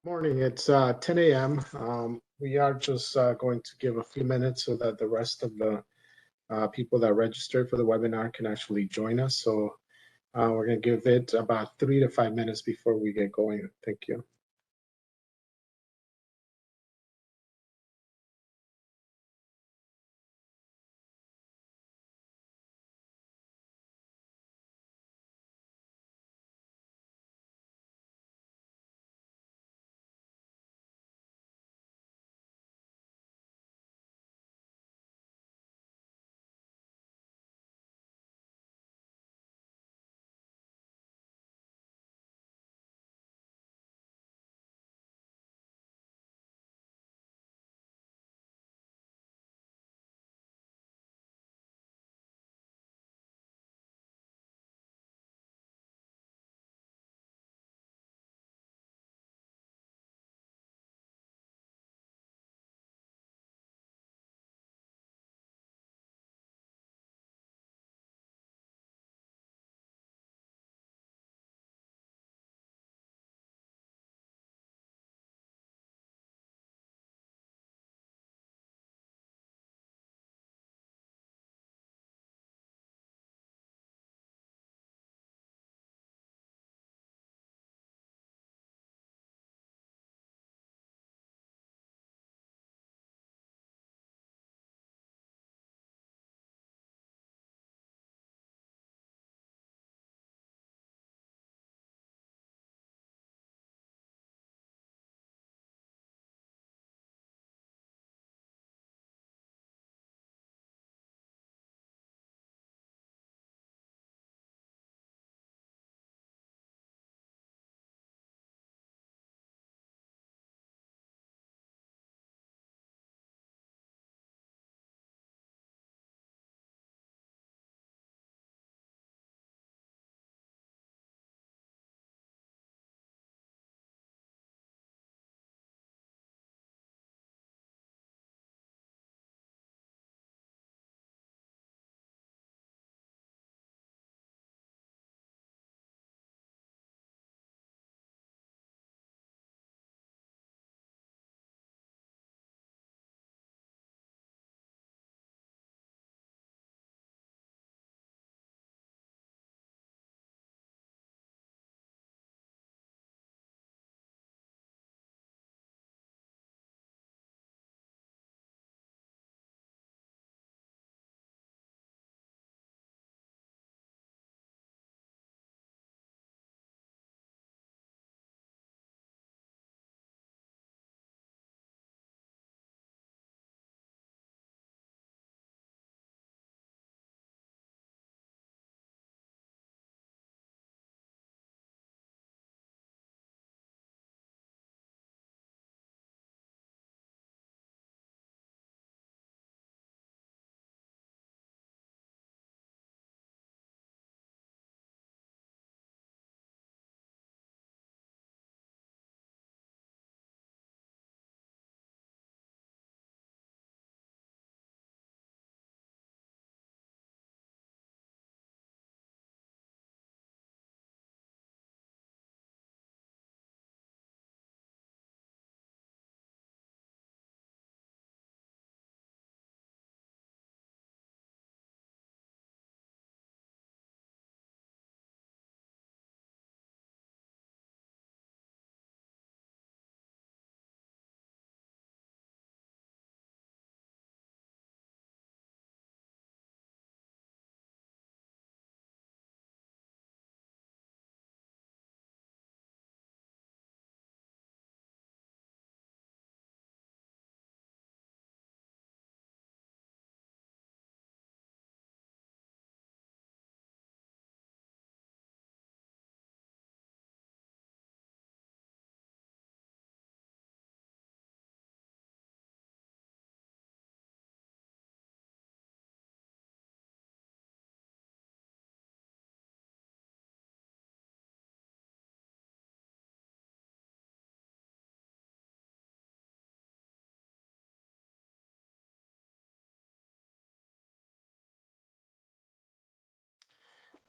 Morning, it's 10 a.m. We are just going to give a few minutes so that the rest of the people that registered for the webinar can actually join us. So we're going to give it about 3 to 5 minutes before we get going. Thank you.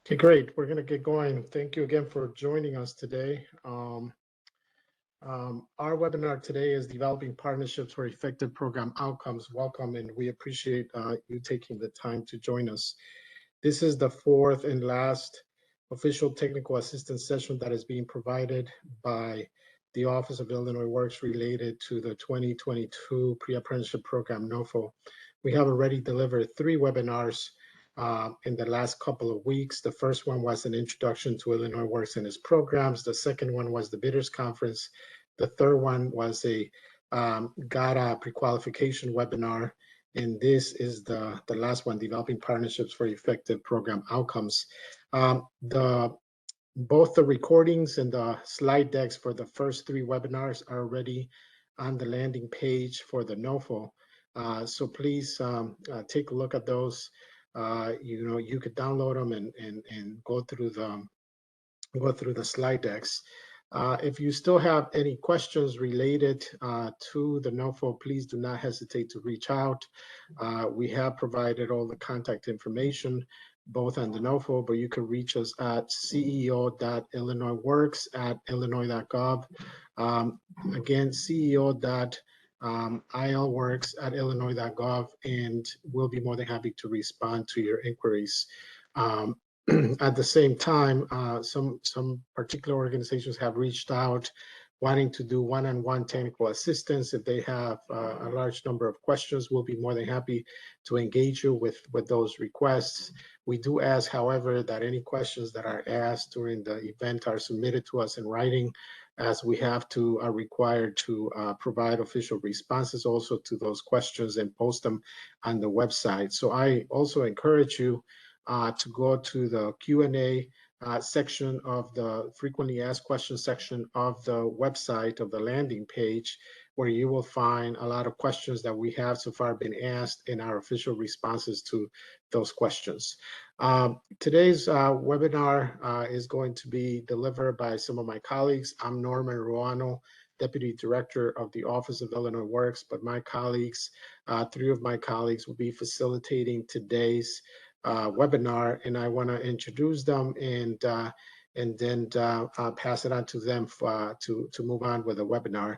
Okay, great. We're going to get going. Thank you again for joining us today. Our webinar today is Developing Partnerships for Effective Program Outcomes. Welcome, and we appreciate you taking the time to join us. This is the fourth and last official technical assistance session that is being provided by the Office of Illinois Works related to the 2022 Pre-Apprenticeship Program, Nofo. We have already delivered 3 webinars in the last couple of weeks. The first one was an introduction to Illinois Works and its programs. The second one was the Bidders Conference. The third one was a GATA pre-qualification webinar. And this is the last one, Developing Partnerships for Effective Program Outcomes. Both the recordings and the slide decks for the first 3 webinars are already on the landing page for the Nofo. So please take a look at those. You could download them and go through the slide decks. If you still have any questions related to the Nofo, please do not hesitate to reach out. We have provided all the contact information both on the Nofo, but you can reach us at ceo.illinoisworks@illinois.gov. Again, ceo.ilworks@illinois.gov, and we'll be more than happy to respond to your inquiries. At the same time, some particular organizations have reached out wanting to do one-on-one technical assistance. If they have a large number of questions, we'll be more than happy to engage you with those requests. We do ask, however, that any questions that are asked during the event are submitted to us in writing, as we are required to provide official responses also to those questions and post them on the website. So I also encourage you to go to the Q&A section of the frequently asked questions section of the website of the landing page, where you will find a lot of questions that we have so far been asked in our official responses to those questions. Today's webinar is going to be delivered by some of my colleagues. I'm Norman Ruano, Deputy Director of the Office of Illinois Works, but my colleagues, 3 of my colleagues will be facilitating today's webinar, and I want to introduce them and then pass it on to them to move on with the webinar.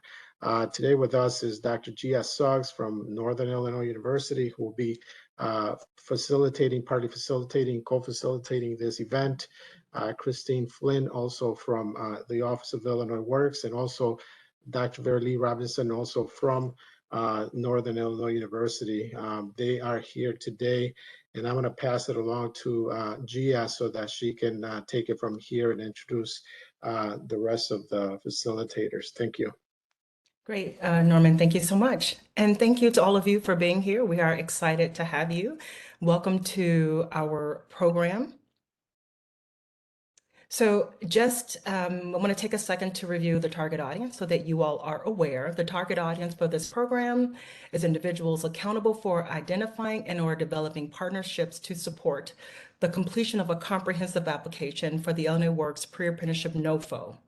Today with us is Dr. G.S. Suggs from Northern Illinois University, who will be co-facilitating this event. Christine Flynn, also from the Office of Illinois Works, and also Dr. Verlee Robinson, also from Northern Illinois University. They are here today, and I'm going to pass it along to Gia so that she can take it from here and introduce the rest of the facilitators. Thank you. Great, Norman, thank you so much. And thank you to all of you for being here. We are excited to have you. Welcome to our program. So just, I want to take a second to review the target audience so that you all are aware. The target audience for this program is individuals accountable for identifying and or developing partnerships to support the completion of a comprehensive application for the Illinois Works Pre-Apprenticeship Nofo.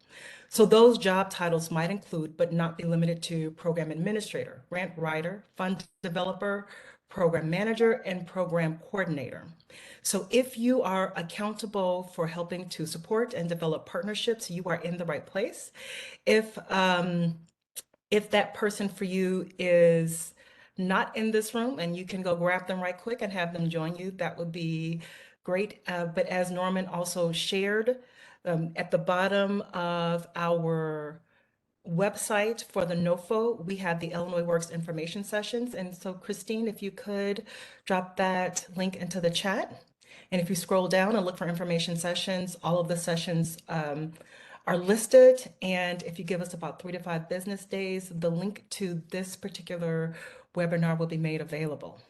So those job titles might include, but not be limited to, program administrator, grant writer, fund developer, program manager, and program coordinator. So if you are accountable for helping to support and develop partnerships, you are in the right place. If that person for you is not in this room and you can go grab them right quick and have them join you, that would be great. But as Norman also shared, at the bottom of our website for the Nofo, we have the Illinois Works information sessions. And so Christine, if you could drop that link into the chat. And if you scroll down and look for information sessions, all of the sessions are listed. And if you give us about 3 to 5 business days, the link to this particular webinar will be made available.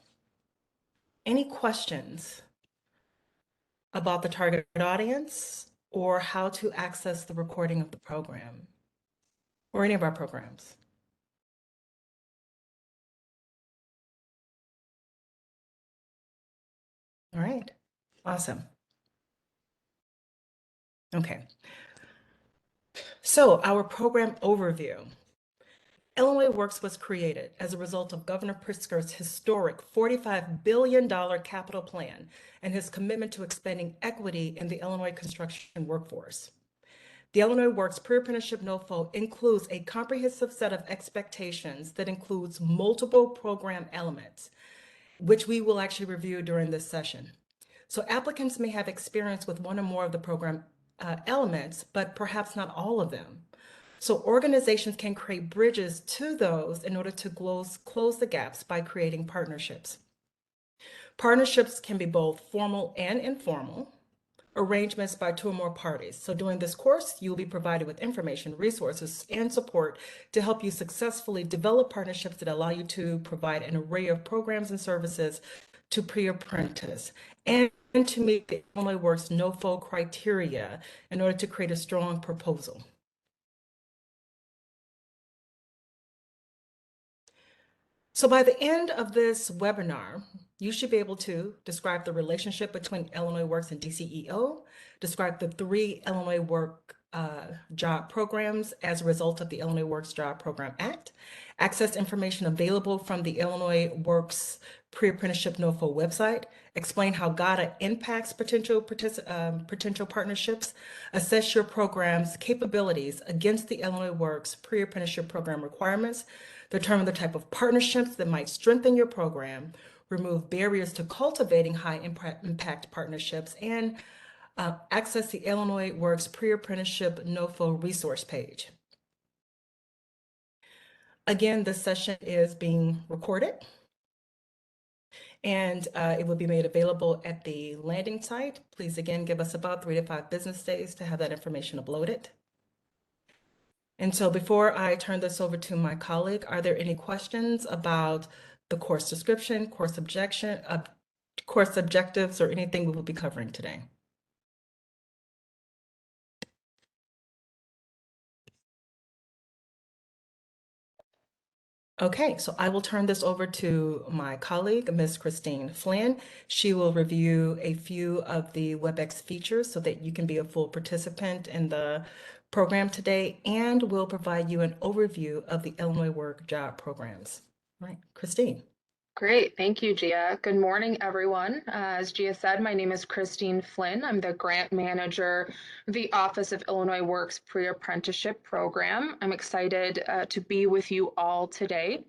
Any questions about the target audience or how to access the recording of the program or any of our programs? All right, awesome. Okay, so our program overview. Illinois Works was created as a result of Governor Pritzker's historic $45 billion capital plan and his commitment to expanding equity in the Illinois construction workforce. The Illinois Works Pre-Apprenticeship Nofo includes a comprehensive set of expectations that includes multiple program elements, which we will actually review during this session. So applicants may have experience with one or more of the program elements, but perhaps not all of them. So organizations can create bridges to those in order to close the gaps by creating partnerships. Partnerships can be both formal and informal arrangements by two or more parties. So during this course, you will be provided with information, resources, and support to help you successfully develop partnerships that allow you to provide an array of programs and services to pre-apprentice and to meet the Illinois Works Nofo criteria in order to create a strong proposal. So by the end of this webinar, you should be able to describe the relationship between Illinois Works and Dceo, describe the 3 Illinois Work job programs as a result of the Illinois Works Job Program Act, access information available from the Illinois Works Pre-Apprenticeship Nofo website, explain how GATA impacts potential partnerships, assess your program's capabilities against the Illinois Works Pre-Apprenticeship Program requirements, determine the type of partnerships that might strengthen your program, remove barriers to cultivating high impact partnerships, and access the Illinois Works Pre-Apprenticeship Nofo resource page. Again, this session is being recorded, and it will be made available at the landing site. Please again give us about 3 to 5 business days to have that information uploaded. And so before I turn this over to my colleague, are there any questions about the course description, course objectives, or anything we will be covering today? Okay, so I will turn this over to my colleague, Ms. Christine Flynn. She will review a few of the WebEx features so that you can be a full participant in the program today, and will provide you an overview of the Illinois Work job programs. All right, Christine. Great, thank you, Gia. Good morning, everyone. As Gia said, my name is Christine Flynn. I'm the grant manager of the Office of Illinois Works Pre-Apprenticeship Program. I'm excited to be with you all today.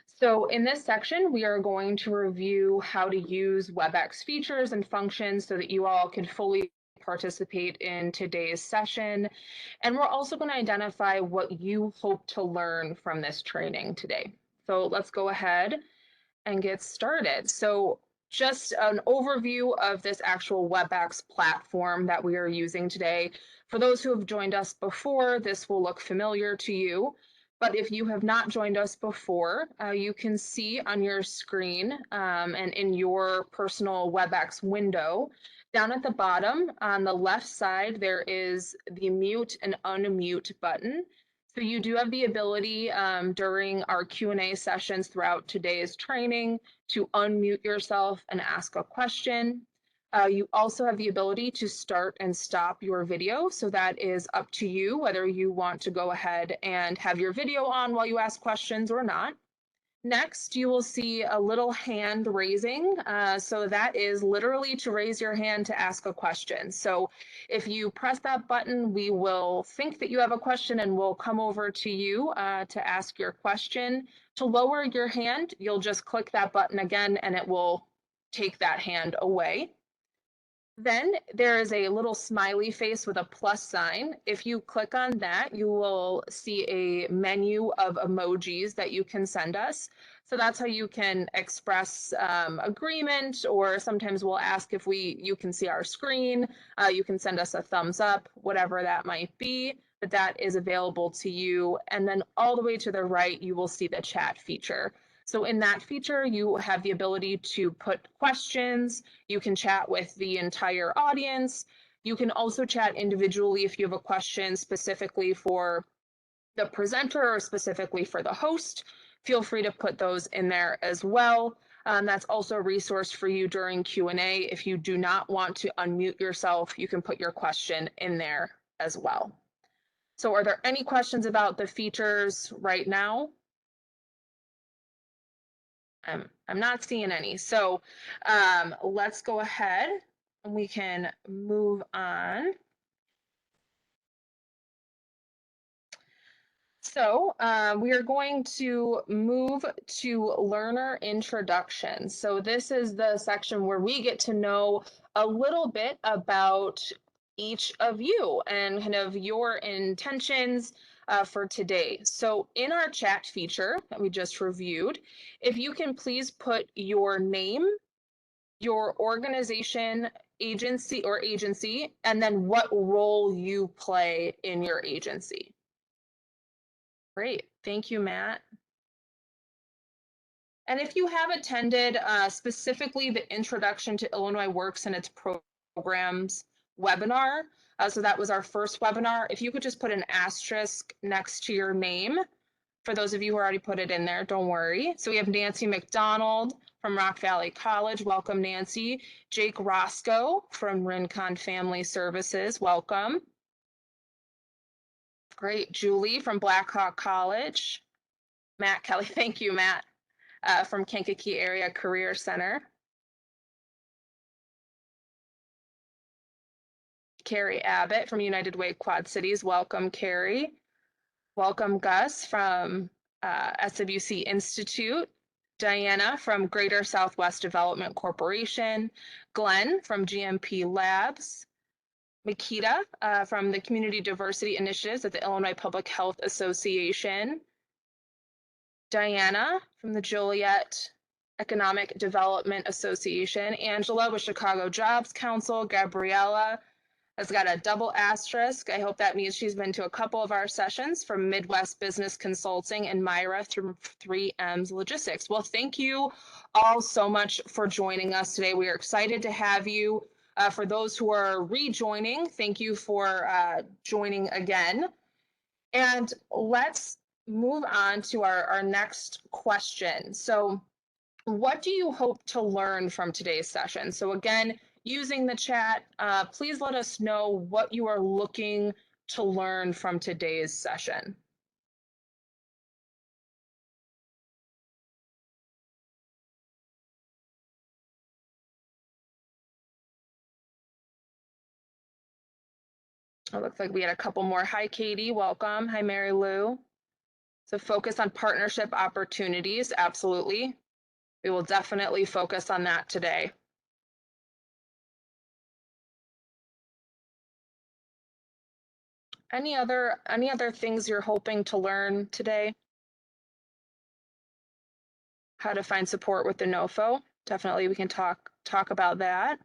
So in this section, we are going to review how to use WebEx features and functions so that you all can fully participate in today's session. And we're also going to identify what you hope to learn from this training today. So let's go ahead and get started. So just an overview of this actual WebEx platform that we are using today. For those who have joined us before, this will look familiar to you. But if you have not joined us before, you can see on your screen and in your personal WebEx window, down at the bottom on the left side, there is the mute and unmute button. So you do have the ability during our Q&A sessions throughout today's training to unmute yourself and ask a question. You also have the ability to start and stop your video. So that is up to you whether you want to go ahead and have your video on while you ask questions or not. Next, you will see a little hand raising. So that is literally to raise your hand to ask a question. So if you press that button, we will think that you have a question and we'll come over to you to ask your question. To lower your hand, you'll just click that button again and it will take that hand away. Then there is a little smiley face with a plus sign. If you click on that, you will see a menu of emojis that you can send us. So that's how you can express agreement, or sometimes we'll ask if you can see our screen. You can send us a thumbs up, whatever that might be, but that is available to you. And then all the way to the right, you will see the chat feature. So in that feature, you have the ability to put questions. You can chat with the entire audience. You can also chat individually if you have a question specifically for the presenter or specifically for the host. Feel free to put those in there as well. That's also a resource for you during Q&A. If you do not want to unmute yourself, you can put your question in there as well. So are there any questions about the features right now? I'm not seeing any. So let's go ahead and we can move on. So we are going to move to learner introduction. So this is the section where we get to know a little bit about each of you and kind of your intentions for today. So in our chat feature that we just reviewed, if you can please put your name, your organization, agency, and then what role you play in your agency. Great, thank you, Matt. And if you have attended specifically the Introduction to Illinois Works and its Programs webinar, so that was our first webinar, if you could just put an asterisk next to your name, for those of you who already put it in there, don't worry. So we have Nancy McDonald from Rock Valley College, welcome Nancy. Jake Roscoe from Rincon Family Services, welcome. Great, Julie from Blackhawk College. Matt Kelly, thank you, Matt, from Kankakee Area Career Center. Carrie Abbott from United Way Quad Cities, welcome, Carrie. Welcome, Gus from SWC Institute. Diana from Greater Southwest Development Corporation. Glenn from GMP Labs. Makita from the Community Diversity Initiatives at the Illinois Public Health Association. Diana from the Joliet Economic Development Association. Angela with Chicago Jobs Council. Gabriella has got a double asterisk. I hope that means she's been to a couple of our sessions from Midwest Business Consulting, and Myra through 3M's Logistics. Well, thank you all so much for joining us today. We are excited to have you. For those who are rejoining, thank you for joining again. And let's move on to our next question. So what do you hope to learn from today's session? So again, using the chat, please let us know what you are looking to learn from today's session. It looks like we had a couple more. Hi, Katie, welcome. Hi, Mary Lou. So focus on partnership opportunities, absolutely. We will definitely focus on that today. Any other things you're hoping to learn today? How to find support with the Nofo. Definitely we can talk about that.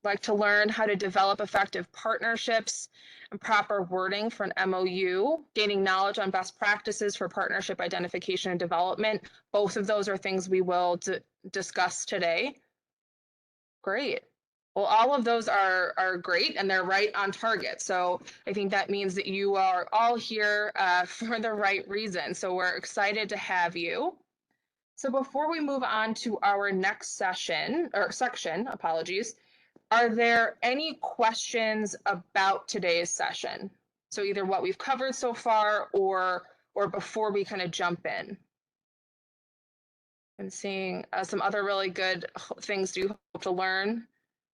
Like to learn how to develop effective partnerships and proper wording for an MOU, gaining knowledge on best practices for partnership identification and development. Both of those are things we will discuss today. Great. Well, all of those are great and they're right on target. So I think that means that you are all here for the right reason. So we're excited to have you. So before we move on to our next section, apologies, are there any questions about today's session? So either what we've covered so far or before we kind of jump in. I'm seeing some other really good things you hope to learn.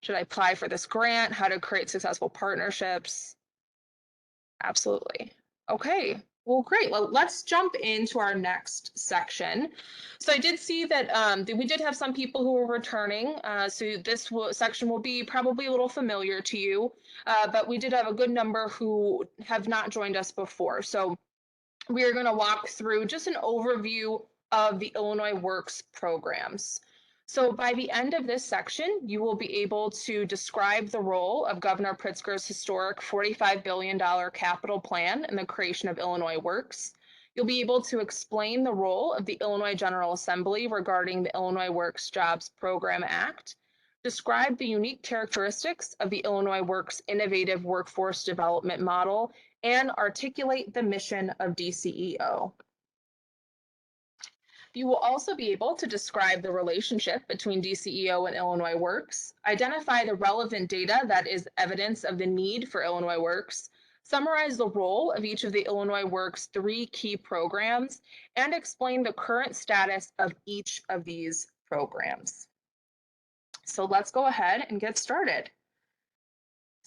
Should I apply for this grant? How to create successful partnerships? Absolutely. Okay. Well, great. Well, let's jump into our next section. So I did see that we did have some people who were returning. So this section will be probably a little familiar to you, but we did have a good number who have not joined us before. So we are going to walk through just an overview of the Illinois Works programs. So by the end of this section, you will be able to describe the role of Governor Pritzker's historic $45 billion capital plan in the creation of Illinois Works. You'll be able to explain the role of the Illinois General Assembly regarding the Illinois Works Jobs Program Act, describe the unique characteristics of the Illinois Works innovative workforce development model, and articulate the mission of Dceo. You will also be able to describe the relationship between Dceo and Illinois Works, identify the relevant data that is evidence of the need for Illinois Works, summarize the role of each of the Illinois Works 3 key programs, and explain the current status of each of these programs. So let's go ahead and get started.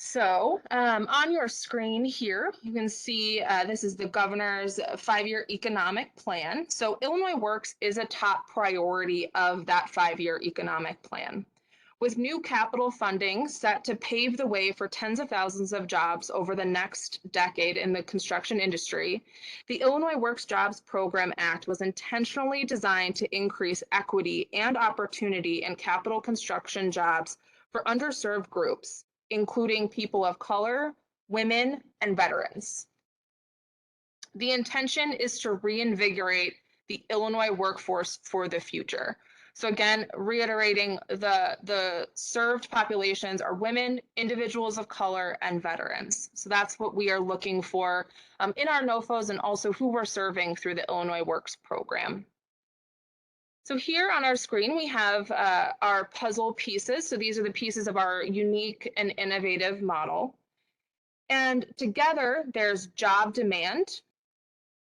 So on your screen here, you can see this is the governor's 5-year economic plan. So Illinois Works is a top priority of that 5-year economic plan. With new capital funding set to pave the way for tens of thousands of jobs over the next decade in the construction industry, the Illinois Works Jobs Program Act was intentionally designed to increase equity and opportunity in capital construction jobs for underserved groups, including people of color, women, and veterans. The intention is to reinvigorate the Illinois workforce for the future. So again, reiterating, the served populations are women, individuals of color, and veterans. So that's what we are looking for in our Nofos, and also who we're serving through the Illinois Works program. So here on our screen, we have our puzzle pieces. So these are the pieces of our unique and innovative model. And together, there's job demand,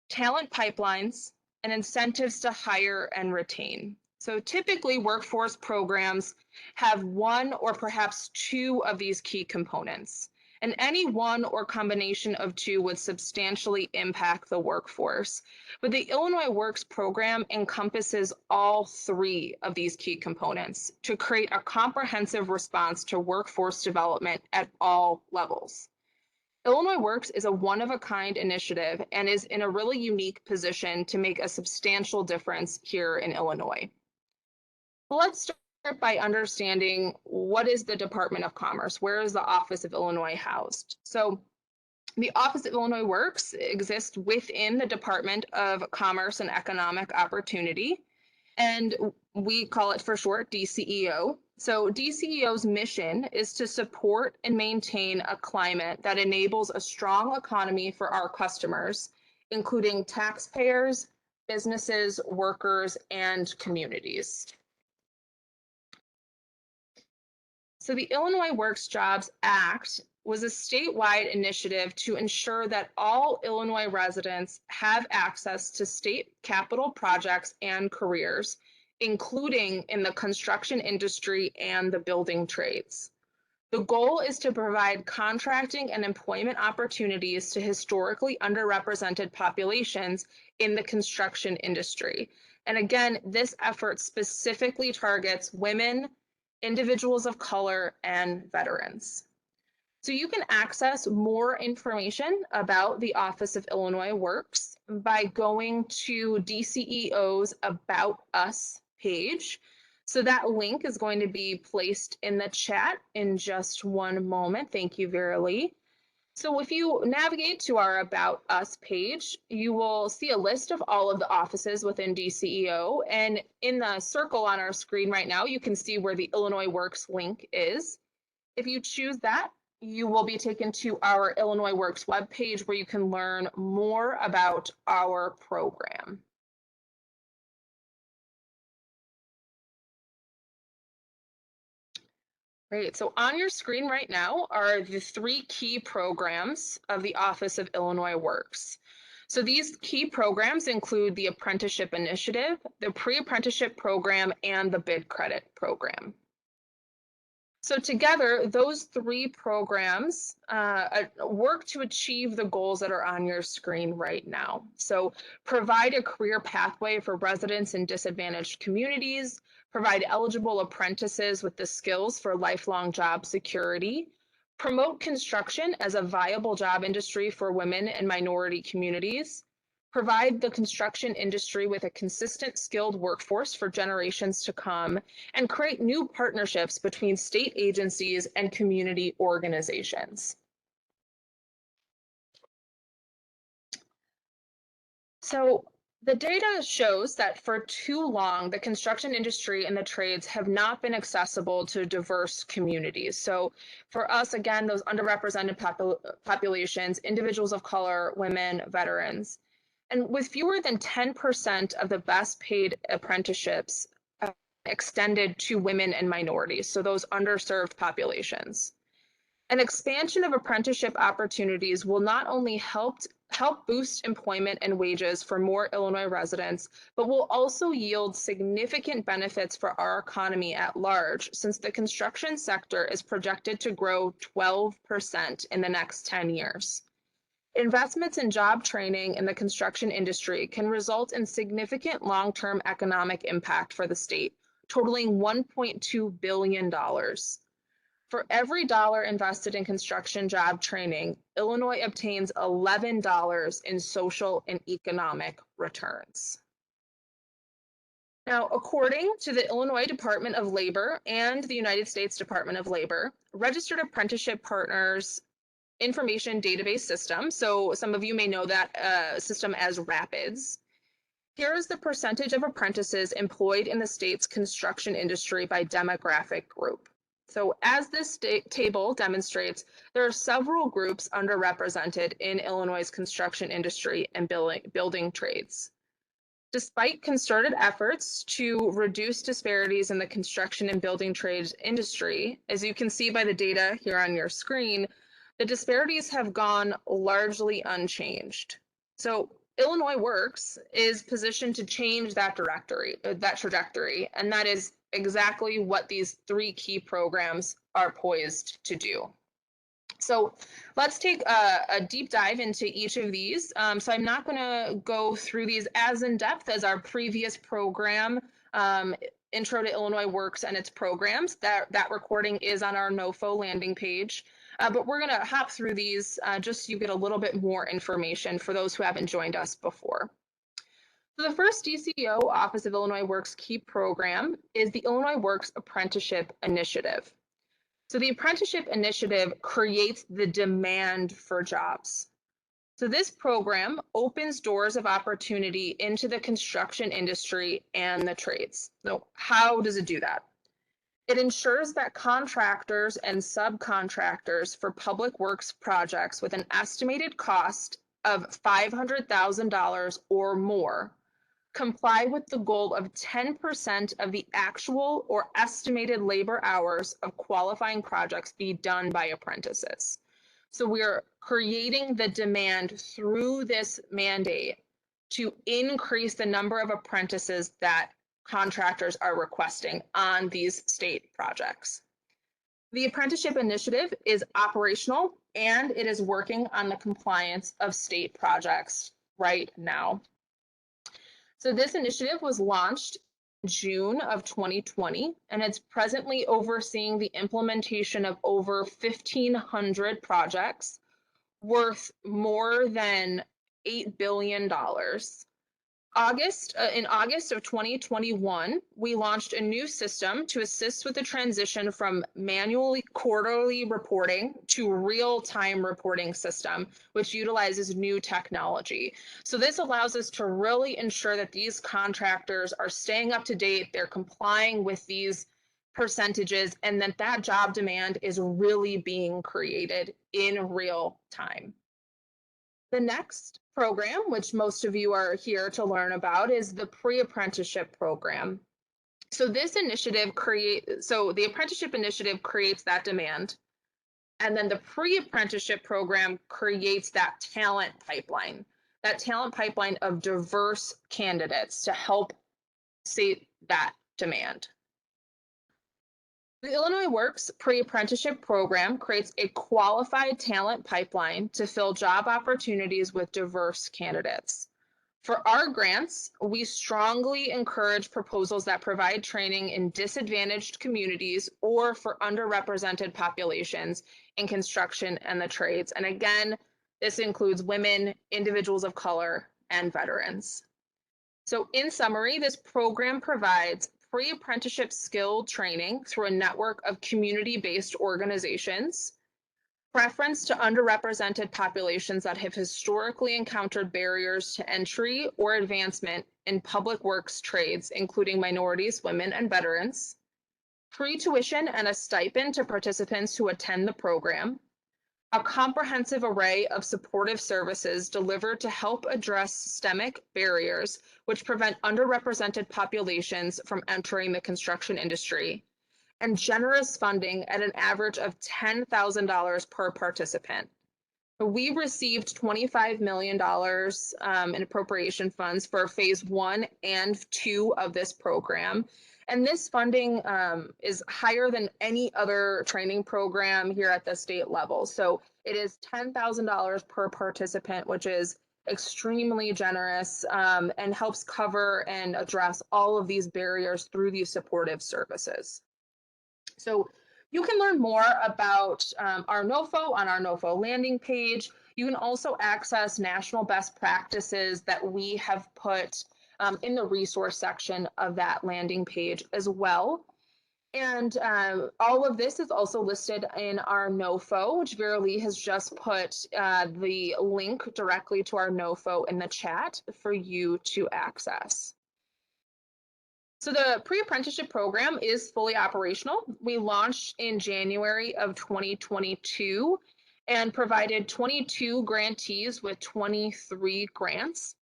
talent pipelines, and incentives to hire and retain. So typically, workforce programs have one or perhaps two of these key components, and any one or combination of two would substantially impact the workforce. But the Illinois Works program encompasses all three of these key components to create a comprehensive response to workforce development at all levels. Illinois Works is a one-of-a-kind initiative and is in a really unique position to make a substantial difference here in Illinois. Let's start by understanding, what is the Department of Commerce? Where is the Office of Illinois housed? So the Office of Illinois Works exists within the Department of Commerce and Economic Opportunity, and we call it for short Dceo. So Dceo's mission is to support and maintain a climate that enables a strong economy for our customers, including taxpayers, businesses, workers, and communities. So the Illinois Works Jobs Act was a statewide initiative to ensure that all Illinois residents have access to state capital projects and careers, including in the construction industry and the building trades. The goal is to provide contracting and employment opportunities to historically underrepresented populations in the construction industry. And again, this effort specifically targets women, individuals of color, and veterans. So you can access more information about the Office of Illinois Works by going to DCEO's About Us page. So that link is going to be placed in the chat in just one moment. Thank you, Vera Lee. So if you navigate to our About Us page, you will see a list of all of the offices within DCEO. And in the circle on our screen right now, you can see where the Illinois Works link is. If you choose that, you will be taken to our Illinois Works webpage, where you can learn more about our program. Great. So on your screen right now are the three key programs of the Office of Illinois Works. So these key programs include the Apprenticeship Initiative, the Pre-Apprenticeship Program, and the Bid Credit Program. So together, those three programs work to achieve the goals that are on your screen right now. So provide a career pathway for residents in disadvantaged communities, provide eligible apprentices with the skills for lifelong job security, promote construction as a viable job industry for women and minority communities, provide the construction industry with a consistent skilled workforce for generations to come, and create new partnerships between state agencies and community organizations. So the data shows that for too long, the construction industry and the trades have not been accessible to diverse communities. So for us, again, those underrepresented populations, individuals of color, women, veterans. And with fewer than 10% of the best paid apprenticeships extended to women and minorities, so those underserved populations. An expansion of apprenticeship opportunities will not only help help boost employment and wages for more Illinois residents, but will also yield significant benefits for our economy at large, since the construction sector is projected to grow 12% in the next 10 years. Investments in job training in the construction industry can result in significant long-term economic impact for the state, totaling $1.2 billion. For every dollar invested in construction job training, Illinois obtains $11 in social and economic returns. Now, according to the Illinois Department of Labor and the United States Department of Labor, registered apprenticeship partners information database system, so some of you may know that system as RAPIDS. Here is the percentage of apprentices employed in the state's construction industry by demographic group. So as this table demonstrates, there are several groups underrepresented in Illinois' construction industry and building trades. Despite concerted efforts to reduce disparities in the construction and building trades industry, as you can see by the data here on your screen, the disparities have gone largely unchanged. So Illinois Works is positioned to change that trajectory, and that is exactly what these three key programs are poised to do. So let's take a deep dive into each of these. So I'm not going to go through these as in depth as our previous program, Intro to Illinois Works and its programs. That recording is on our Nofo landing page. But we're going to hop through these just so you get a little bit more information for those who haven't joined us before. So the first Dceo Office of Illinois Works key program is the Illinois Works Apprenticeship Initiative. So the Apprenticeship Initiative creates the demand for jobs. So this program opens doors of opportunity into the construction industry and the trades. So how does it do that? It ensures that contractors and subcontractors for public works projects with an estimated cost of $500,000 or more comply with the goal of 10% of the actual or estimated labor hours of qualifying projects be done by apprentices. So we are creating the demand through this mandate to increase the number of apprentices that contractors are requesting on these state projects. The Apprenticeship Initiative is operational and it is working on the compliance of state projects right now. So this initiative was launched June of 2020, and it's presently overseeing the implementation of over 1,500 projects worth more than $8 billion. In August of 2021, we launched a new system to assist with the transition from manually quarterly reporting to real-time reporting system, which utilizes new technology. So this allows us to really ensure that these contractors are staying up to date, they're complying with these percentages, and that job demand is really being created in real time. The next program, which most of you are here to learn about, is the Pre-Apprenticeship Program. So this initiative the Apprenticeship Initiative creates that demand, and then the Pre-Apprenticeship Program creates that talent pipeline of diverse candidates to help sate that demand. The Illinois Works Pre-Apprenticeship Program creates a qualified talent pipeline to fill job opportunities with diverse candidates. For our grants, we strongly encourage proposals that provide training in disadvantaged communities or for underrepresented populations in construction and the trades. And again, this includes women, individuals of color, and veterans. So in summary, this program provides pre-apprenticeship skill training through a network of community-based organizations, preference to underrepresented populations that have historically encountered barriers to entry or advancement in public works trades, including minorities, women, and veterans, free tuition and a stipend to participants who attend the program, a comprehensive array of supportive services delivered to help address systemic barriers which prevent underrepresented populations from entering the construction industry, and generous funding at an average of $10,000 per participant. We received $25 million in appropriation funds for phase 1 and 2 of this program. And this funding is higher than any other training program here at the state level. So it is $10,000 per participant, which is extremely generous and helps cover and address all of these barriers through these supportive services. So you can learn more about our Nofo on our Nofo landing page. You can also access national best practices that we have put in the resource section of that landing page as well. And all of this is also listed in our Nofo, which Vera Lee has just put the link directly to our Nofo in the chat for you to access. So the pre-apprenticeship program is fully operational. We launched in January of 2022 and provided 22 grantees with 23 grants.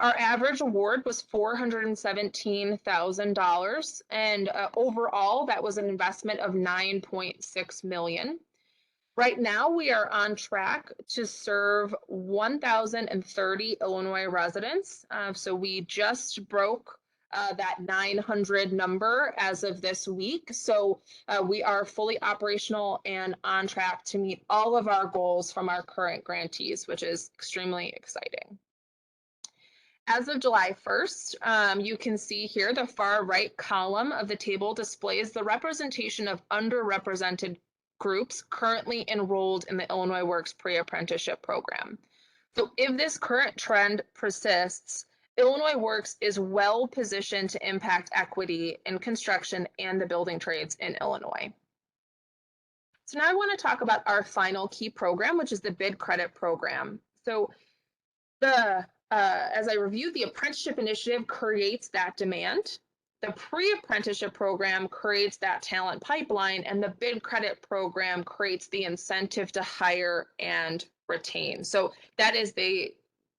Our average award was $417,000, and overall, that was an investment of $9.6 million. Right now, we are on track to serve 1,030 Illinois residents. So we just broke that 900 number as of this week. So we are fully operational and on track to meet all of our goals from our current grantees, which is extremely exciting. As of July 1st, you can see here the far right column of the table displays the representation of underrepresented groups currently enrolled in the Illinois Works Pre-Apprenticeship Program. So if this current trend persists, Illinois Works is well positioned to impact equity in construction and the building trades in Illinois. So now I want to talk about our final key program, which is the bid credit program. So as I reviewed, the apprenticeship initiative creates that demand. The pre-apprenticeship program creates that talent pipeline, and the bid credit program creates the incentive to hire and retain. So that is the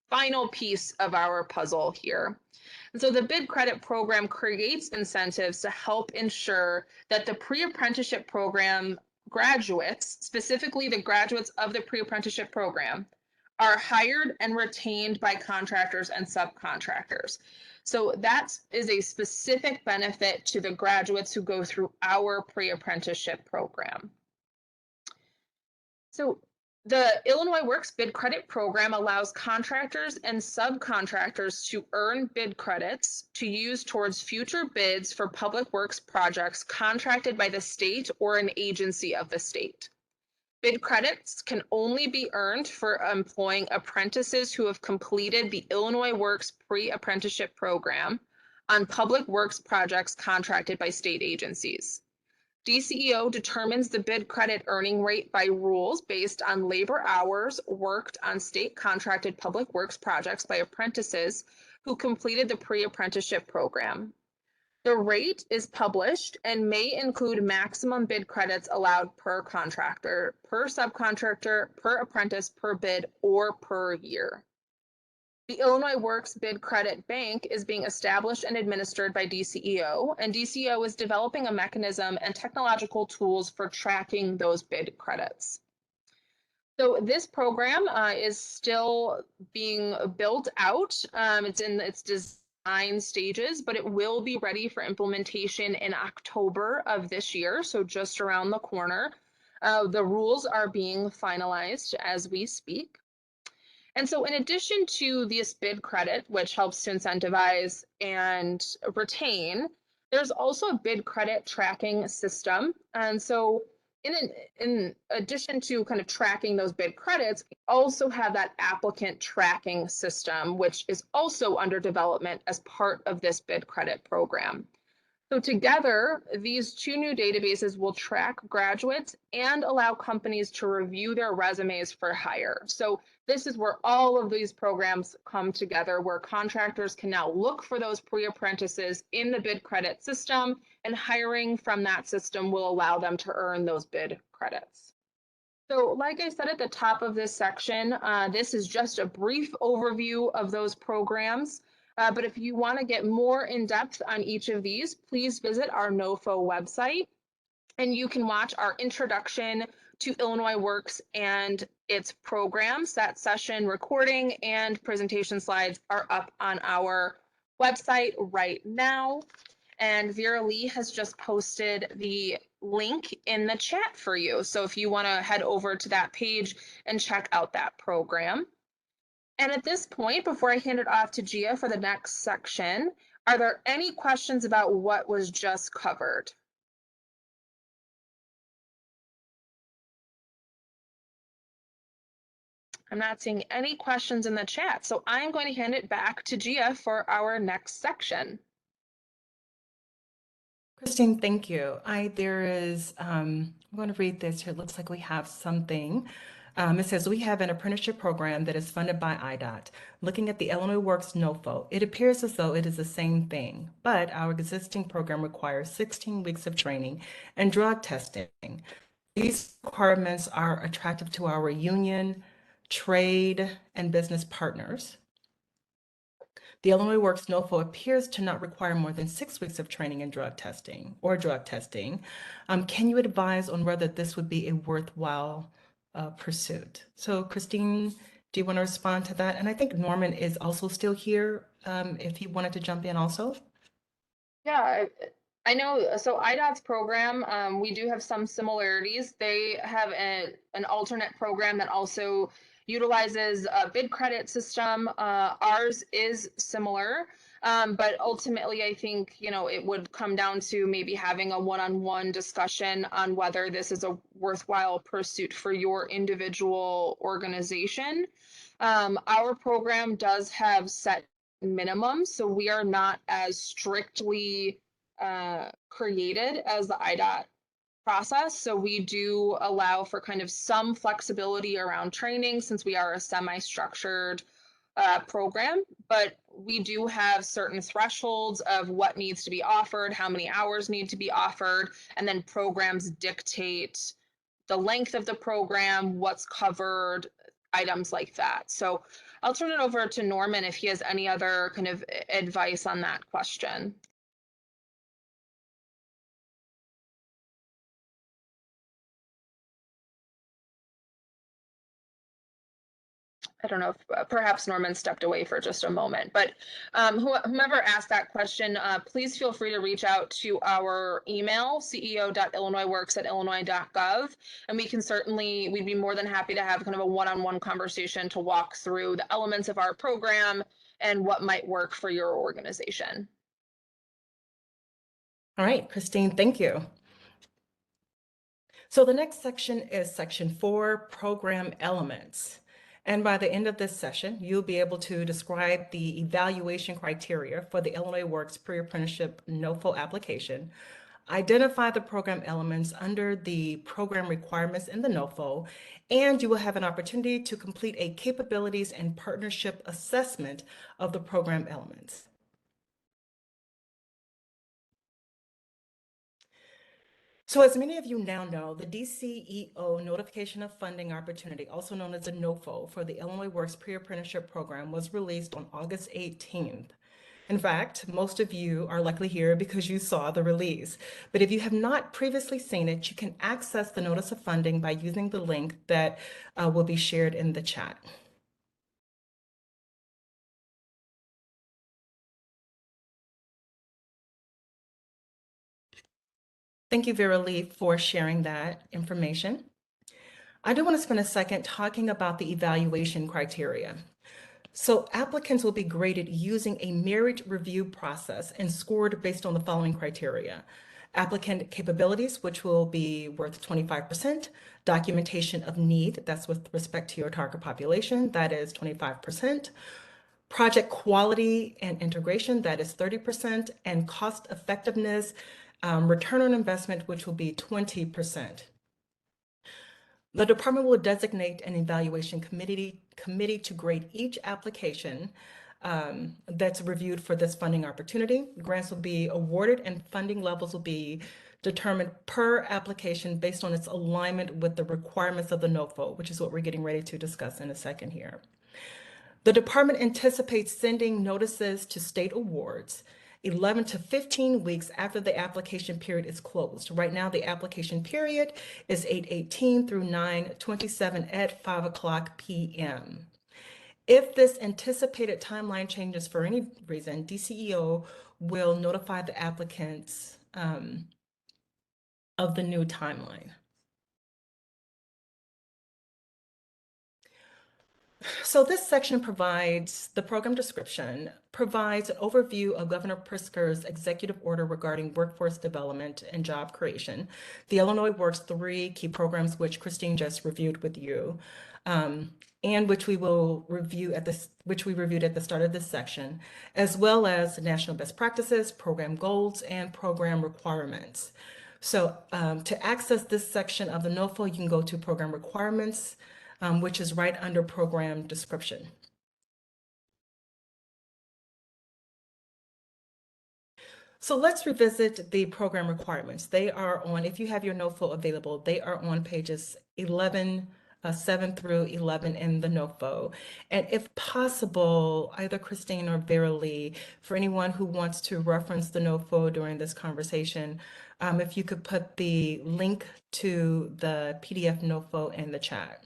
final piece of our puzzle here. And so the bid credit program creates incentives to help ensure that the pre-apprenticeship program graduates, specifically the graduates of the pre-apprenticeship program, are hired and retained by contractors and subcontractors. So that is a specific benefit to the graduates who go through our pre-apprenticeship program. So the Illinois Works Bid Credit Program allows contractors and subcontractors to earn bid credits to use towards future bids for public works projects contracted by the state or an agency of the state. Bid credits can only be earned for employing apprentices who have completed the Illinois Works Pre-Apprenticeship Program on public works projects contracted by state agencies. Dceo determines the bid credit earning rate by rules based on labor hours worked on state contracted public works projects by apprentices who completed the pre-apprenticeship program. The rate is published and may include maximum bid credits allowed per contractor, per subcontractor, per apprentice, per bid, or per year. The Illinois Works Bid Credit Bank is being established and administered by Dceo, and Dceo is developing a mechanism and technological tools for tracking those bid credits. So this program is still being built out. It's in its design stages, but it will be ready for implementation in October of this year, so just around the corner. The rules are being finalized as we speak. And so in addition to this bid credit, which helps to incentivize and retain, there's also a bid credit tracking system. And so in addition to kind of tracking those bid credits, we also have that applicant tracking system, which is also under development as part of this bid credit program. So together, these two new databases will track graduates and allow companies to review their resumes for hire. So this is where all of these programs come together, where contractors can now look for those pre-apprentices in the bid credit system, and hiring from that system will allow them to earn those bid credits. So like I said at the top of this section, this is just a brief overview of those programs. But if you want to get more in depth on each of these, please visit our Nofo website, and you can watch our introduction to Illinois Works and its programs. That session recording and presentation slides are up on our website right now. And Vera Lee has just posted the link in the chat for you. So if you want to head over to that page and check out that program. And at this point, before I hand it off to Gia for the next section, are there any questions about what was just covered? I'm not seeing any questions in the chat, so I'm going to hand it back to Gia for our next section. Christine, thank you. I'm going to read this here. It looks like we have something. It says, we have an apprenticeship program that is funded by IDOT. Looking at the Illinois Works Nofo, it appears as though it is the same thing, but our existing program requires 16 weeks of training and drug testing. These requirements are attractive to our union, trade, and business partners. The Illinois Works Nofo appears to not require more than 6 weeks of training in drug testing. Can you advise on whether this would be a worthwhile pursuit? So Christine, do you want to respond to that? And I think Norman is also still here, if he wanted to jump in also. Yeah, I know. So IDOT's program, we do have some similarities. They have an alternate program that also utilizes a bid credit system. Ours is similar, but ultimately, I think, you know, it would come down to maybe having a one-on-one discussion on whether this is a worthwhile pursuit for your individual organization. Our program does have set minimums, so we are not as strictly created as the IDOT process. So we do allow for kind of some flexibility around training since we are a semi-structured program, but we do have certain thresholds of what needs to be offered, how many hours need to be offered, and then programs dictate the length of the program, what's covered, items like that. So I'll turn it over to Norman if he has any other kind of advice on that question. I don't know if perhaps Norman stepped away for just a moment, but whomever asked that question, please feel free to reach out to our email, ceo.illinoisworks@illinois.gov. And we'd be more than happy to have kind of a one-on-one conversation to walk through the elements of our program and what might work for your organization. All right, Christine, thank you. So the next section is section 4, program elements. And by the end of this session, you'll be able to describe the evaluation criteria for the Illinois Works Pre-Apprenticeship Nofo application, identify the program elements under the program requirements in the Nofo, and you will have an opportunity to complete a capabilities and partnership assessment of the program elements. So as many of you now know, the Dceo Notification of Funding Opportunity, also known as the Nofo, for the Illinois Works Pre-Apprenticeship Program was released on August 18th. In fact, most of you are likely here because you saw the release. But if you have not previously seen it, you can access the Notice of Funding by using the link that will be shared in the chat. Thank you, Vera Lee, for sharing that information. I do want to spend a second talking about the evaluation criteria. So applicants will be graded using a merit review process and scored based on the following criteria: applicant capabilities, which will be worth 25%, documentation of need, that's with respect to your target population, that is 25%, project quality and integration, that is 30%, and cost effectiveness, return on investment, which will be 20%. The department will designate an evaluation committee to grade each application that's reviewed for this funding opportunity. Grants will be awarded and funding levels will be determined per application based on its alignment with the requirements of the Nofo, which is what we're getting ready to discuss in a second here. The department anticipates sending notices to state awards, 11 to 15 weeks after the application period is closed. Right now, the application period is 8/18 through 9/27 at 5 p.m. If this anticipated timeline changes for any reason, Dceo will notify the applicants of the new timeline. So this section provides the program description, provides an overview of Governor Pritzker's executive order regarding workforce development and job creation. The Illinois Works 3 key programs, which Christine just reviewed with you, and which we will review which we reviewed at the start of this section, as well as national best practices, program goals, and program requirements. So to access this section of the Nofo, you can go to Program Requirements, which is right under Program Description. So let's revisit the program requirements. They are on, if you have your Nofo available, they are on pages 7 through 11 in the Nofo. And if possible, either Christine or Verily, for anyone who wants to reference the Nofo during this conversation, if you could put the link to the PDF Nofo in the chat.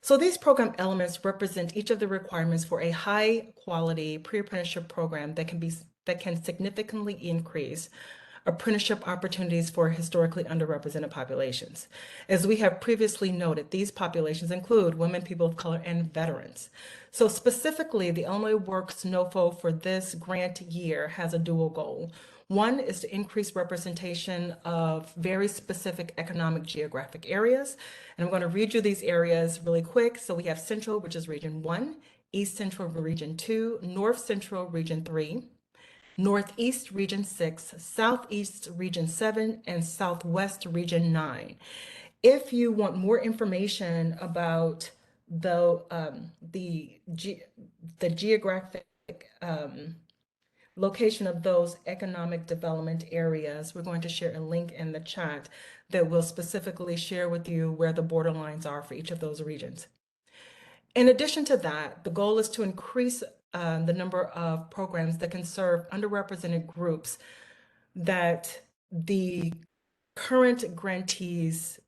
So these program elements represent each of the requirements for a high-quality pre-apprenticeship program that can significantly increase apprenticeship opportunities for historically underrepresented populations. As we have previously noted, these populations include women, people of color, and veterans. So specifically, the Illinois Works Nofo for this grant year has a dual goal. One is to increase representation of very specific economic geographic areas. And I'm going to read you these areas really quick. So we have Central, which is Region 1, East Central, Region 2, North Central, Region 3, Northeast, Region 6, Southeast, Region 7, and Southwest, Region 9. If you want more information about the geographic location of those economic development areas, we're going to share a link in the chat that will specifically share with you where the borderlines are for each of those regions. In addition to that, the goal is to increase the number of programs that can serve underrepresented groups that the current grantees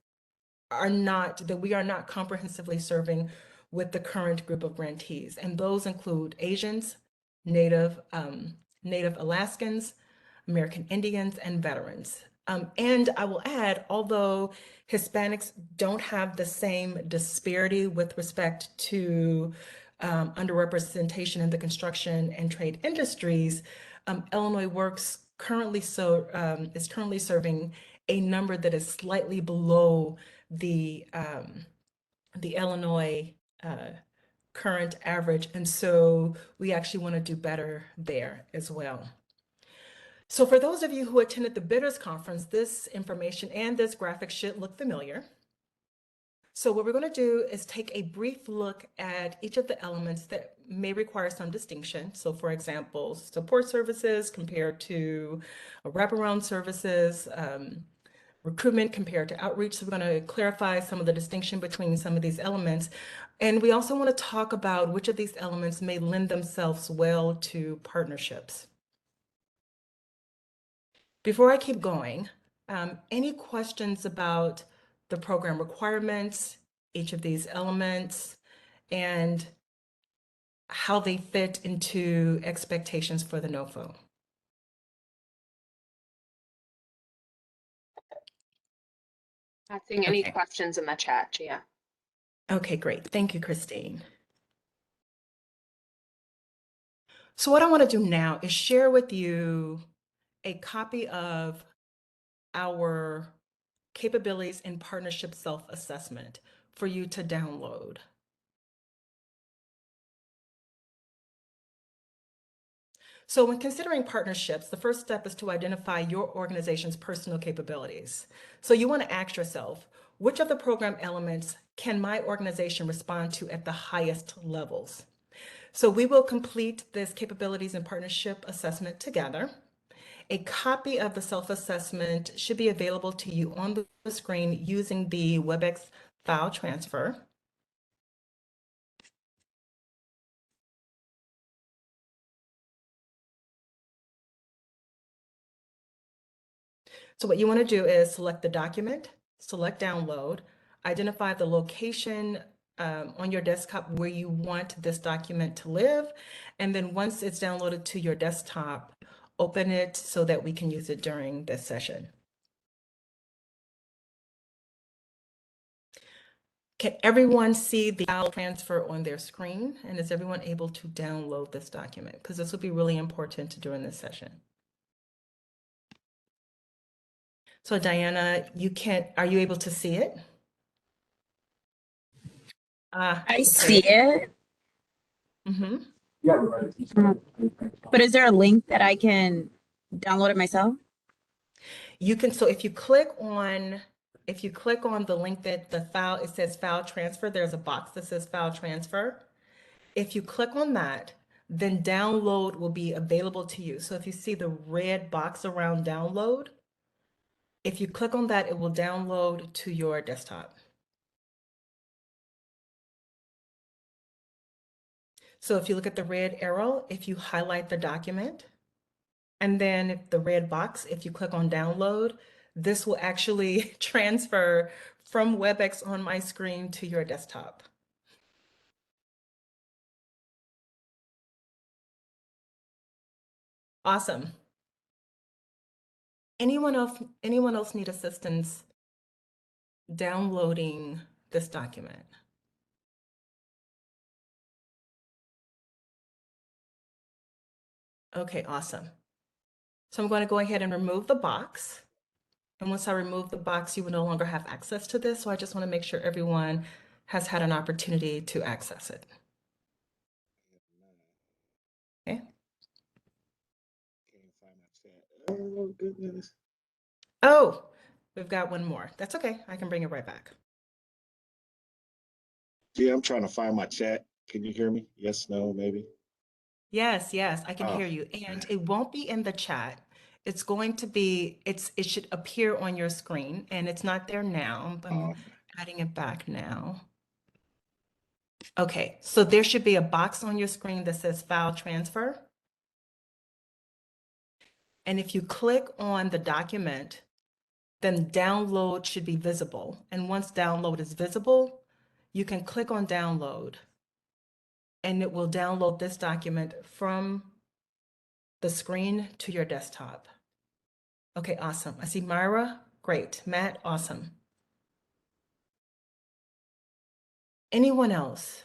that we are not comprehensively serving with the current group of grantees. And those include Asians, Native Alaskans, American Indians, and veterans. And I will add, although Hispanics don't have the same disparity with respect to underrepresentation in the construction and trade industries, Illinois Works is currently serving a number that is slightly below the Illinois current average. And so we actually want to do better there as well. So for those of you who attended the Bidders Conference, this information and this graphic should look familiar. So what we're going to do is take a brief look at each of the elements that may require some distinction. So for example, support services compared to wraparound services, recruitment compared to outreach. So we're going to clarify some of the distinction between some of these elements. And we also want to talk about which of these elements may lend themselves well to partnerships. Before I keep going, any questions about the program requirements, each of these elements, and how they fit into expectations for the Nofo? Not seeing any questions in the chat, Gia. Okay, great. Thank you, Christine. So what I want to do now is share with you a copy of our capabilities and partnership self-assessment for you to download. So when considering partnerships, the first step is to identify your organization's personal capabilities. So you want to ask yourself, which of the program elements can my organization respond to at the highest levels? So we will complete this capabilities and partnership assessment together. A copy of the self-assessment should be available to you on the screen using the WebEx file transfer. So what you want to do is select the document, select download, identify the location on your desktop where you want this document to live. And then once it's downloaded to your desktop, open it so that we can use it during this session. Can everyone see the file transfer on their screen? And is everyone able to download this document? Because this will be really important during this session. So Diana, are you able to see it? I see it. Mm-hmm. Yeah, right. But is there a link that I can download it myself? You can, so if you click on the link that the file, it says file transfer, there's a box that says file transfer. If you click on that, then download will be available to you. So if you see the red box around download, if you click on that, it will download to your desktop. So if you look at the red arrow, if you highlight the document, and then the red box, if you click on download, this will actually transfer from WebEx on my screen to your desktop. Awesome. Anyone else need assistance downloading this document? Okay, awesome. So I'm going to go ahead and remove the box. And once I remove the box, you will no longer have access to this. So I just want to make sure everyone has had an opportunity to access it. Okay. Can't find my chat. Oh, goodness. Oh, we've got one more. That's okay. I can bring it right back. Yeah, I'm trying to find my chat. Can you hear me? Yes, no, maybe. Yes, I can Oh. hear you. And it won't be in the chat. It's going to be, it should appear on your screen, and it's not there now. I'm adding it back now. Okay, so there should be a box on your screen that says file transfer. And if you click on the document, then download should be visible. And once download is visible, you can click on download, and it will download this document from the screen to your desktop. Okay, awesome. I see Myra. Great. Matt, awesome. Anyone else?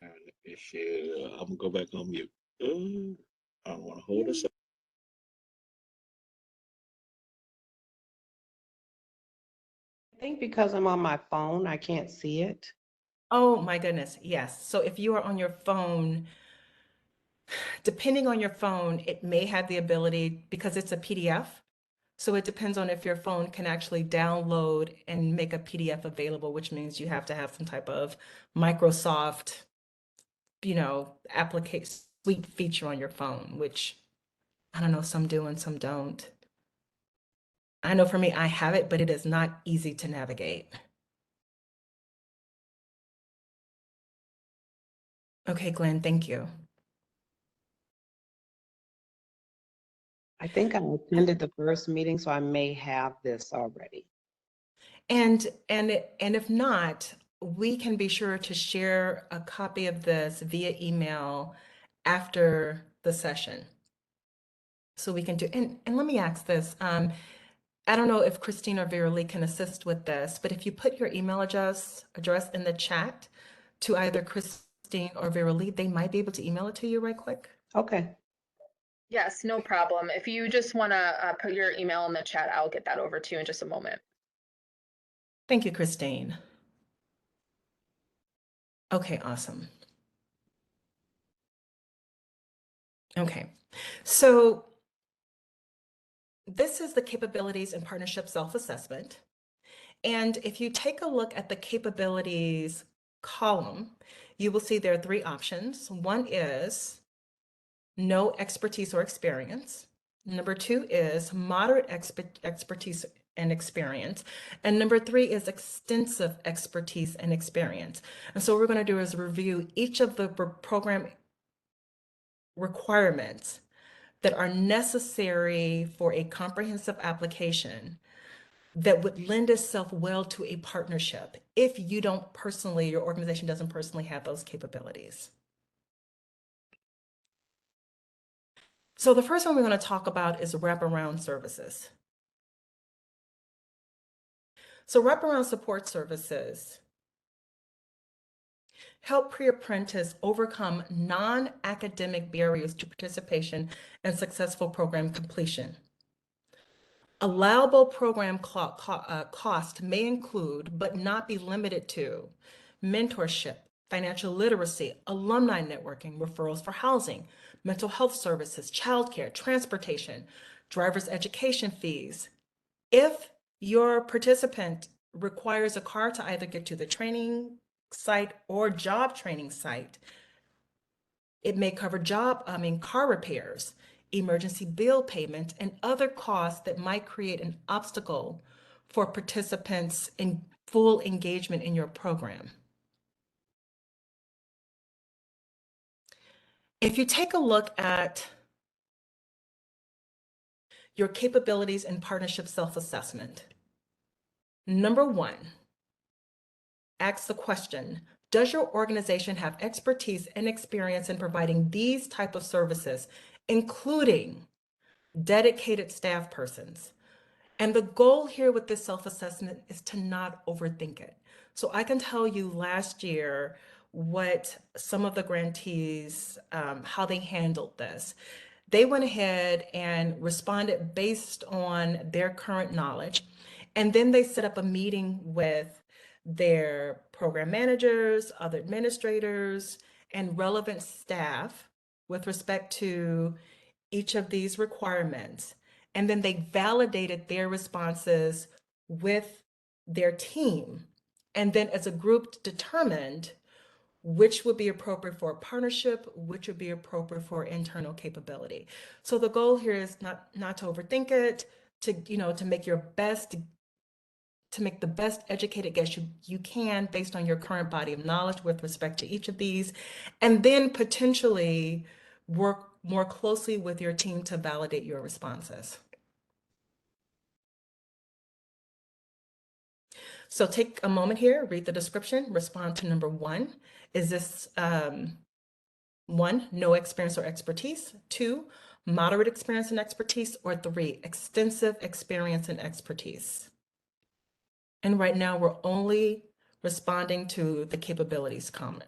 I'm gonna go back on mute. I don't want to hold us up. I think because I'm on my phone, I can't see it. Oh my goodness, yes. So if you are on your phone, depending on your phone, it may have the ability, because it's a PDF. So it depends on if your phone can actually download and make a PDF available, which means you have to have some type of Microsoft, application suite feature on your phone, which I don't know, some do and some don't. I know for me, I have it, but it is not easy to navigate. Okay, Glenn, thank you. I think I attended the first meeting, so I may have this already. And if not, we can be sure to share a copy of this via email after the session. So we can do, and let me ask this. I don't know if Christine or Vera can assist with this, but if you put your email address in the chat to either Christine or Vera, they might be able to email it to you right quick. Okay. Yes, no problem. If you just want to put your email in the chat, I'll get that over to you in just a moment. Thank you, Christine. Okay, awesome. Okay, so this is the capabilities and partnership self-assessment. And if you take a look at the capabilities column, you will see there are three options. One is no expertise or experience. Number two is moderate expertise and experience. And number three is extensive expertise and experience. And so what we're going to do is review each of the program requirements that are necessary for a comprehensive application that would lend itself well to a partnership if you don't personally, your organization doesn't personally have those capabilities. So the first one we're going to talk about is wraparound services. So wraparound support services help pre-apprentice overcome non-academic barriers to participation and successful program completion. Allowable program cost may include, but not be limited to, mentorship, financial literacy, alumni networking, referrals for housing, mental health services, childcare, transportation, driver's education fees. If your participant requires a car to either get to the training site or job training site, it may cover car repairs, emergency bill payment, and other costs that might create an obstacle for participants in full engagement in your program. If you take a look at your capabilities and partnership self-assessment, number 1, ask the question, does your organization have expertise and experience in providing these type of services, including dedicated staff persons? And the goal here with this self-assessment is to not overthink it. So I can tell you last year what some of the grantees, how they handled this. They went ahead and responded based on their current knowledge. And then they set up a meeting with their program managers, other administrators, and relevant staff with respect to each of these requirements. And then they validated their responses with their team. And then as a group determined which would be appropriate for a partnership, which would be appropriate for internal capability. So the goal here is not to overthink it, to make the best educated guess you can based on your current body of knowledge with respect to each of these, and then potentially work more closely with your team to validate your responses. So take a moment here, read the description, respond to number 1. Is this 1, no experience or expertise, 2, moderate experience and expertise, or 3, extensive experience and expertise? And right now we're only responding to the capabilities column.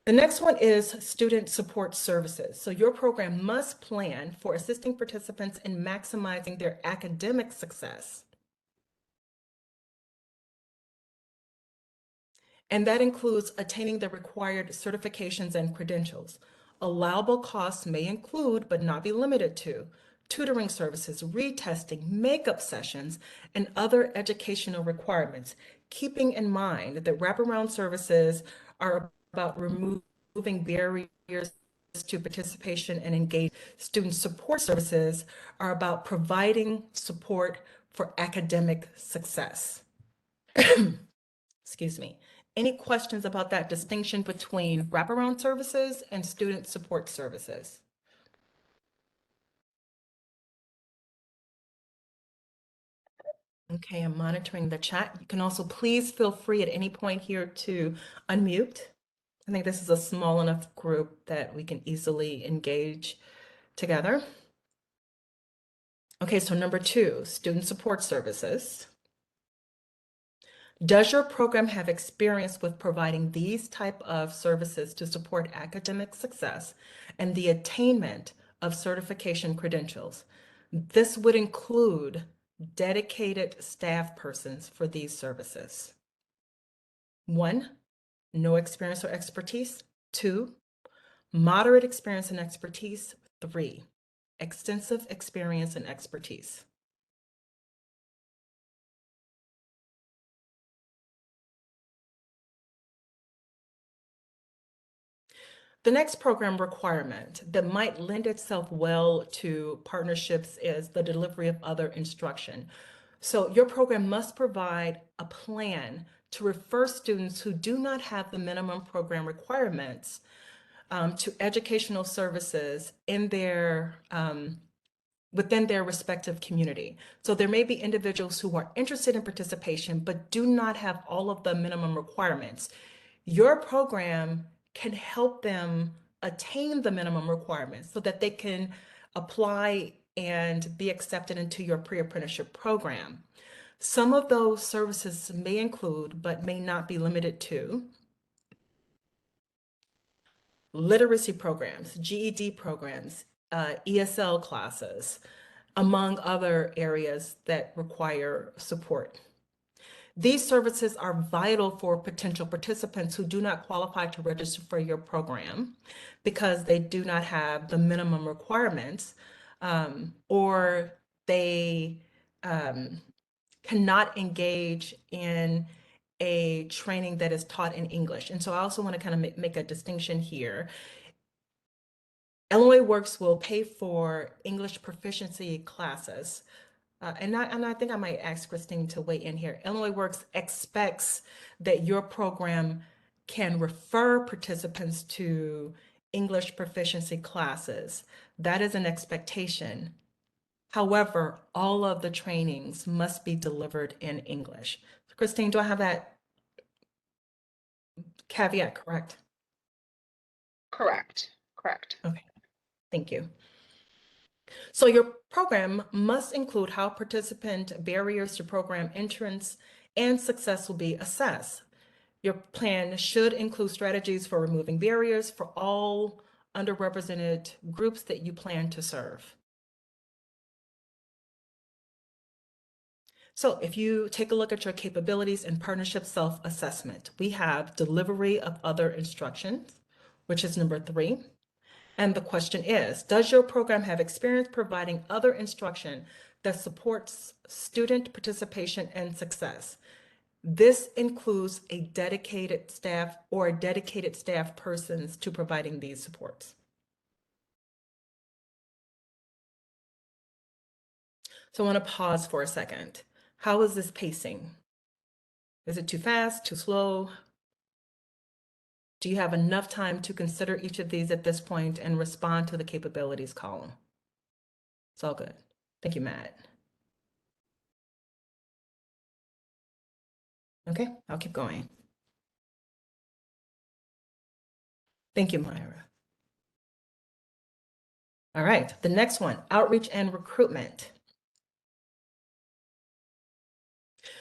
The next one is student support services. So your program must plan for assisting participants in maximizing their academic success. And that includes attaining the required certifications and credentials. Allowable costs may include, but not be limited to, tutoring services, retesting, makeup sessions, and other educational requirements, keeping in mind that wraparound services are about removing barriers to participation and engage. Student support services are about providing support for academic success. Excuse me. Any questions about that distinction between wraparound services and student support services? Okay, I'm monitoring the chat. You can also please feel free at any point here to unmute. I think this is a small enough group that we can easily engage together. Okay, so number 2, student support services. Does your program have experience with providing these type of services to support academic success and the attainment of certification credentials? This would include dedicated staff persons for these services. 1, no experience or expertise. 2, moderate experience and expertise. 3, extensive experience and expertise. The next program requirement that might lend itself well to partnerships is the delivery of other instruction. So your program must provide a plan to refer students who do not have the minimum program requirements to educational services in their within their respective community. So there may be individuals who are interested in participation but do not have all of the minimum requirements. Your program can help them attain the minimum requirements so that they can apply and be accepted into your pre-apprenticeship program. Some of those services may include, but may not be limited to, literacy programs, GED programs, ESL classes, among other areas that require support. These services are vital for potential participants who do not qualify to register for your program because they do not have the minimum requirements, or they cannot engage in a training that is taught in English. And so I also want to kind of make a distinction here. Illinois Works will pay for English proficiency classes. And I think I might ask Christine to weigh in here. Illinois Works expects that your program can refer participants to English proficiency classes. That is an expectation. However, all of the trainings must be delivered in English. Christine, do I have that caveat correct? Correct. Okay, thank you. So your program must include how participant barriers to program entrance and success will be assessed. Your plan should include strategies for removing barriers for all underrepresented groups that you plan to serve. So if you take a look at your capabilities and partnership self-assessment, we have delivery of other instructions, which is number 3. And the question is, does your program have experience providing other instruction that supports student participation and success? This includes a dedicated staff or dedicated staff persons to providing these supports. So I want to pause for a second. How is this pacing? Is it too fast, too slow? Do you have enough time to consider each of these at this point and respond to the capabilities column? It's all good. Thank you, Matt. Okay, I'll keep going. Thank you, Myra. All right, the next one, outreach and recruitment.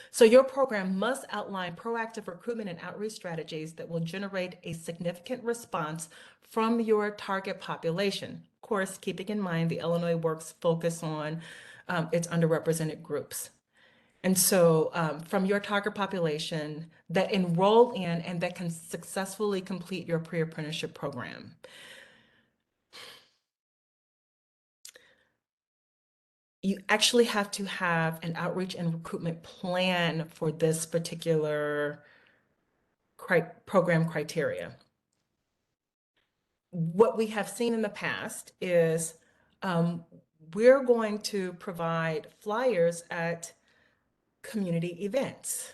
So your program must outline proactive recruitment and outreach strategies that will generate a significant response from your target population. Of course, keeping in mind the Illinois Works focus on its underrepresented groups. And so from your target population that enroll in and that can successfully complete your pre-apprenticeship program. You actually have to have an outreach and recruitment plan for this particular program criteria. What we have seen in the past is we're going to provide flyers at community events,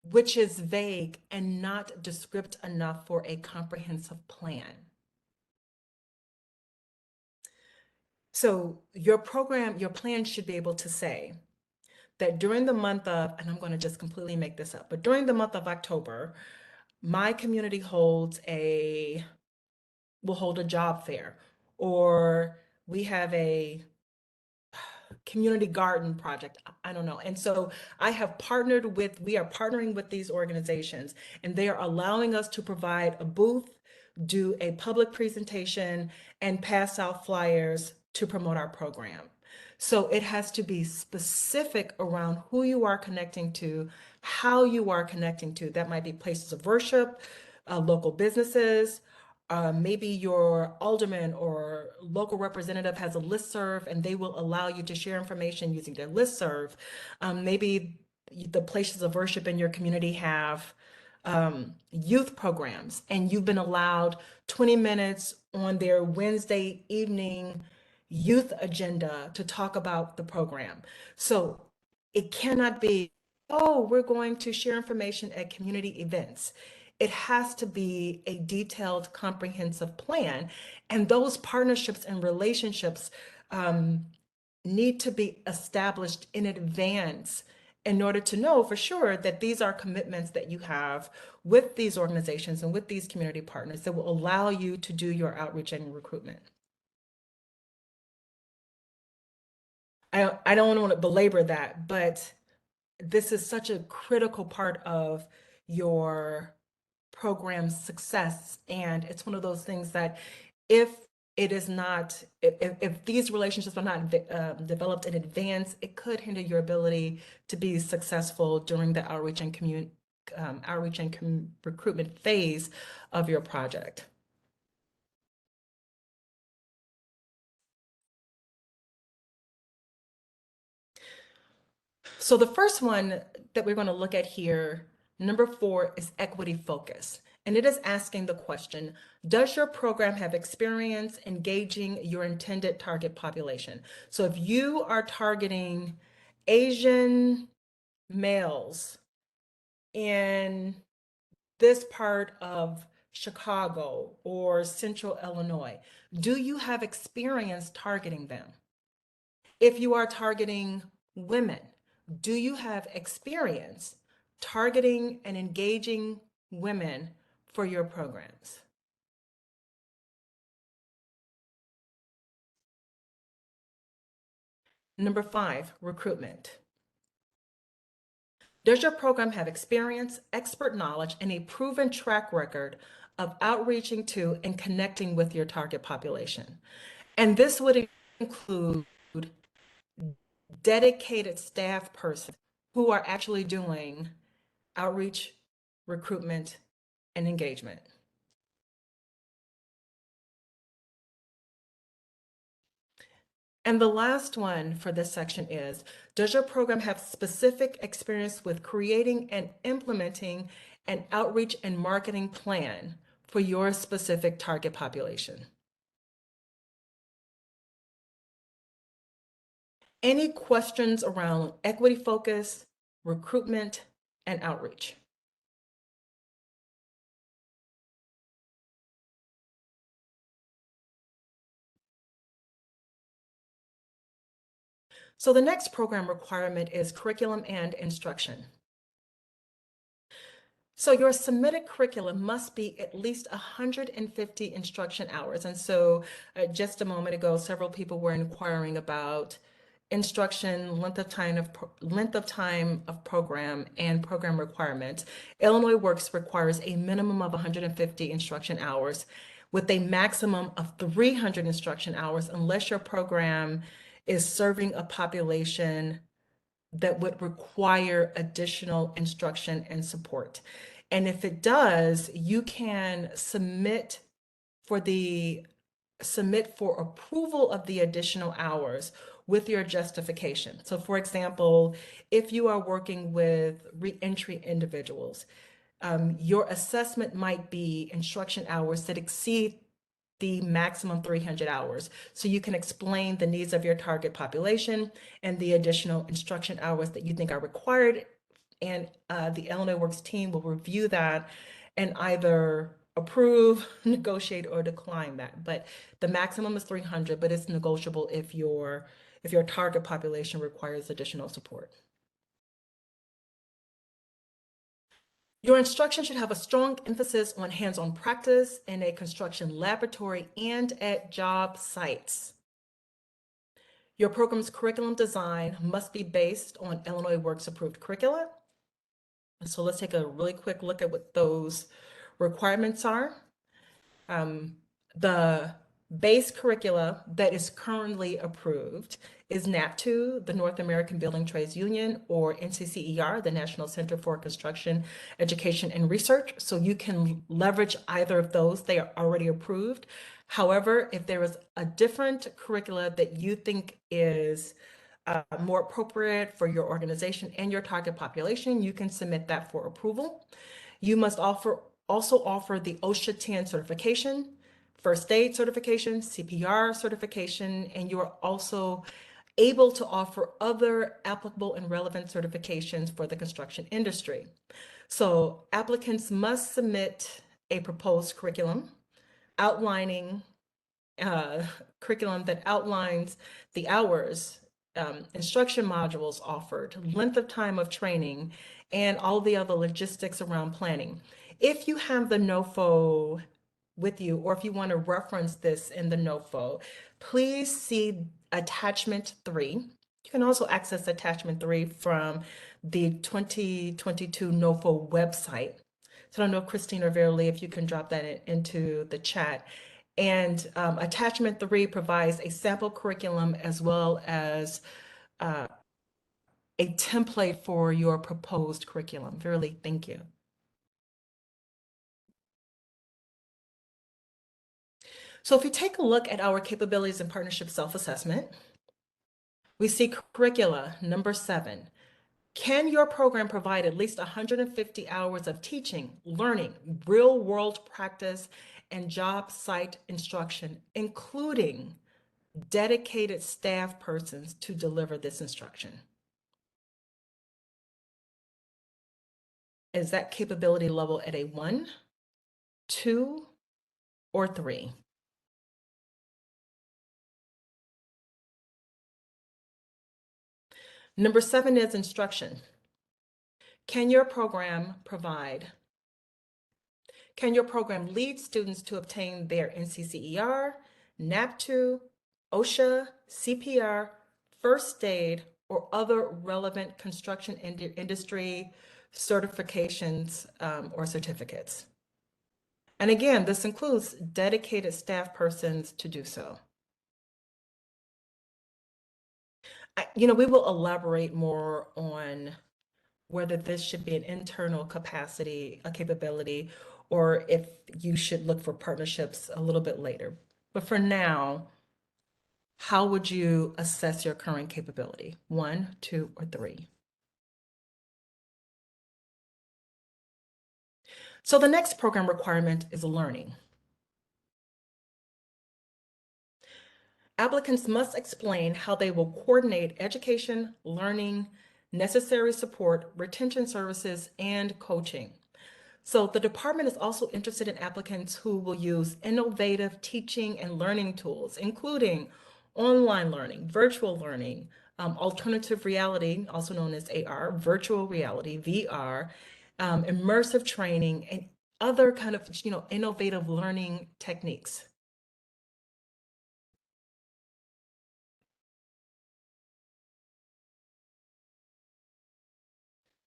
which is vague and not descriptive enough for a comprehensive plan. So your program, your plan should be able to say that during the month of, and I'm going to just completely make this up, but during the month of October, my community will hold a job fair, or we have a community garden project. I don't know. And so we are partnering with these organizations, and they are allowing us to provide a booth, do a public presentation, and pass out flyers to promote our program. So it has to be specific around who you are connecting to, how you are connecting to. That might be places of worship, local businesses, maybe your alderman or local representative has a listserv and they will allow you to share information using their listserv. Maybe the places of worship in your community have youth programs and you've been allowed 20 minutes on their Wednesday evening youth agenda to talk about the program. So it cannot be, oh, we're going to share information at community events. it has to be a detailed, comprehensive plan. And those partnerships and relationships need to be established in advance in order to know for sure that these are commitments that you have with these organizations and with these community partners that will allow you to do your outreach and recruitment. I don't want to belabor that, but this is such a critical part of your program's success. And it's one of those things that if it is not, if these relationships are not developed in advance, it could hinder your ability to be successful during the outreach and recruitment phase of your project. So the first one that we're going to look at here, number 4, is equity focus. And it is asking the question, does your program have experience engaging your intended target population? So if you are targeting Asian males in this part of Chicago or Central Illinois, do you have experience targeting them? If you are targeting women, do you have experience targeting and engaging women for your programs? Number 5, recruitment. Does your program have experience, expert knowledge, and a proven track record of outreaching to and connecting with your target population? And this would include dedicated staff persons who are actually doing outreach, recruitment, and engagement. And the last one for this section is, does your program have specific experience with creating and implementing an outreach and marketing plan for your specific target population? Any questions around equity focus, recruitment, and outreach? So the next program requirement is curriculum and instruction. So your submitted curriculum must be at least 150 instruction hours. And so just a moment ago, several people were inquiring about instruction, length of time of program, and program requirements. Illinois Works requires a minimum of 150 instruction hours with a maximum of 300 instruction hours unless your program is serving a population that would require additional instruction and support. And if it does, you can submit for approval of the additional hours with your justification. So for example, if you are working with reentry individuals, your assessment might be instruction hours that exceed the maximum 300 hours. So you can explain the needs of your target population and the additional instruction hours that you think are required. And the Illinois Works team will review that and either approve, negotiate, or decline that. But the maximum is 300, but it's negotiable if your target population requires additional support. Your instruction should have a strong emphasis on hands-on practice in a construction laboratory and at job sites. Your program's curriculum design must be based on Illinois Works approved curricula. So let's take a really quick look at what those requirements are. The base curricula that is currently approved is NAP2, the North American Building Trades Union, or NCCER, the National Center for Construction, Education, and Research. So you can leverage either of those. They are already approved. However, if there is a different curricula that you think is more appropriate for your organization and your target population, you can submit that for approval. You must also offer the OSHA 10 certification, first aid certification, CPR certification, and you are also able to offer other applicable and relevant certifications for the construction industry. So applicants must submit a proposed curriculum outlining curriculum that outlines the hours, instruction modules offered, length of time of training, and all the other logistics around planning. If you have the Nofo with you, or if you want to reference this in the Nofo, please see attachment 3. You can also access attachment 3 from the 2022 Nofo website. So I don't know, Christine or Verily, if you can drop that into the chat. And attachment 3 provides a sample curriculum as well as a template for your proposed curriculum. Verily, thank you. So if you take a look at our capabilities and partnership self-assessment, we see curricula number 7. Can your program provide at least 150 hours of teaching, learning, real-world practice, and job site instruction, including dedicated staff persons to deliver this instruction? Is that capability level at a 1, 2, or 3? Number 7 is instruction. Can your program lead students to obtain their NCCER, NAP2, OSHA, CPR, first aid, or other relevant construction industry certifications or certificates? And again, this includes dedicated staff persons to do so. We will elaborate more on whether this should be an internal capacity, a capability, or if you should look for partnerships a little bit later. But for now, how would you assess your current capability? 1, 2, or 3? So the next program requirement is learning. Applicants must explain how they will coordinate education, learning, necessary support, retention services, and coaching. So the department is also interested in applicants who will use innovative teaching and learning tools, including online learning, virtual learning, alternative reality, also known as AR, virtual reality, VR, immersive training, and other kind of, innovative learning techniques.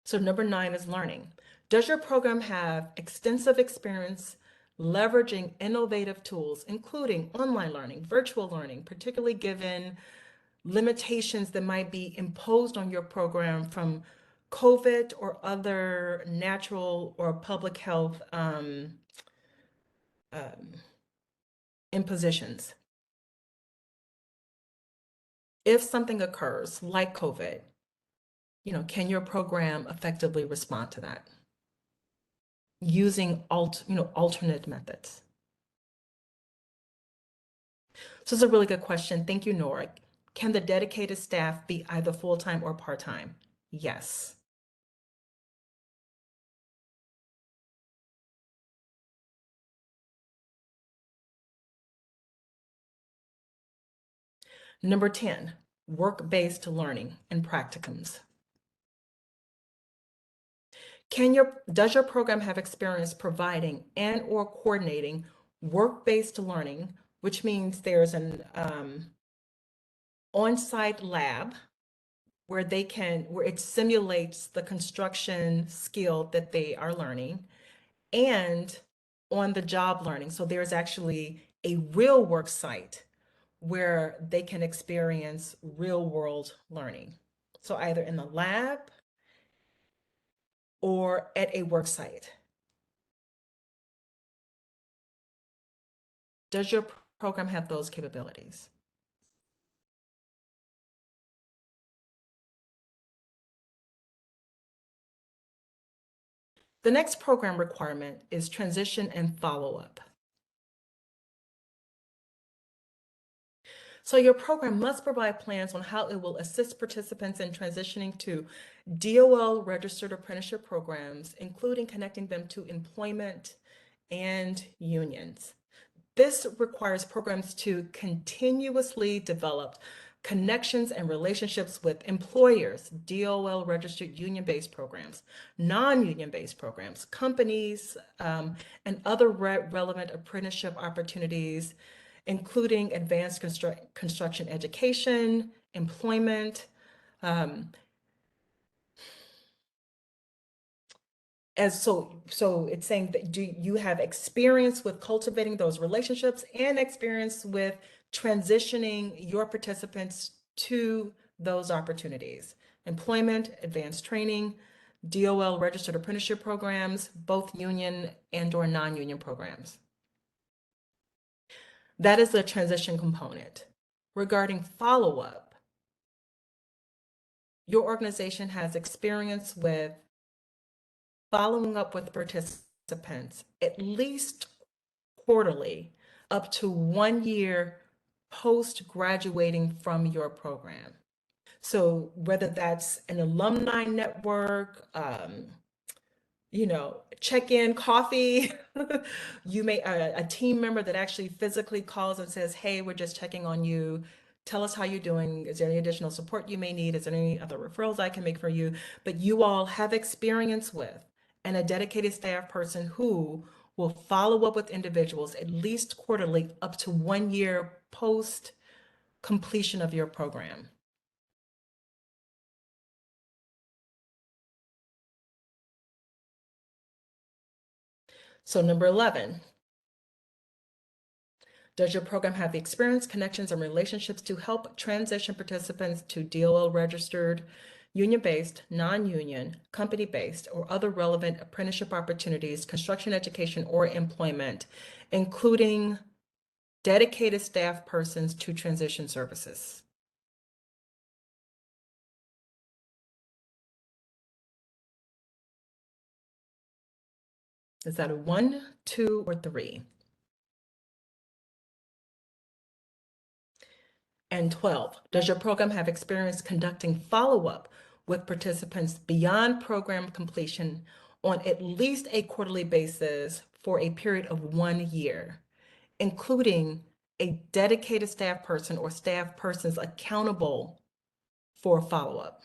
So number 9 is learning. Does your program have extensive experience leveraging innovative tools, including online learning, virtual learning, particularly given limitations that might be imposed on your program from COVID or other natural or public health impositions? If something occurs like COVID, can your program effectively respond to that using alternate methods? So it's a really good question. Thank you, Nora. Can the dedicated staff be either full-time or part-time? Yes. Number 10, work-based learning and practicums. Does your program have experience providing and or coordinating work-based learning, which means there's an on-site lab where it simulates the construction skill that they are learning, and on the job learning. So there's actually a real work site where they can experience real world learning. So either in the lab or at a work site. Does your program have those capabilities? The next program requirement is transition and follow-up. So your program must provide plans on how it will assist participants in transitioning to DOL registered apprenticeship programs, including connecting them to employment and unions. This requires programs to continuously develop connections and relationships with employers, DOL registered union-based programs, non-union-based programs, companies, and other relevant apprenticeship opportunities, including advanced construction education, employment, so it's saying that do you have experience with cultivating those relationships and experience with transitioning your participants to those opportunities? Employment, advanced training, DOL registered apprenticeship programs, both union and/or non-union programs. That is the transition component. Regarding follow-up, your organization has experience with following up with participants at least quarterly up to 1 year post graduating from your program. So whether that's an alumni network, check-in coffee, you may a team member that actually physically calls and says, hey, we're just checking on you. Tell us how you're doing. Is there any additional support you may need? Is there any other referrals I can make for you? But you all have experience with and a dedicated staff person who will follow up with individuals at least quarterly up to 1 year post completion of your program. So number 11, does your program have the experience, connections, and relationships to help transition participants to DOL registered, union-based, non-union, company-based, or other relevant apprenticeship opportunities, construction education, or employment, including dedicated staff persons to transition services? Is that a 1, 2, or 3? And 12, does your program have experience conducting follow-up with participants beyond program completion on at least a quarterly basis for a period of 1 year, including a dedicated staff person or staff persons accountable for follow-up?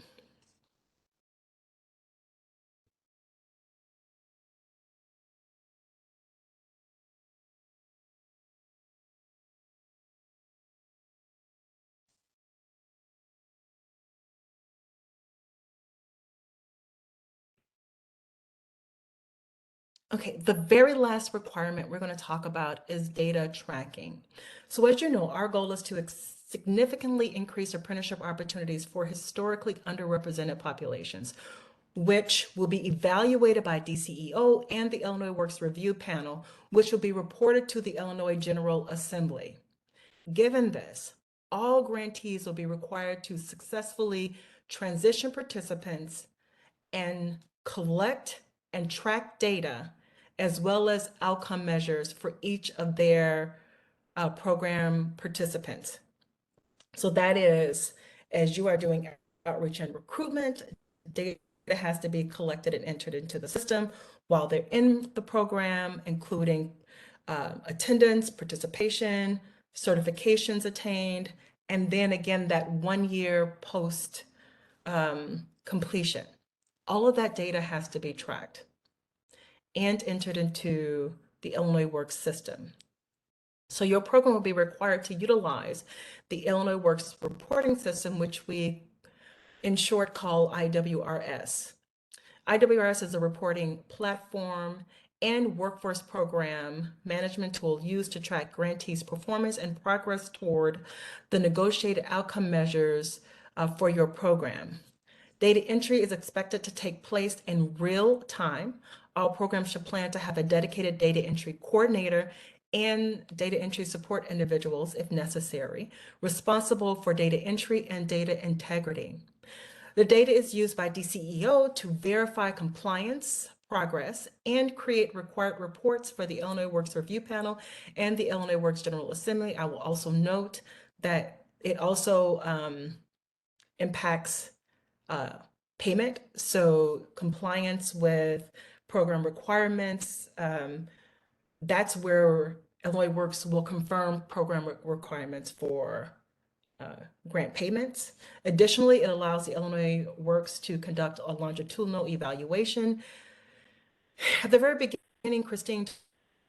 Okay, the very last requirement we're going to talk about is data tracking. So as you know, our goal is to significantly increase apprenticeship opportunities for historically underrepresented populations, which will be evaluated by Dceo and the Illinois Works Review Panel, which will be reported to the Illinois General Assembly. Given this, all grantees will be required to successfully transition participants and collect and track data, as well as outcome measures for each of their program participants. So that is, as you are doing outreach and recruitment, data has to be collected and entered into the system while they're in the program, including attendance, participation, certifications attained, and then again, that 1 year post completion. All of that data has to be tracked and entered into the Illinois Works system. So your program will be required to utilize the Illinois Works reporting system, which we in short call IWRS. IWRS is a reporting platform and workforce program management tool used to track grantees' performance and progress toward the negotiated outcome measures for your program. Data entry is expected to take place in real time. All programs should plan to have a dedicated data entry coordinator and data entry support individuals, if necessary, responsible for data entry and data integrity. The data is used by Dceo to verify compliance, progress, and create required reports for the Illinois Works Review Panel and the Illinois Works General Assembly. I will also note that It also impacts payment, so compliance with program requirements. That's where Illinois Works will confirm program requirements for grant payments. Additionally, it allows the Illinois Works to conduct a longitudinal evaluation. At the very beginning, Christine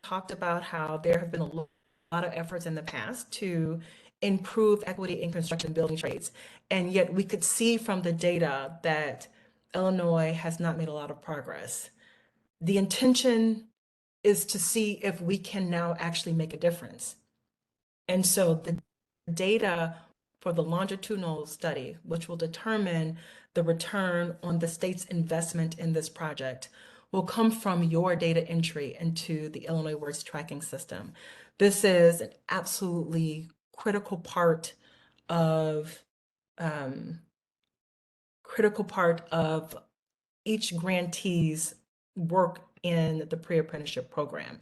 talked about how there have been a lot of efforts in the past to improve equity in construction building trades. And yet we could see from the data that Illinois has not made a lot of progress. The intention is to see if we can now actually make a difference. And so the data for the longitudinal study, which will determine the return on the state's investment in this project, will come from your data entry into the Illinois Works tracking system. This is an absolutely critical part of each grantee's work in the pre-apprenticeship program.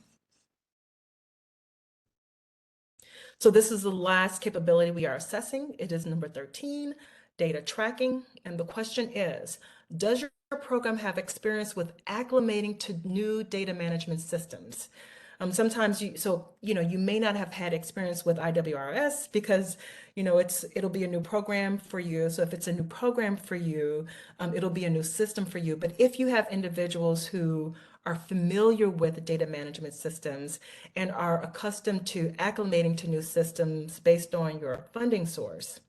So this is the last capability we are assessing. It is number 13, data tracking. And the question is, does your program have experience with acclimating to new data management systems? Sometimes you may not have had experience with IWRS because, it'll be a new program for you. So if it's a new program for you, it'll be a new system for you. But if you have individuals who are familiar with data management systems and are accustomed to acclimating to new systems based on your funding source,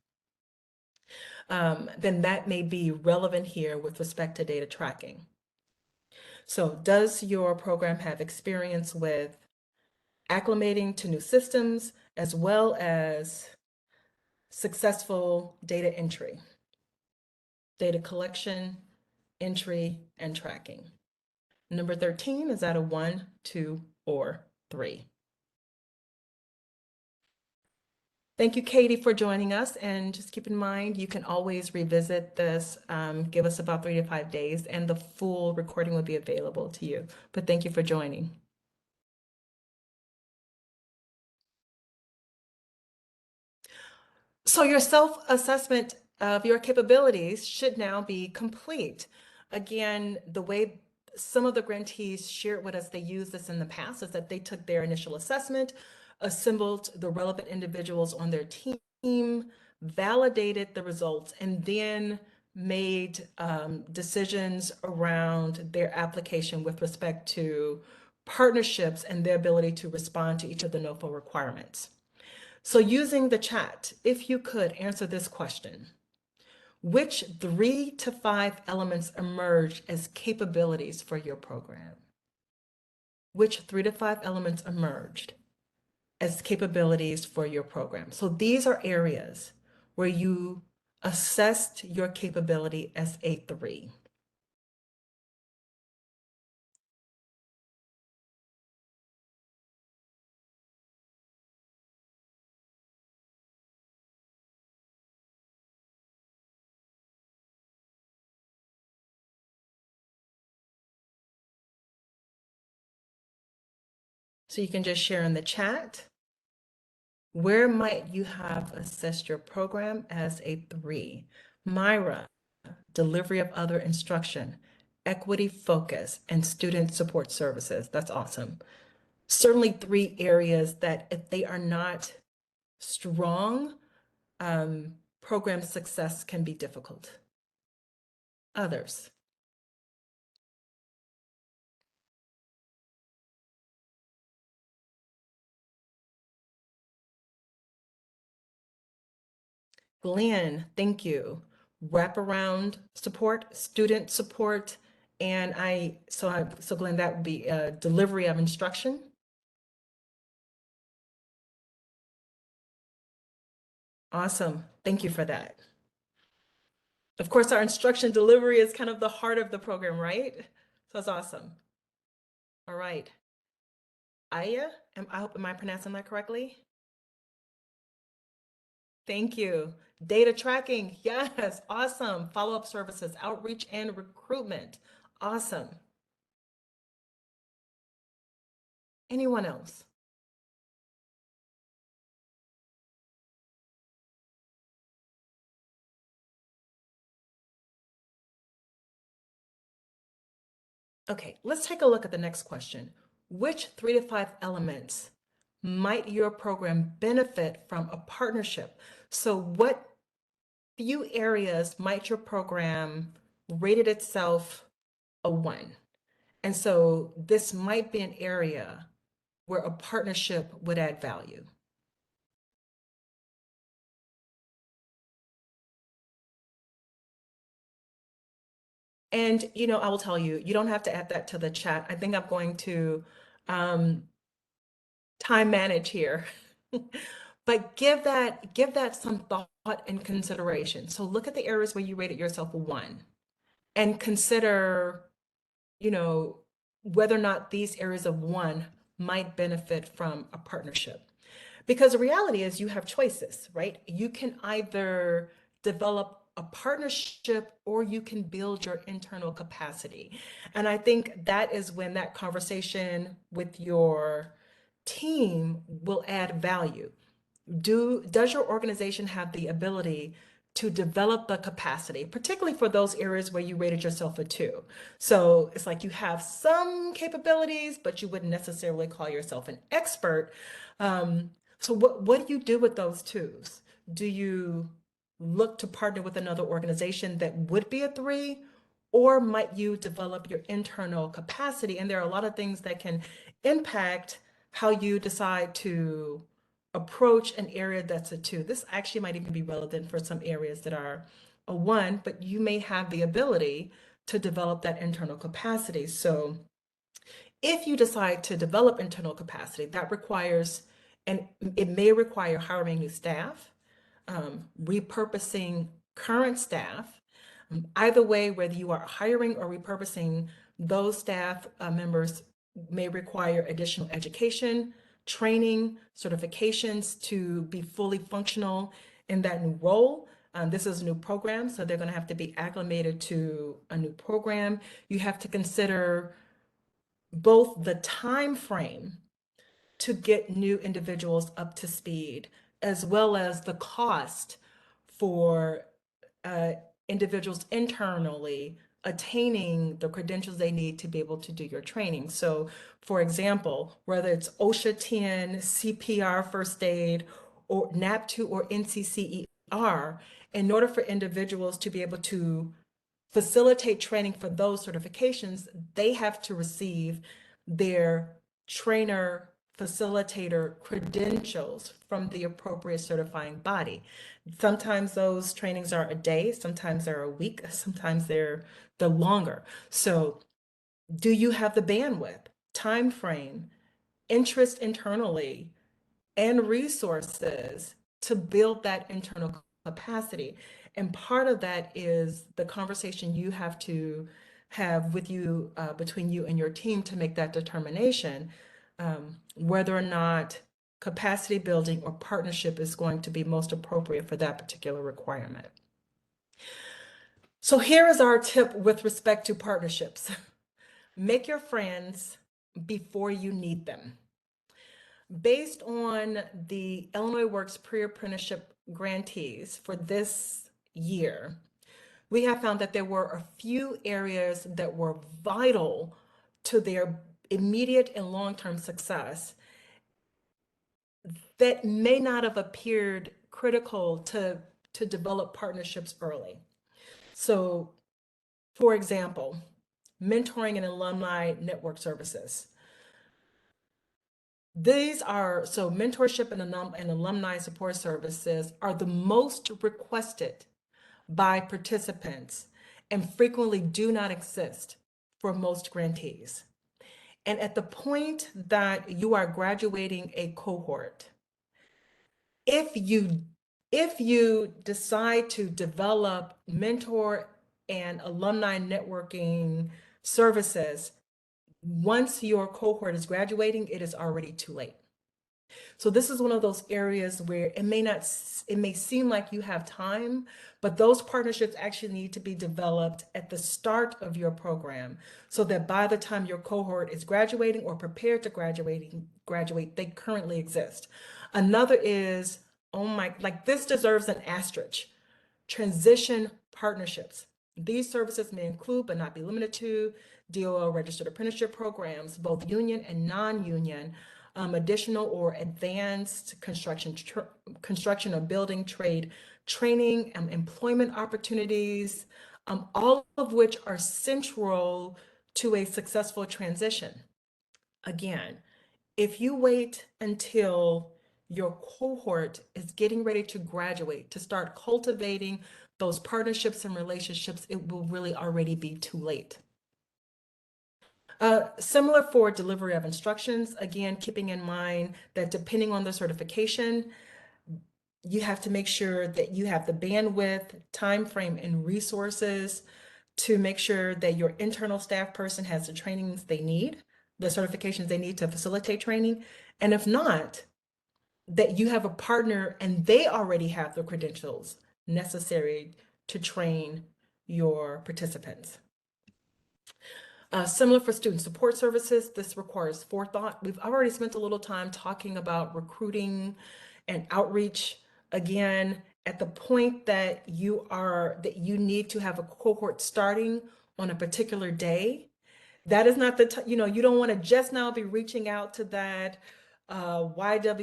then that may be relevant here with respect to data tracking. So does your program have experience with acclimating to new systems as well as successful data entry, data collection, entry, and tracking? Number 13 is out of 1, 2, or 3. Thank you, Katie, for joining us. And just keep in mind, you can always revisit this, give us about 3 to 5 days, and the full recording will be available to you. But thank you for joining. So your self-assessment of your capabilities should now be complete. Again, the way some of the grantees shared with us, they used this in the past, is that they took their initial assessment, assembled the relevant individuals on their team, validated the results, and then made decisions around their application with respect to partnerships and their ability to respond to each of the Nofo requirements. So using the chat, if you could answer this question: which 3 to 5 elements emerged as capabilities for your program? Which 3 to 5 elements emerged as capabilities for your program? So these are areas where you assessed your capability as a 3. So you can just share in the chat. Where might you have assessed your program as a 3? Myra, delivery of other instruction, equity focus, and student support services. That's awesome. Certainly 3 areas that if they are not strong, program success can be difficult. Others. Glenn, thank you. Wraparound support, student support, and so Glenn, that would be delivery of instruction. Awesome, thank you for that. Of course, our instruction delivery is kind of the heart of the program, right? So that's awesome. All right. Aya, am I pronouncing that correctly? Thank you. Data tracking, yes, awesome. Follow-up services, outreach and recruitment, awesome. Anyone else? Okay, let's take a look at the next question. Which 3 to 5 elements might your program benefit from a partnership? So what few areas might your program rated itself a 1? And so this might be an area where a partnership would add value. And, I will tell you, you don't have to add that to the chat. I think I'm going to time manage here. But give that some thought and consideration. So look at the areas where you rated yourself a 1 and consider, whether or not these areas of 1 might benefit from a partnership. Because the reality is you have choices, right? You can either develop a partnership or you can build your internal capacity. And I think that is when that conversation with your team will add value. Does your organization have the ability to develop the capacity, particularly for those areas where you rated yourself a 2? So it's like you have some capabilities, but you wouldn't necessarily call yourself an expert. So what do you do with those 2s? Do you look to partner with another organization that would be a 3? Or might you develop your internal capacity? And there are a lot of things that can impact how you decide to approach an area that's a 2. This actually might even be relevant for some areas that are a 1, but you may have the ability to develop that internal capacity. So if you decide to develop internal capacity, that requires, and it may require hiring new staff, repurposing current staff. Either way, whether you are hiring or repurposing, those staff members may require additional education, training, certifications to be fully functional in that new role. This is a new program, so they're going to have to be acclimated to a new program. You have to consider both the time frame to get new individuals up to speed, as well as the cost for individuals internally attaining the credentials they need to be able to do your training. So for example, whether it's OSHA 10, CPR first aid, or NAP2 or NCCER, in order for individuals to be able to facilitate training for those certifications, they have to receive their trainer facilitator credentials from the appropriate certifying body. Sometimes those trainings are a day, sometimes they're a week, sometimes they're longer. So do you have the bandwidth, time frame, interest internally, and resources to build that internal capacity? And part of that is the conversation you have to have with you, between you and your team, to make that determination, whether or not capacity building or partnership is going to be most appropriate for that particular requirement. So here is our tip with respect to partnerships. Make your friends before you need them. Based on the Illinois Works Pre-Apprenticeship Grantees for this year, we have found that there were a few areas that were vital to their immediate and long-term success that may not have appeared critical to develop partnerships early. So, for example, mentoring and alumni network services. These are, so mentorship and alumni support services are the most requested by participants and frequently do not exist for most grantees. And at the point that you are graduating a cohort, if you decide to develop mentor and alumni networking services, once your cohort is graduating, it is already too late. So this is one of those areas where it may seem like you have time, but those partnerships actually need to be developed at the start of your program so that by the time your cohort is graduating or prepared to graduate, they currently exist. Another is, oh my, like this deserves an asterisk, transition partnerships. These services may include, but not be limited to, DOL registered apprenticeship programs, both union and non-union, additional or advanced construction or building trade training, employment opportunities, all of which are central to a successful transition. Again, if you wait until your cohort is getting ready to graduate to start cultivating those partnerships and relationships, it will really already be too late. Similar for delivery of instructions, again, keeping in mind that depending on the certification, you have to make sure that you have the bandwidth, time frame, and resources to make sure that your internal staff person has the trainings they need, the certifications they need to facilitate training. And if not, that you have a partner and they already have the credentials necessary to train your participants. Similar for student support services, this requires forethought. We've already spent a little time talking about recruiting and outreach. Again, at the point that you need to have a cohort starting on a particular day, that is not the, you don't want to just now be reaching out to that YWCA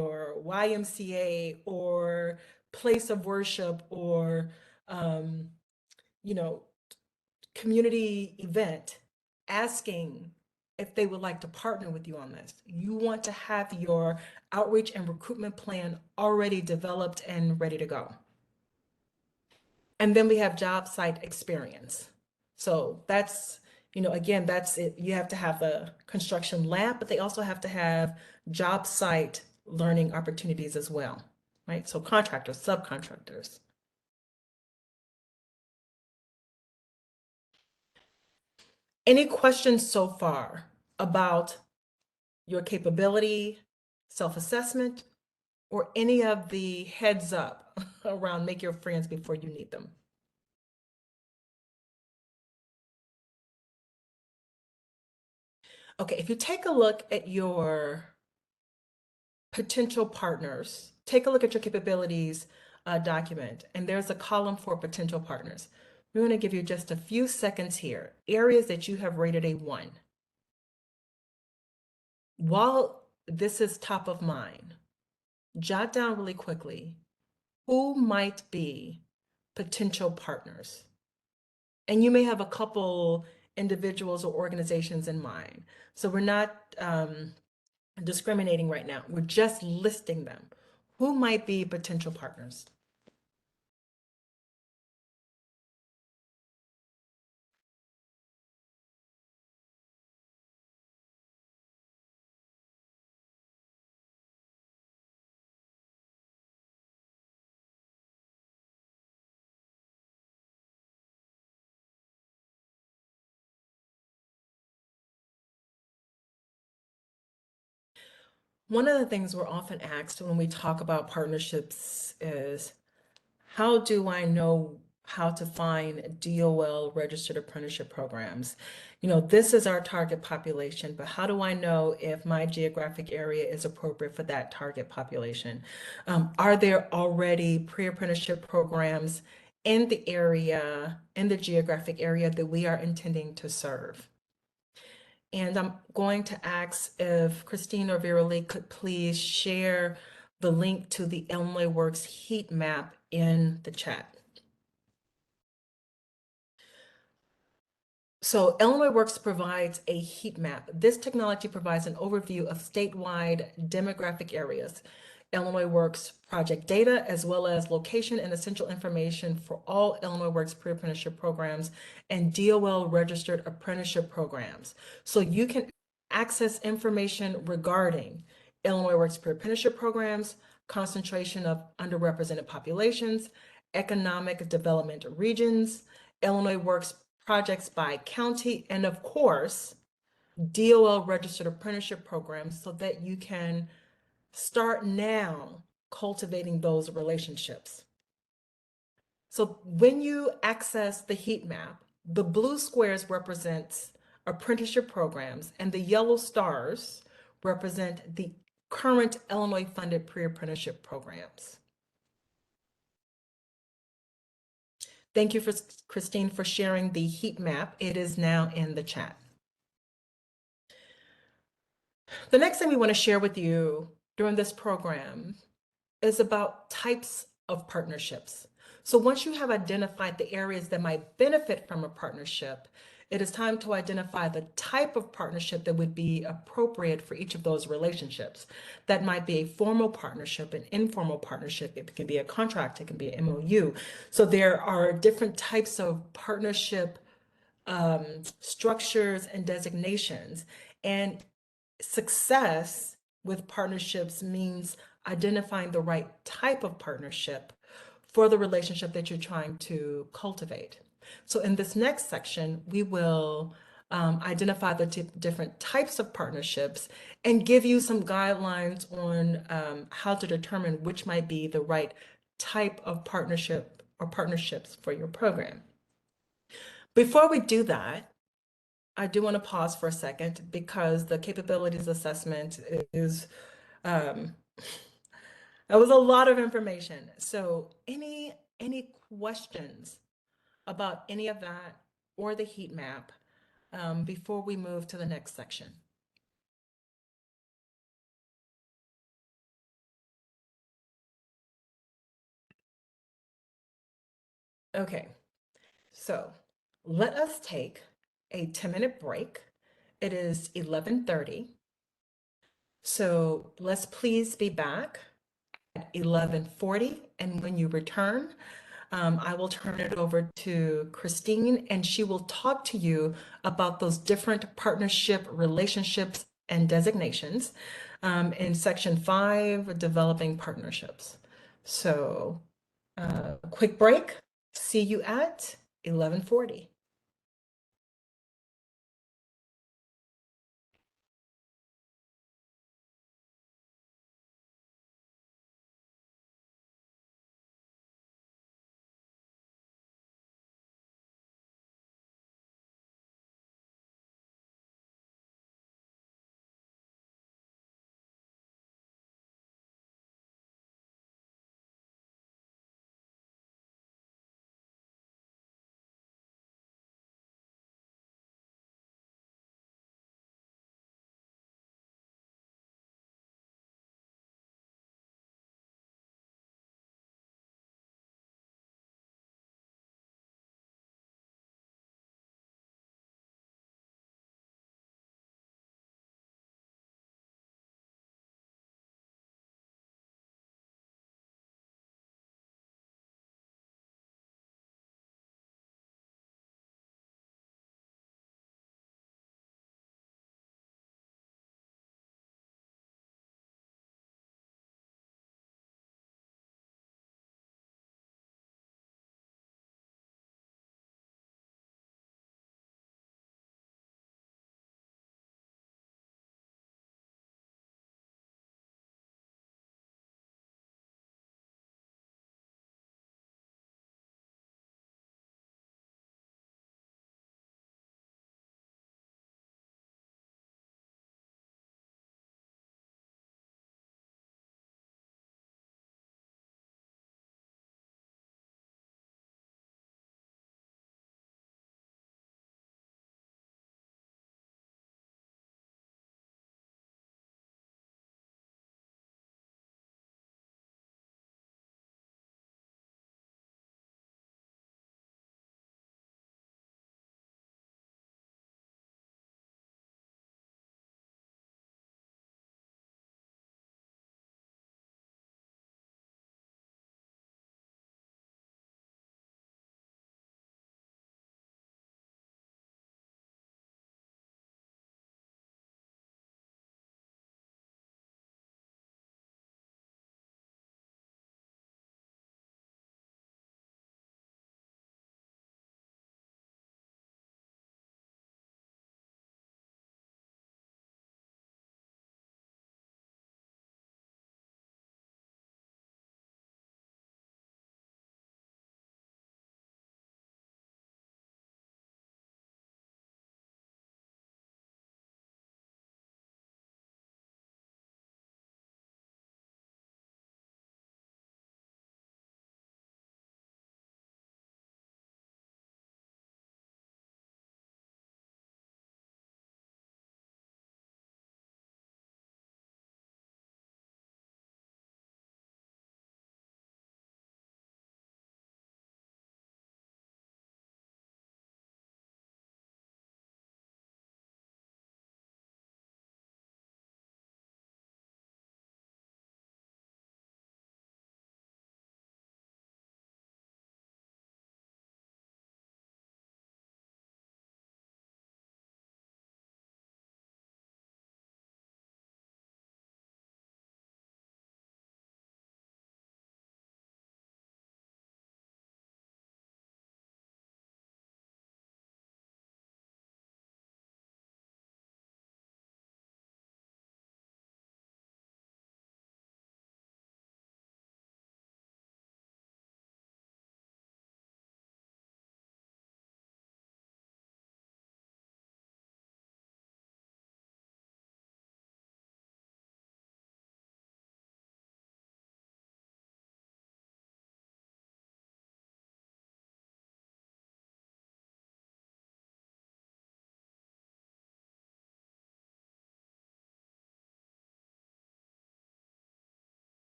or YMCA or place of worship or, community event asking if they would like to partner with you on this. You want to have your outreach and recruitment plan already developed and ready to go. And then we have job site experience. So that's, again, that's it. You have to have a construction lab, but they also have to have job site learning opportunities as well, right? So contractors, subcontractors. Any questions so far about your capability, self-assessment, or any of the heads up around make your friends before you need them? Okay, if you take a look at your potential partners, take a look at your capabilities document, and there's a column for potential partners. We're going to give you just a few seconds here. Areas that you have rated a 1. While this is top of mind, jot down really quickly who might be potential partners. And you may have a couple individuals or organizations in mind. So we're not discriminating right now. We're just listing them. Who might be potential partners? One of the things we're often asked when we talk about partnerships is, how do I know how to find DOL registered apprenticeship programs? This is our target population, but how do I know if my geographic area is appropriate for that target population? Are there already pre-apprenticeship programs in the area, in the geographic area that we are intending to serve? And I'm going to ask if Christine or Vera Lee could please share the link to the Illinois Works heat map in the chat. So Illinois Works provides a heat map. This technology provides an overview of statewide demographic areas, Illinois Works project data, as well as location and essential information for all Illinois Works pre-apprenticeship programs and DOL registered apprenticeship programs. So you can access information regarding Illinois Works pre-apprenticeship programs, concentration of underrepresented populations, economic development regions, Illinois Works projects by county, and of course, DOL registered apprenticeship programs so that you can start now cultivating those relationships. So when you access the heat map, the blue squares represents apprenticeship programs and the yellow stars represent the current Illinois funded pre-apprenticeship programs. Thank you, Christine, for sharing the heat map. It is now in the chat. The next thing we want to share with you during this program is about types of partnerships. So once you have identified the areas that might benefit from a partnership, it is time to identify the type of partnership that would be appropriate for each of those relationships. That might be a formal partnership, an informal partnership. It can be a contract, it can be an MOU. So there are different types of partnership structures and designations. And success with partnerships means identifying the right type of partnership for the relationship that you're trying to cultivate. So in this next section, we will identify the different types of partnerships and give you some guidelines on how to determine which might be the right type of partnership or partnerships for your program. Before we do that, I do want to pause for a second because the capabilities assessment is, that was a lot of information. So any questions about any of that or the heat map before we move to the next section? Okay, so let us take a 10-minute break. It is 11:30. So let's please be back at 11:40. And when you return, I will turn it over to Christine, and she will talk to you about those different partnership relationships and designations in section 5, developing partnerships. So quick break. See you at 11:40.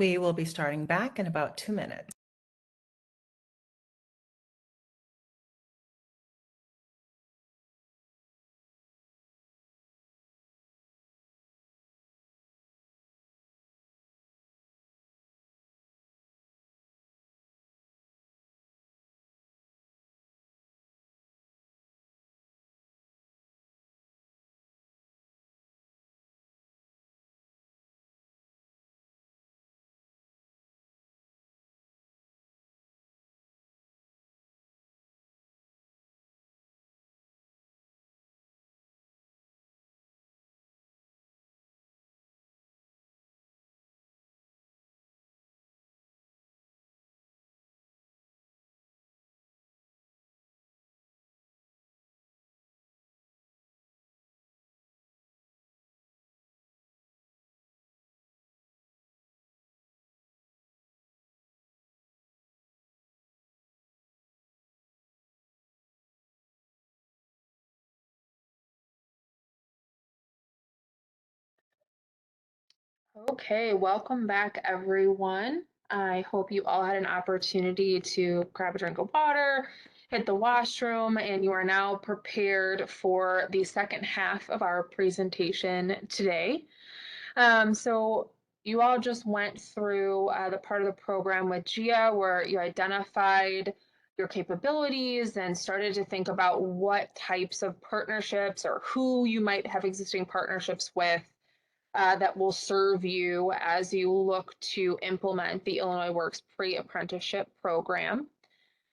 We will be starting back in about 2 minutes. Okay, welcome back, everyone. I hope you all had an opportunity to grab a drink of water, hit the washroom, and you are now prepared for the second half of our presentation today. So you all just went through the part of the program with Gia where you identified your capabilities and started to think about what types of partnerships or who you might have existing partnerships with that will serve you as you look to implement the Illinois Works Pre-Apprenticeship Program.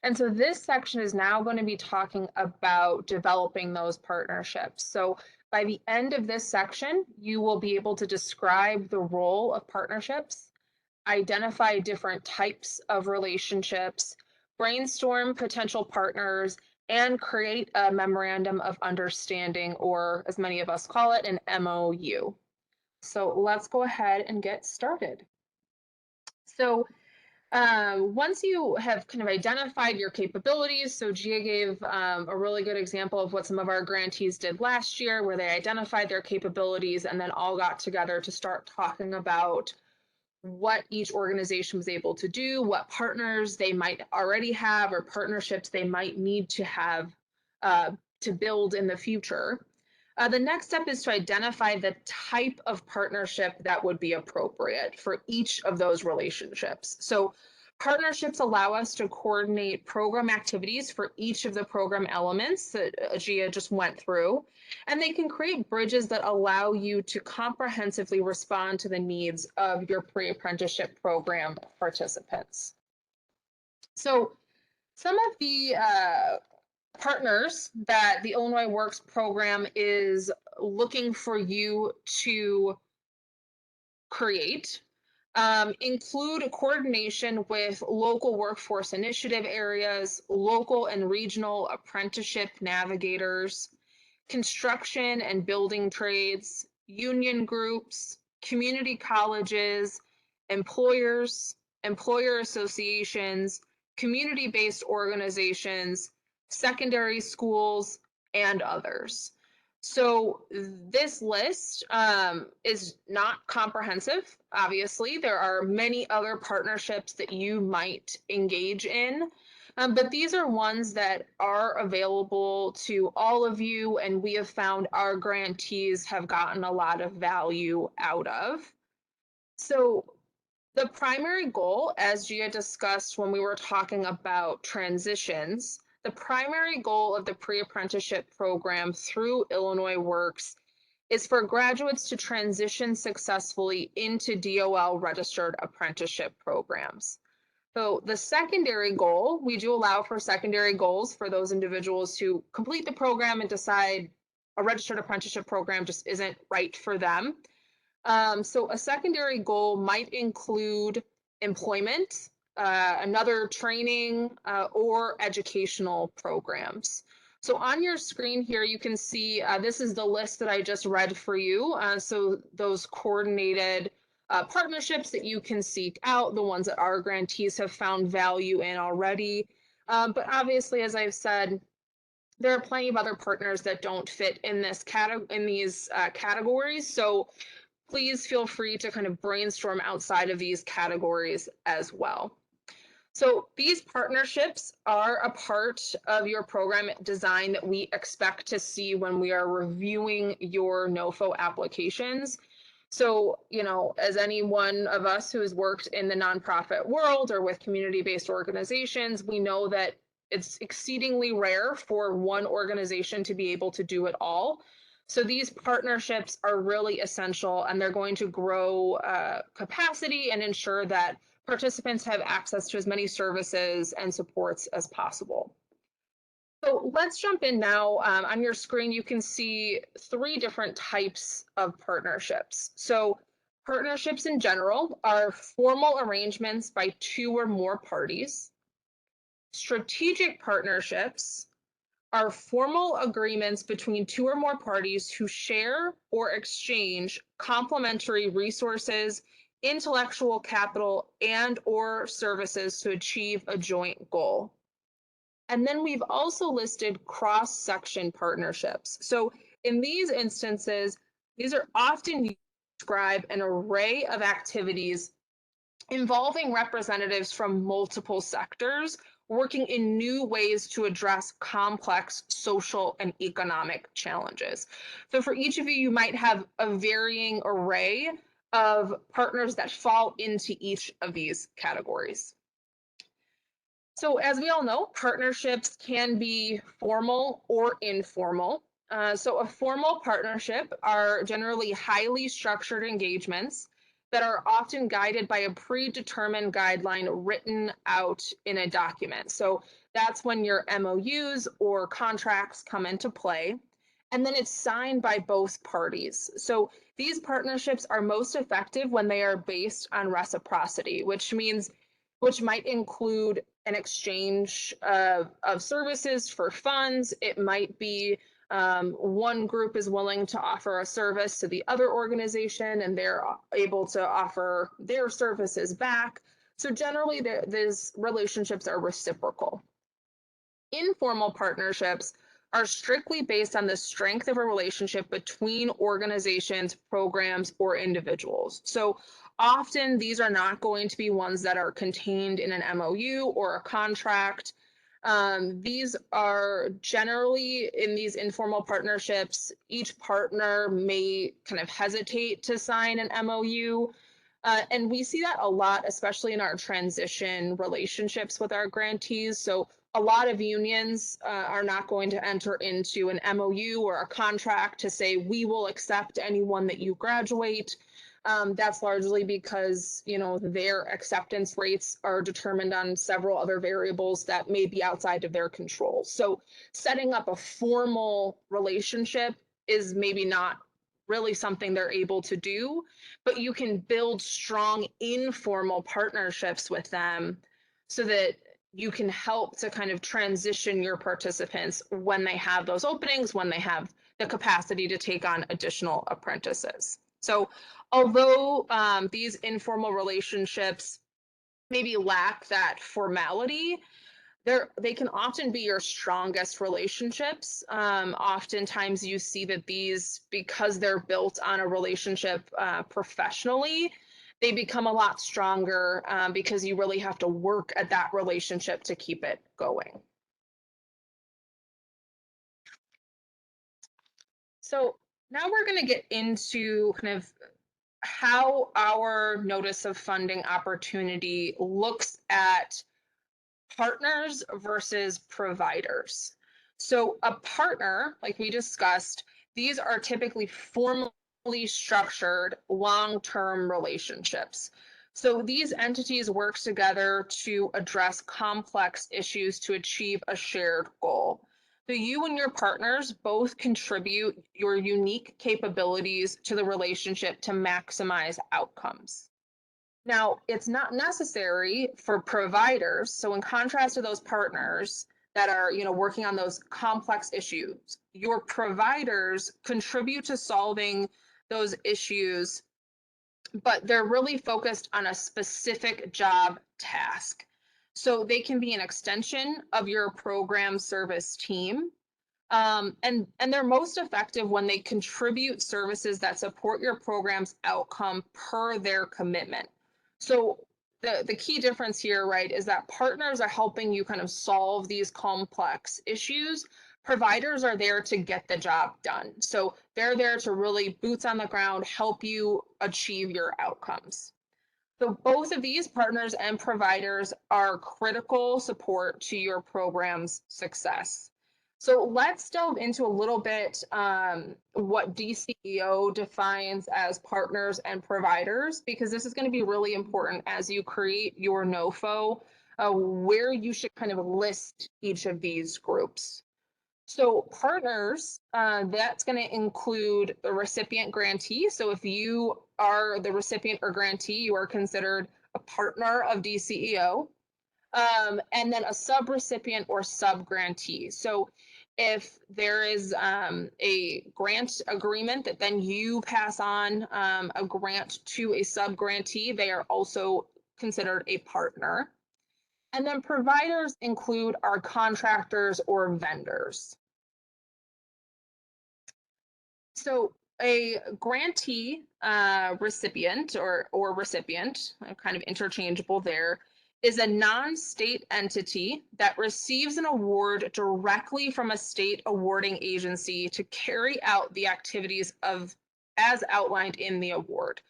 And so this section is now going to be talking about developing those partnerships. So by the end of this section, you will be able to describe the role of partnerships, identify different types of relationships, brainstorm potential partners, and create a memorandum of understanding, or as many of us call it, an MOU. So let's go ahead and get started. So once you have kind of identified your capabilities, so Gia gave a really good example of what some of our grantees did last year, where they identified their capabilities and then all got together to start talking about what each organization was able to do, what partners they might already have, or partnerships they might need to have to build in the future. The next step is to identify the type of partnership that would be appropriate for each of those relationships. So partnerships allow us to coordinate program activities for each of the program elements that Gia just went through, and they can create bridges that allow you to comprehensively respond to the needs of your pre-apprenticeship program participants. So some of the partners that the Illinois Works program is looking for you to create include a coordination with local workforce initiative areas, local and regional apprenticeship navigators, construction and building trades, union groups, community colleges, employers, employer associations, community-based organizations, secondary schools, and others. So this list is not comprehensive. Obviously, there are many other partnerships that you might engage in, but these are ones that are available to all of you, and we have found our grantees have gotten a lot of value out of. So the primary goal, as Gia discussed when we were talking about transitions, the primary goal of the pre-apprenticeship program through Illinois Works is for graduates to transition successfully into DOL registered apprenticeship programs. So the secondary goal, we do allow for secondary goals for those individuals who complete the program and decide a registered apprenticeship program just isn't right for them. So a secondary goal might include employment, another training, or educational programs. So on your screen here, you can see this is the list that I just read for you. So those coordinated partnerships that you can seek out, the ones that our grantees have found value in already. But obviously, as I've said, there are plenty of other partners that don't fit in this these categories. So please feel free to kind of brainstorm outside of these categories as well. So these partnerships are a part of your program design that we expect to see when we are reviewing your Nofo applications. So, you know, as any one of us who has worked in the nonprofit world or with community-based organizations, we know that it's exceedingly rare for one organization to be able to do it all. So these partnerships are really essential, and they're going to grow capacity and ensure that participants have access to as many services and supports as possible. So let's jump in now. On your screen, you can see 3 different types of partnerships. So partnerships in general are formal arrangements by 2 or more parties. Strategic partnerships are formal agreements between 2 or more parties who share or exchange complementary resources, intellectual capital, and or services to achieve a joint goal. And then we've also listed cross-section partnerships. So in these instances, these are often used to describe an array of activities involving representatives from multiple sectors working in new ways to address complex social and economic challenges. So for each of you, you might have a varying array of partners that fall into each of these categories. So as we all know, partnerships can be formal or informal. So a formal partnership are generally highly structured engagements that are often guided by a predetermined guideline written out in a document. So that's when your MOUs or contracts come into play. And then it's signed by both parties. So these partnerships are most effective when they are based on reciprocity, which might include an exchange of services for funds. It might be one group is willing to offer a service to the other organization and they're able to offer their services back. So generally, these relationships are reciprocal. Informal partnerships are strictly based on the strength of a relationship between organizations, programs, or individuals. So often these are not going to be ones that are contained in an MOU or a contract. These are generally in these informal partnerships, each partner may kind of hesitate to sign an MOU. And we see that a lot, especially in our transition relationships with our grantees. So a lot of unions are not going to enter into an MOU or a contract to say, we will accept anyone that you graduate. That's largely because, you know, their acceptance rates are determined on several other variables that may be outside of their control. So setting up a formal relationship is maybe not really something they're able to do, but you can build strong informal partnerships with them so that you can help to kind of transition your participants when they have those openings, when they have the capacity to take on additional apprentices. So although these informal relationships maybe lack that formality, they can often be your strongest relationships. Oftentimes you see that these, because they're built on a relationship professionally, they become a lot stronger because you really have to work at that relationship to keep it going. So now we're going to get into kind of how our notice of funding opportunity looks at partners versus providers. So a partner, like we discussed, these are typically formally structured long-term relationships. So these entities work together to address complex issues to achieve a shared goal. So you and your partners both contribute your unique capabilities to the relationship to maximize outcomes. Now, it's not necessary for providers. So in contrast to those partners that are, you know, working on those complex issues, your providers contribute to solving those issues, but they're really focused on a specific job task. So they can be an extension of your program service team, And they're most effective when they contribute services that support your program's outcome per their commitment. So the key difference here, right, is that partners are helping you kind of solve these complex issues. Providers are there to get the job done. So they're there to really boots on the ground, help you achieve your outcomes. So both of these partners and providers are critical support to your program's success. So let's delve into a little bit what Dceo defines as partners and providers, because this is going to be really important as you create your Nofo, where you should kind of list each of these groups. So partners, that's going to include the recipient grantee. So if you are the recipient or grantee, you are considered a partner of Dceo. And then a sub-recipient or sub-grantee. So if there is a grant agreement that then you pass on a grant to a sub-grantee, they are also considered a partner. And then providers include our contractors or vendors. So a grantee recipient or recipient, kind of interchangeable there, is a non-state entity that receives an award directly from a state awarding agency to carry out the activities of as outlined in the award.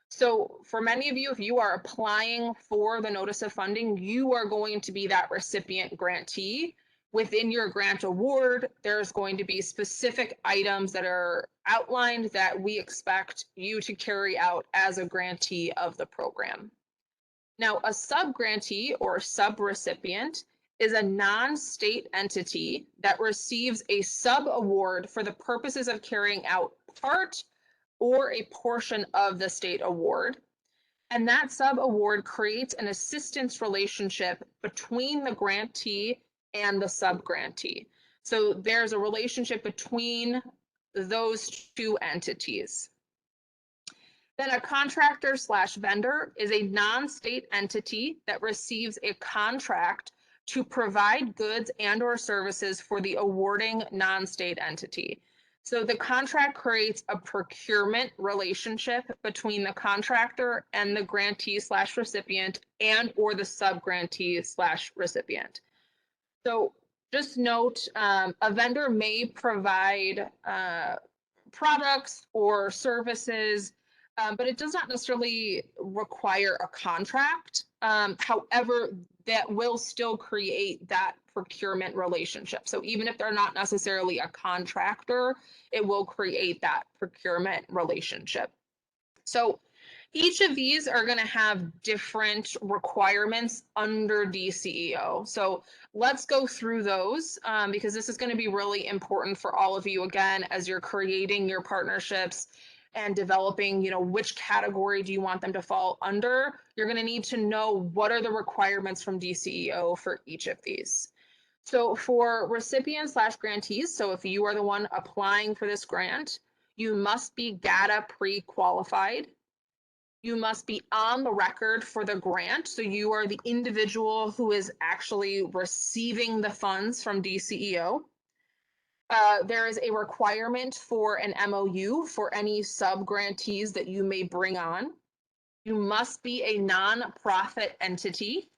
So for many of you, if you are applying for the notice of funding, you are going to be that recipient grantee. Within your grant award, there's going to be specific items that are outlined that we expect you to carry out as a grantee of the program. Now, a sub-grantee or sub-recipient is a non-state entity that receives a sub-award for the purposes of carrying out part or a portion of the state award. And that sub-award creates an assistance relationship between the grantee and the sub-grantee. So there's a relationship between those two entities. Then a contractor / vendor is a non-state entity that receives a contract to provide goods and or services for the awarding non-state entity. So the contract creates a procurement relationship between the contractor and the grantee / recipient and or the sub-grantee / recipient. So just note, a vendor may provide products or services, but it does not necessarily require a contract. However, that will still create that procurement relationship. So even if they're not necessarily a contractor, it will create that procurement relationship. So each of these are going to have different requirements under Dceo. So let's go through those because this is going to be really important for all of you, again, as you're creating your partnerships and developing, which category do you want them to fall under. You're going to need to know what are the requirements from Dceo for each of these. So for recipients / grantees, so if you are the one applying for this grant, you must be GATA pre-qualified. You must be on the record for the grant. So you are the individual who is actually receiving the funds from Dceo. There is a requirement for an MOU for any sub-grantees that you may bring on. You must be a nonprofit entity.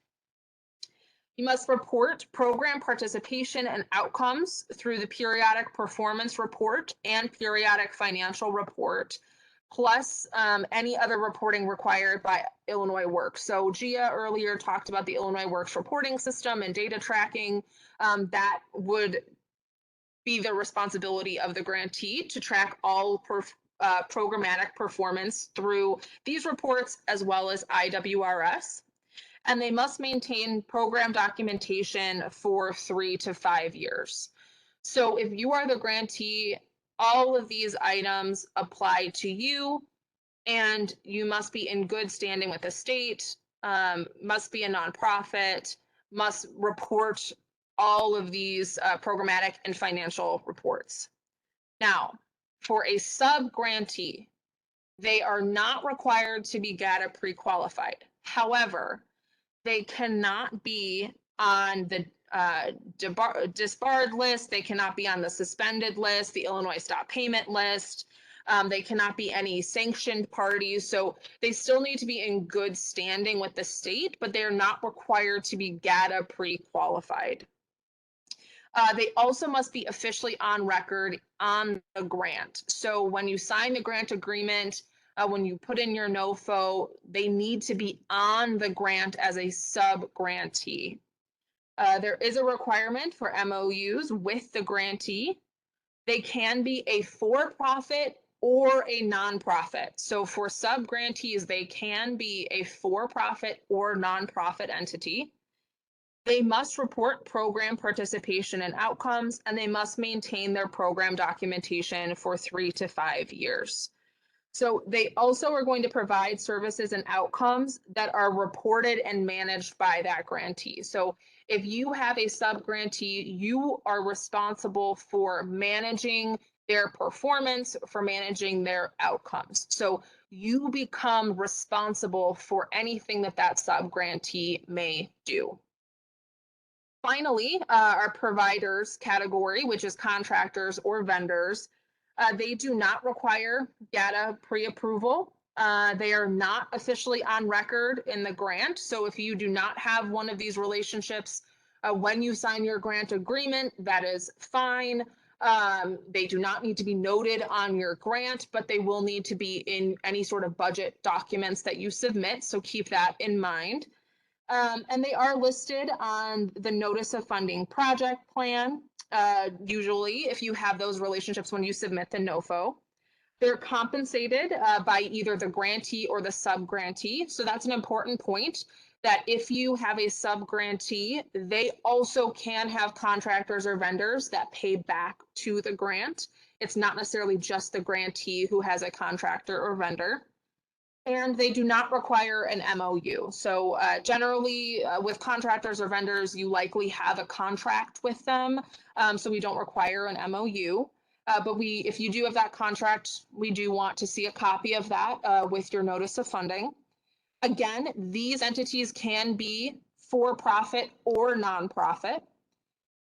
You must report program participation and outcomes through the periodic performance report and periodic financial report, plus any other reporting required by Illinois Works. So Gia earlier talked about the Illinois Works reporting system and data tracking. That would be the responsibility of the grantee to track all programmatic performance through these reports as well as IWRS. And they must maintain program documentation for 3 to 5 years. So if you are the grantee, all of these items apply to you, and you must be in good standing with the state, must be a nonprofit, must report all of these programmatic and financial reports. Now, for a sub-grantee, they are not required to be GATA pre-qualified. However, they cannot be on the disbarred list. They cannot be on the suspended list, the Illinois stop payment list. They cannot be any sanctioned parties. So they still need to be in good standing with the state, but they're not required to be GATA pre-qualified. They also must be officially on record on the grant. So when you sign the grant agreement, when you put in your Nofo, they need to be on the grant as a sub-grantee. There is a requirement for MOUs with the grantee. They can be a for-profit or a nonprofit. So for sub-grantees, they can be a for-profit or nonprofit entity. They must report program participation and outcomes, and they must maintain their program documentation for 3 to 5 years. So they also are going to provide services and outcomes that are reported and managed by that grantee. So if you have a sub-grantee, you are responsible for managing their performance, for managing their outcomes. So you become responsible for anything that that sub-grantee may do. Finally, our providers category, which is contractors or vendors, they do not require GATA pre-approval. They are not officially on record in the grant. So if you do not have one of these relationships when you sign your grant agreement, that is fine. They do not need to be noted on your grant, but they will need to be in any sort of budget documents that you submit. So keep that in mind. And they are listed on the notice of funding project plan. Usually, if you have those relationships when you submit the Nofo, they're compensated by either the grantee or the sub-grantee. So that's an important point, that if you have a sub-grantee, they also can have contractors or vendors that pay back to the grant. It's not necessarily just the grantee who has a contractor or vendor. And they do not require an MOU. So generally with contractors or vendors, you likely have a contract with them. So we don't require an MOU. But if you do have that contract, we do want to see a copy of that with your notice of funding. Again, these entities can be for-profit or nonprofit,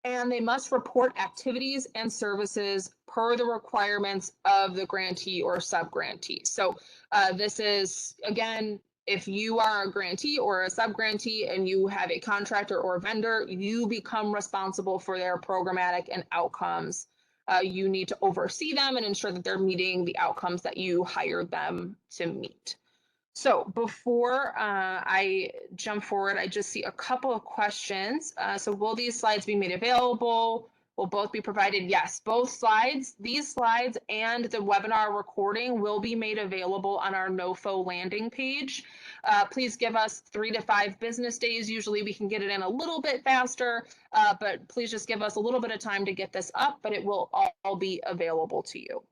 and they must report activities and services per the requirements of the grantee or sub-grantee. So this is, again, if you are a grantee or a sub-grantee and you have a contractor or a vendor, you become responsible for their programmatic and outcomes. You need to oversee them and ensure that they're meeting the outcomes that you hired them to meet. So before I jump forward, I just see a couple of questions. So will these slides be made available? Will both be provided? Yes, both slides, these slides and the webinar recording will be made available on our Nofo landing page. Please give us 3 to 5 business days. Usually we can get it in a little bit faster, but please just give us a little bit of time to get this up, but it will all be available to you.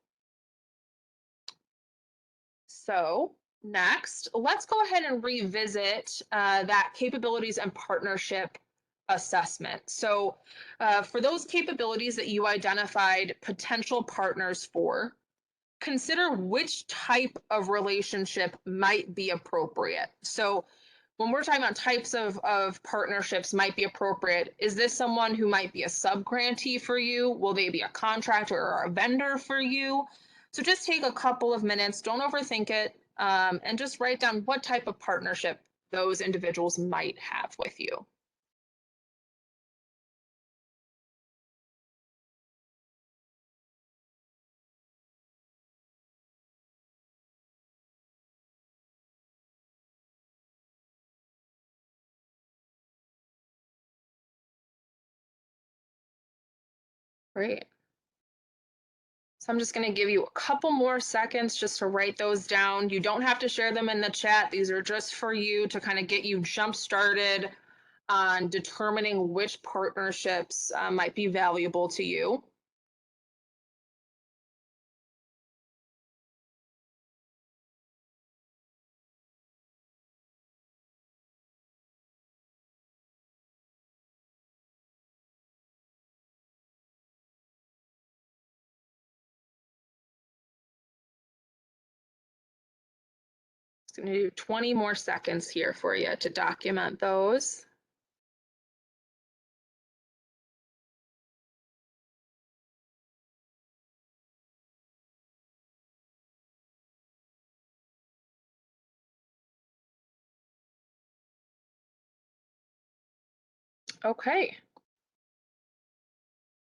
So next, let's go ahead and revisit that capabilities and partnership assessment. So for those capabilities that you identified potential partners for, consider which type of relationship might be appropriate. So when we're talking about types of partnerships might be appropriate, is this someone who might be a sub-grantee for you? Will they be a contractor or a vendor for you? So just take a couple of minutes, don't overthink it, and just write down what type of partnership those individuals might have with you. Great. So I'm just going to give you a couple more seconds just to write those down. You don't have to share them in the chat. These are just for you to kind of get you jump started on determining which partnerships might be valuable to you. Just going to do 20 more seconds here for you to document those. Okay.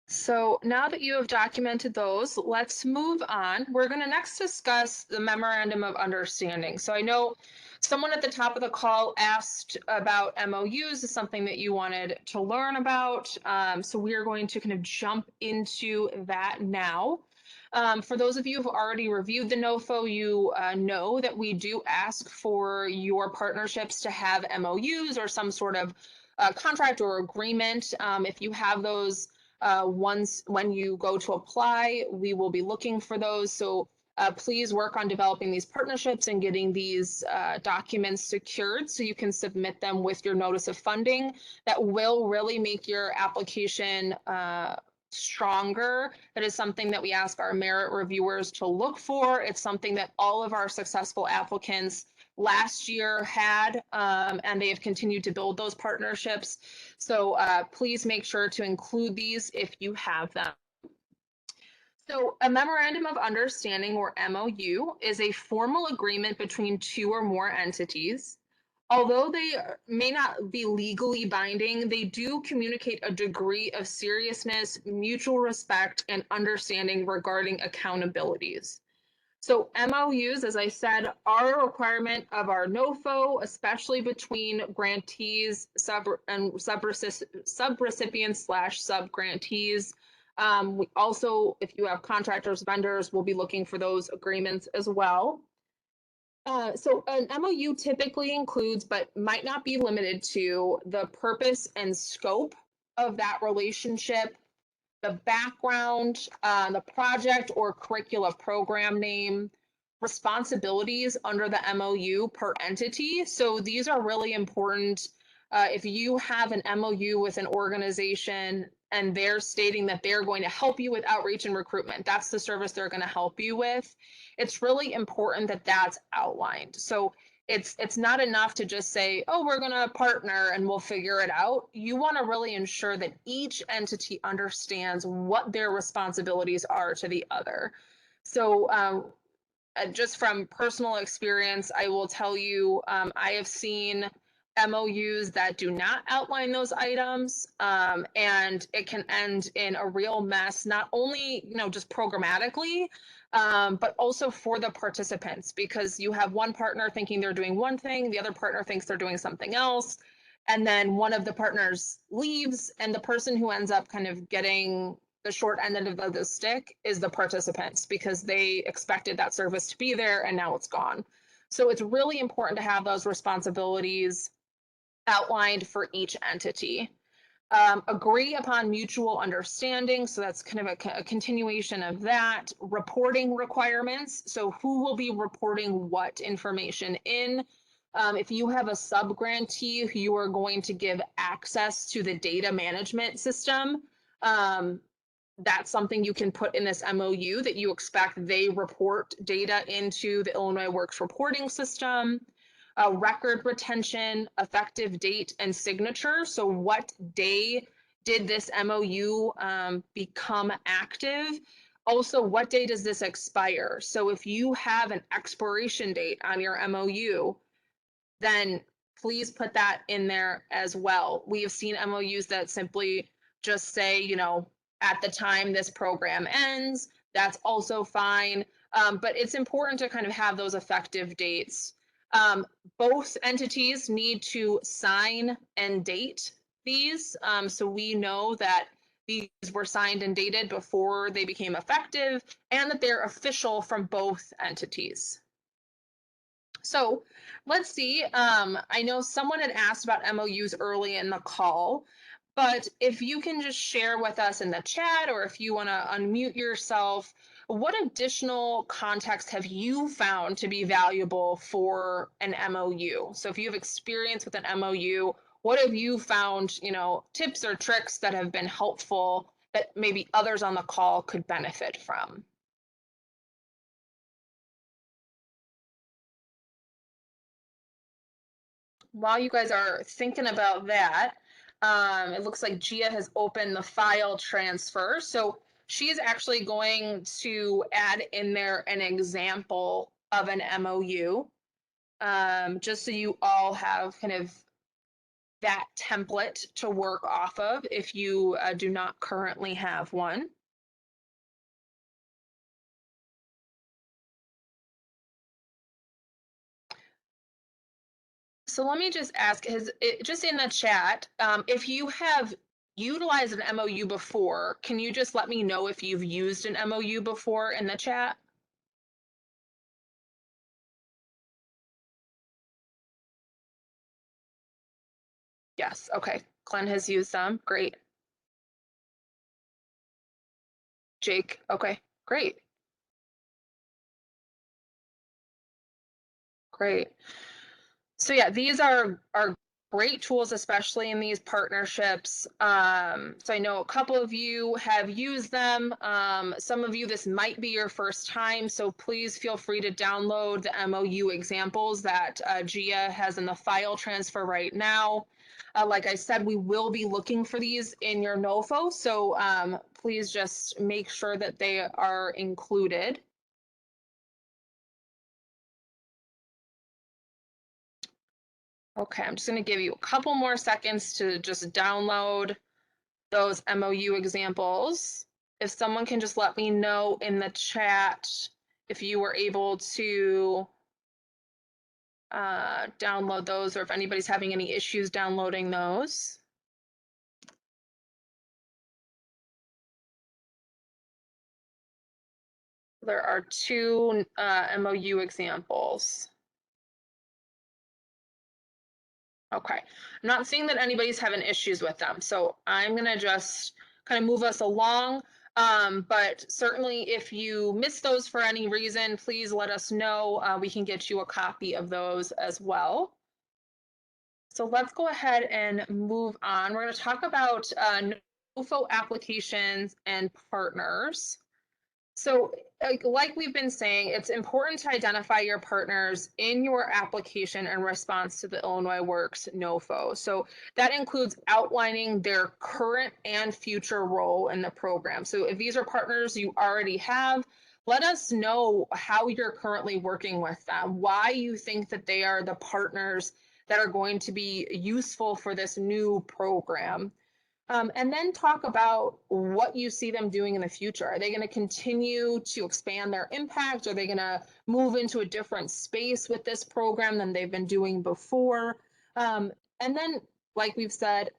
So now that you have documented those, let's move on. We're going to next discuss the Memorandum of Understanding. So I know someone at the top of the call asked about MOUs, is something that you wanted to learn about. So we are going to kind of jump into that now. For those of you who've already reviewed the Nofo, you know that we do ask for your partnerships to have MOUs or some sort of contract or agreement. If you have those, when you go to apply, we will be looking for those. So please work on developing these partnerships and getting these documents secured so you can submit them with your notice of funding. That will really make your application stronger. That is something that we ask our merit reviewers to look for. It's something that all of our successful applicants last year had, and they have continued to build those partnerships. So please make sure to include these if you have them. So a Memorandum of Understanding, or MOU, is a formal agreement between two or more entities. Although they may not be legally binding, they do communicate a degree of seriousness, mutual respect, and understanding regarding accountabilities. So MOUs, as I said, are a requirement of our Nofo, especially between grantees and subrecipients slash subgrantees. We also, if you have contractors, vendors, we'll be looking for those agreements as well. So an MOU typically includes, but might not be limited to, the purpose and scope of that relationship, the background, the project or curricula program name, responsibilities under the MOU per entity. So these are really important. If you have an MOU with an organization and they're stating that they're going to help you with outreach and recruitment, that's the service they're going to help you with. It's really important that that's outlined. So it's not enough to just say, oh, we're going to partner and we'll figure it out. You want to really ensure that each entity understands what their responsibilities are to the other. So just from personal experience, I will tell you, I have seen MOUs that do not outline those items, and it can end in a real mess, not only, just programmatically, but also for the participants, because you have one partner thinking they're doing one thing, the other partner thinks they're doing something else, and then one of the partners leaves, and the person who ends up kind of getting the short end of the stick is the participants, because they expected that service to be there and now it's gone. So it's really important to have those responsibilities outlined for each entity. Agree upon mutual understanding. So that's kind of a continuation of that. Reporting requirements. So who will be reporting what information in? If you have a subgrantee who you are going to give access to the data management system, that's something you can put in this MOU, that you expect they report data into the Illinois Works reporting system. Record retention, effective date, and signature. So what day did this MOU become active? Also, what day does this expire? So if you have an expiration date on your MOU, then please put that in there as well. We have seen MOUs that simply just say, at the time this program ends. That's also fine. But it's important to kind of have those effective dates. Both entities need to sign and date these, so we know that these were signed and dated before they became effective, and that they're official from both entities. So let's see. I know someone had asked about MOUs early in the call, but if you can just share with us in the chat, or if you want to unmute yourself, what additional context have you found to be valuable for an MOU? So if you have experience with an MOU, what have you found, tips or tricks that have been helpful that maybe others on the call could benefit from? While you guys are thinking about that, it looks like Gia has opened the file transfer. So she is actually going to add in there an example of an MOU, just so you all have kind of that template to work off of if you do not currently have one. So let me just ask, just in the chat, if you have utilized an MOU before, can you just let me know if you've used an MOU before in the chat? Yes, okay. Glenn has used them, great. Jake, okay, great. Great. So yeah, these are great tools, especially in these partnerships. So I know a couple of you have used them. Some of you, this might be your first time, so please feel free to download the MOU examples that Gia has in the file transfer right now. Like I said, we will be looking for these in your Nofo, so please just make sure that they are included. Okay, I'm just going to give you a couple more seconds to just download those MOU examples. If someone can just let me know in the chat if you were able to download those, or if anybody's having any issues downloading those. There are two MOU examples. Okay, I'm not seeing that anybody's having issues with them, so I'm gonna just kind of move us along. But certainly if you missed those for any reason, please let us know. We can get you a copy of those as well. So let's go ahead and move on. We're going to talk about Nofo applications and partners. So like we've been saying, it's important to identify your partners in your application in response to the Illinois Works Nofo. So that includes outlining their current and future role in the program. So if these are partners you already have, let us know how you're currently working with them, why you think that they are the partners that are going to be useful for this new program. And then talk about what you see them doing in the future. Are they going to continue to expand their impact? Are they going to move into a different space with this program than they've been doing before? And then, like we've said,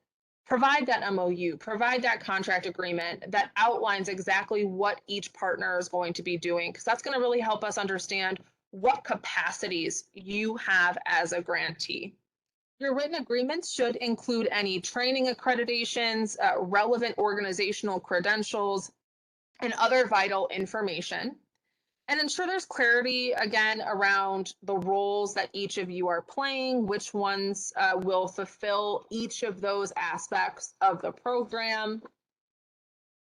provide that MOU, provide that contract agreement that outlines exactly what each partner is going to be doing, because that's going to really help us understand what capacities you have as a grantee. Your written agreements should include any training accreditations, relevant organizational credentials, and other vital information. And ensure there's clarity, again, around the roles that each of you are playing, which ones will fulfill each of those aspects of the program.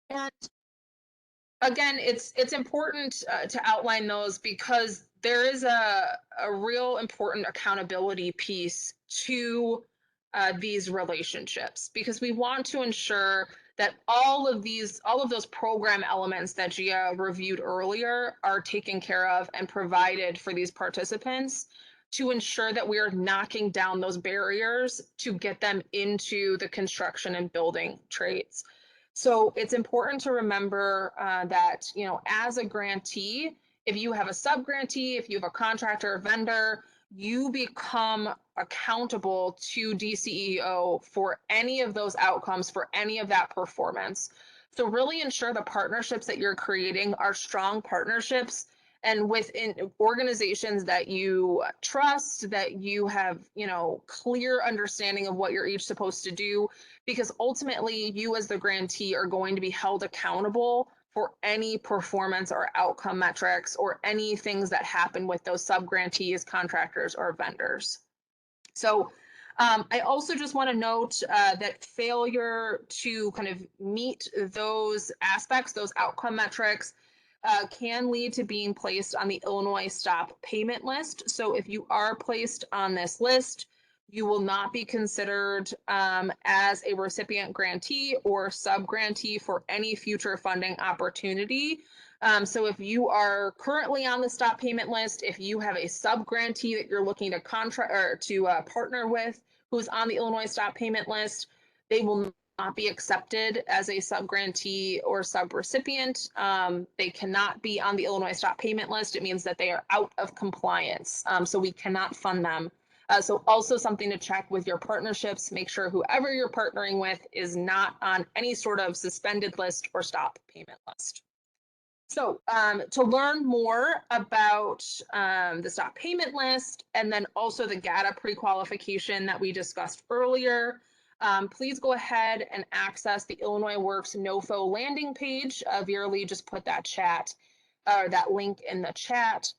And again, it's important to outline those because there is a real important accountability piece to these relationships, because we want to ensure that all of those program elements that Gia reviewed earlier are taken care of and provided for these participants, to ensure that we are knocking down those barriers to get them into the construction and building trades. So it's important to remember that, you know, as a grantee, if you have a sub-grantee, if you have a contractor or vendor, you become accountable to Dceo for any of those outcomes, for any of that performance. So really ensure the partnerships that you're creating are strong partnerships and within organizations that you trust, that you have, you know, clear understanding of what you're each supposed to do, because ultimately you as the grantee are going to be held accountable for any performance or outcome metrics or any things that happen with those sub-grantees, contractors, or vendors. So I also just want to note that failure to kind of meet those aspects, those outcome metrics, can lead to being placed on the Illinois Stop Payment List. So if you are placed on this list, you will not be considered as a recipient grantee or sub-grantee for any future funding opportunity. So if you are currently on the Stop Payment List, if you have a sub-grantee that you're looking to contract or to partner with, who's on the Illinois Stop Payment List, they will not be accepted as a sub-grantee or sub-recipient. They cannot be on the Illinois Stop Payment List. It means that they are out of compliance, so we cannot fund them. So also something to check with your partnerships, make sure whoever you're partnering with is not on any sort of suspended list or stop payment list. So to learn more about the stop payment list and then also the GATA pre-qualification that we discussed earlier, please go ahead and access the Illinois Works Nofo landing page. Vera Lee just put that link in the chat.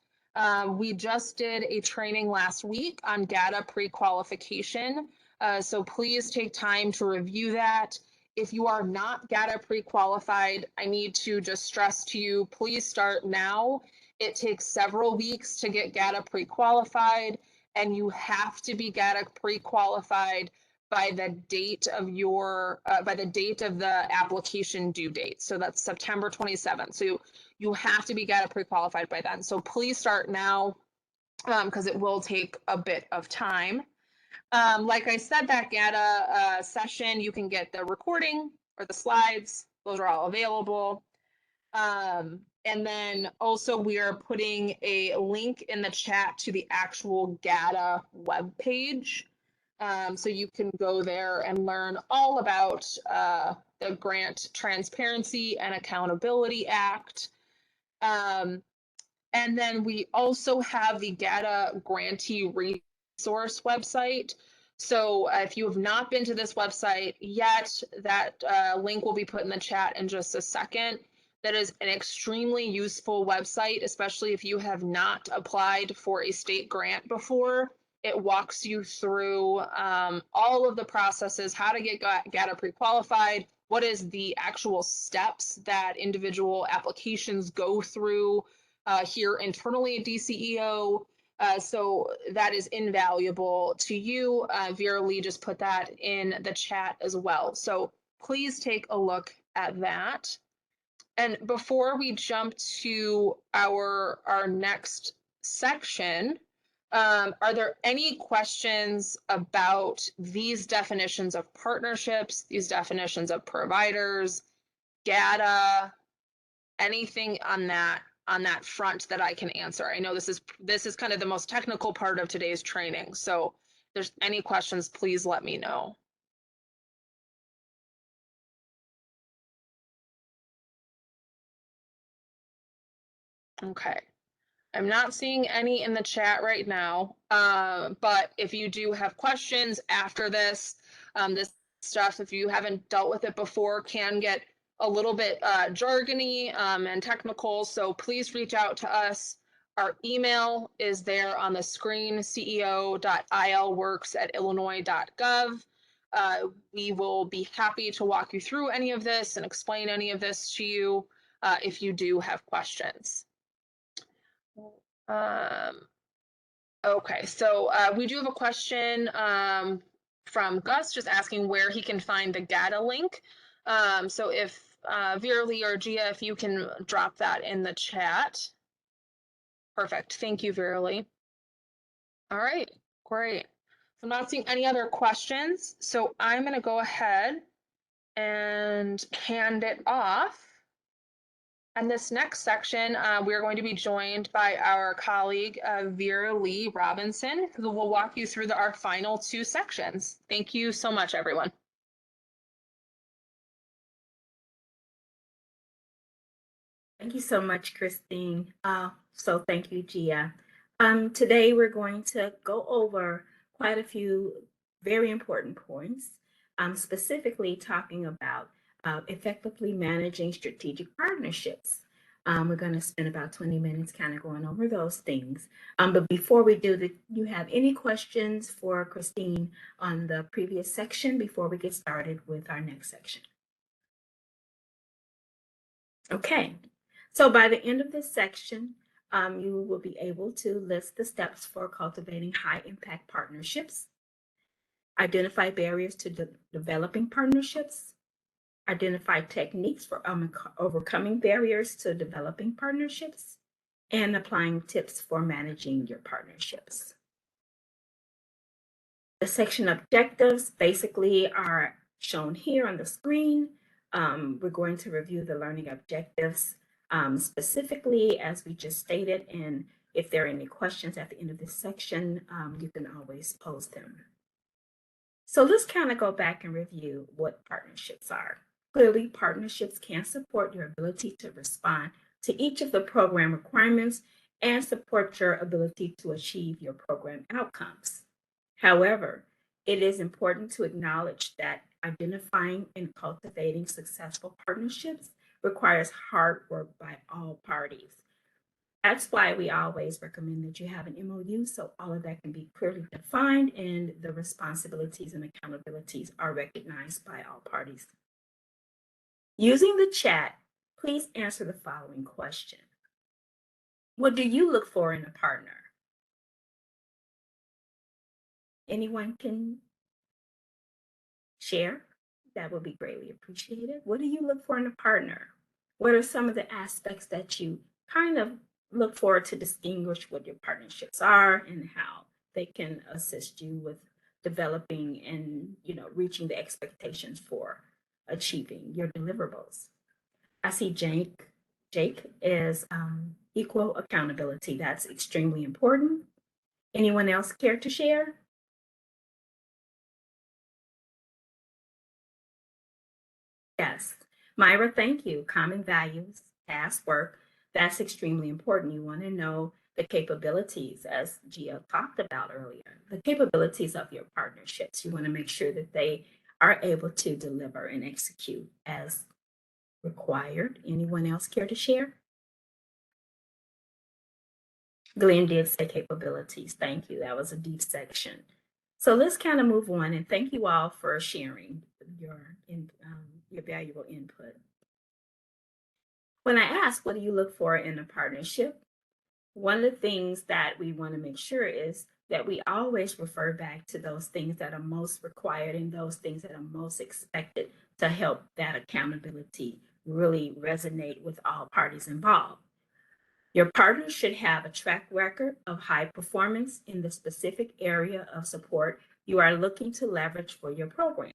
We just did a training last week on GATA pre-qualification. So please take time to review that. If you are not GATA pre-qualified, I need to just stress to you, please start now. It takes several weeks to get GATA pre-qualified, and you have to be GATA pre-qualified by the date of the application due date. So that's September 27th. So you have to be GATA pre-qualified by then. So please start now because it will take a bit of time. Like I said, that GATA session, you can get the recording or the slides. Those are all available. And then also we are putting a link in the chat to the actual GATA webpage. So you can go there and learn all about the Grant Transparency and Accountability Act. And then we also have the GATA grantee resource website. So if you have not been to this website yet, that link will be put in the chat in just a second. That is an extremely useful website, especially if you have not applied for a state grant before. It walks you through all of the processes, how to get GATA pre-qualified, what is the actual steps that individual applications go through here internally at Dceo. So that is invaluable to you. Vera Lee just put that in the chat as well. So please take a look at that. And before we jump to our next section, are there any questions about these definitions of partnerships, these definitions of providers, GATA, anything on that front that I can answer? I know this is kind of the most technical part of today's training. So if there's any questions, please let me know. Okay. I'm not seeing any in the chat right now, but if you do have questions after this, this stuff, if you haven't dealt with it before, can get a little bit jargony and technical, so please reach out to us. Our email is there on the screen, ceo.ilworks@illinois.gov. We will be happy to walk you through any of this and explain any of this to you if you do have questions. Okay, so we do have a question from Gus just asking where he can find the GATA link. So if Vera Lee or Gia, if you can drop that in the chat. Perfect, thank you, Vera Lee. All right, great. I'm not seeing any other questions, so I'm gonna go ahead and hand it off. And this next section, we're going to be joined by our colleague, Vera Lee Robinson, who will walk you through our final two sections. Thank you so much, everyone. Thank you so much, Christine. So thank you, Gia. Today we're going to go over quite a few very important points, specifically talking about effectively managing strategic partnerships. We're going to spend about 20 minutes kind of going over those things. But before we do you have any questions for Christine on the previous section before we get started with our next section? Okay, so by the end of this section, you will be able to list the steps for cultivating high impact partnerships, identify barriers to developing partnerships, identify techniques for overcoming barriers to developing partnerships, and applying tips for managing your partnerships. The section objectives basically are shown here on the screen. We're going to review the learning objectives specifically, as we just stated, and if there are any questions at the end of this section, you can always pose them. So let's kind of go back and review what partnerships are. Clearly, partnerships can support your ability to respond to each of the program requirements and support your ability to achieve your program outcomes. However, it is important to acknowledge that identifying and cultivating successful partnerships requires hard work by all parties. That's why we always recommend that you have an MOU so all of that can be clearly defined and the responsibilities and accountabilities are recognized by all parties. Using the chat, please answer the following question. What do you look for in a partner? Anyone can share? That would be greatly appreciated. What do you look for in a partner? What are some of the aspects that you kind of look for to distinguish what your partnerships are and how they can assist you with developing and reaching the expectations for achieving your deliverables? I see Jake is equal accountability. That's extremely important. Anyone else care to share? Yes. Myra, thank you. Common values, task work, that's extremely important. You want to know the capabilities, as Gia talked about earlier, the capabilities of your partnerships. You want to make sure that they are able to deliver and execute as required. Anyone else care to share? Glenn did say capabilities. Thank you. That was a deep section. So let's kind of move on, and thank you all for sharing your valuable input. When I ask, what do you look for in a partnership? One of the things that we want to make sure is that we always refer back to those things that are most required and those things that are most expected to help that accountability really resonate with all parties involved. Your partner should have a track record of high performance in the specific area of support you are looking to leverage for your program.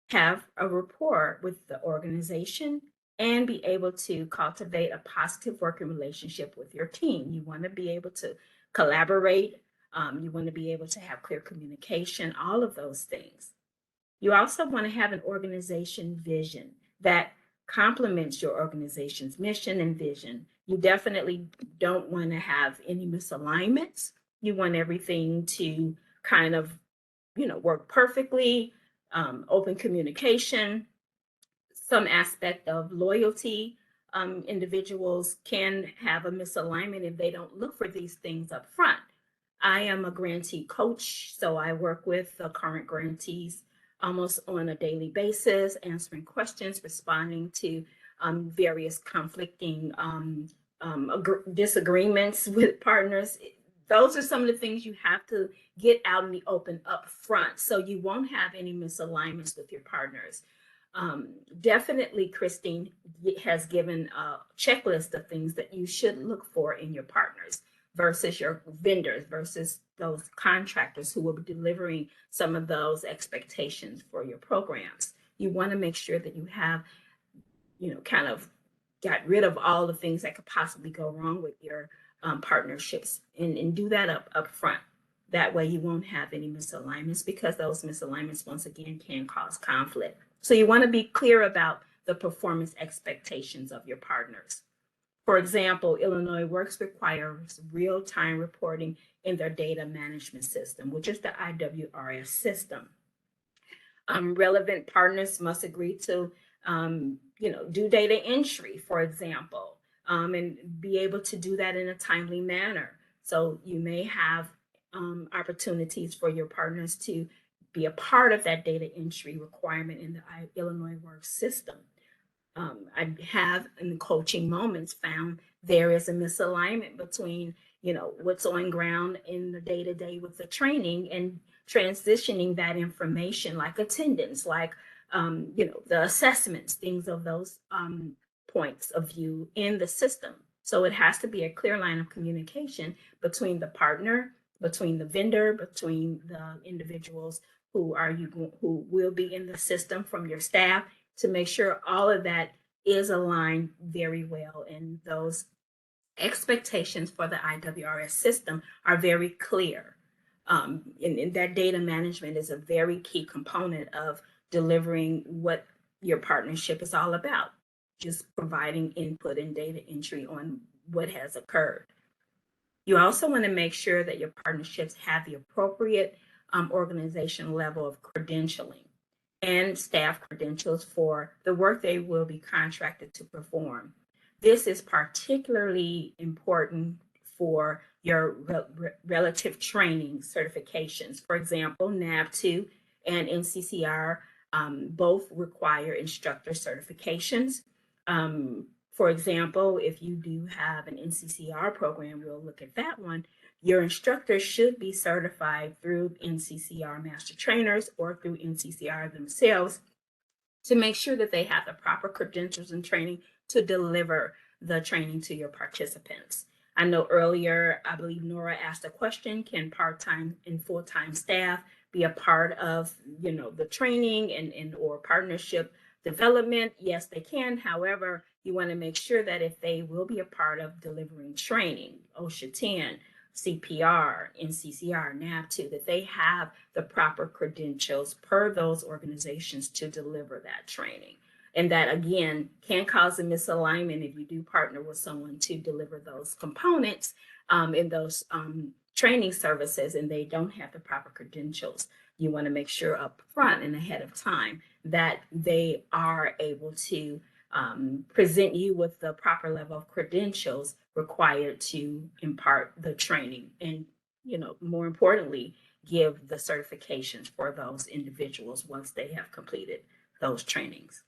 Have a rapport with the organization and be able to cultivate a positive working relationship with your team. You want to be able to collaborate. You want to be able to have clear communication, all of those things. You also want to have an organization vision that complements your organization's mission and vision. You definitely don't want to have any misalignments. You want everything to kind of, work perfectly, open communication, some aspect of loyalty. Individuals can have a misalignment if they don't look for these things up front. I am a grantee coach, so I work with the current grantees almost on a daily basis, answering questions, responding to various conflicting disagreements with partners. Those are some of the things you have to get out in the open up front, so you won't have any misalignments with your partners. Definitely, Christine has given a checklist of things that you should look for in your partners versus your vendors, versus those contractors who will be delivering some of those expectations for your programs. You want to make sure that you have, kind of got rid of all the things that could possibly go wrong with your partnerships and do that up front. That way you won't have any misalignments, because those misalignments, once again, can cause conflict. So you want to be clear about the performance expectations of your partners. For example, Illinois Works requires real-time reporting in their data management system, which is the IWRS system. Relevant partners must agree to, do data entry, for example, and be able to do that in a timely manner. So you may have opportunities for your partners to be a part of that data entry requirement in the Illinois Works system. I have in coaching moments found there is a misalignment between, what's on ground in the day-to-day with the training and transitioning that information, like attendance, like, the assessments, things of those points of view in the system. So it has to be a clear line of communication between the partner between the vendor, between the individuals who will be in the system from your staff, to make sure all of that is aligned very well, and those expectations for the IWRS system are very clear. And that data management is a very key component of delivering what your partnership is all about, just providing input and data entry on what has occurred. You also want to make sure that your partnerships have the appropriate organization level of credentialing and staff credentials for the work they will be contracted to perform. This is particularly important for your relative training certifications. For example, NAB2 and NCCR both require instructor certifications. For example, if you do have an NCCR program, we'll look at that one. Your instructors should be certified through NCCR master trainers or through NCCR themselves to make sure that they have the proper credentials and training to deliver the training to your participants. I know earlier, I believe Nora asked a question, can part-time and full-time staff be a part of, the training and or partnership development? Yes, they can. However, you want to make sure that if they will be a part of delivering training, OSHA 10, CPR, NCCR, NAB2, that they have the proper credentials per those organizations to deliver that training. And that, again, can cause a misalignment if you do partner with someone to deliver those components in those training services and they don't have the proper credentials. You want to make sure up front and ahead of time that they are able to present you with the proper level of credentials required to impart the training and, more importantly, give the certifications for those individuals once they have completed those trainings.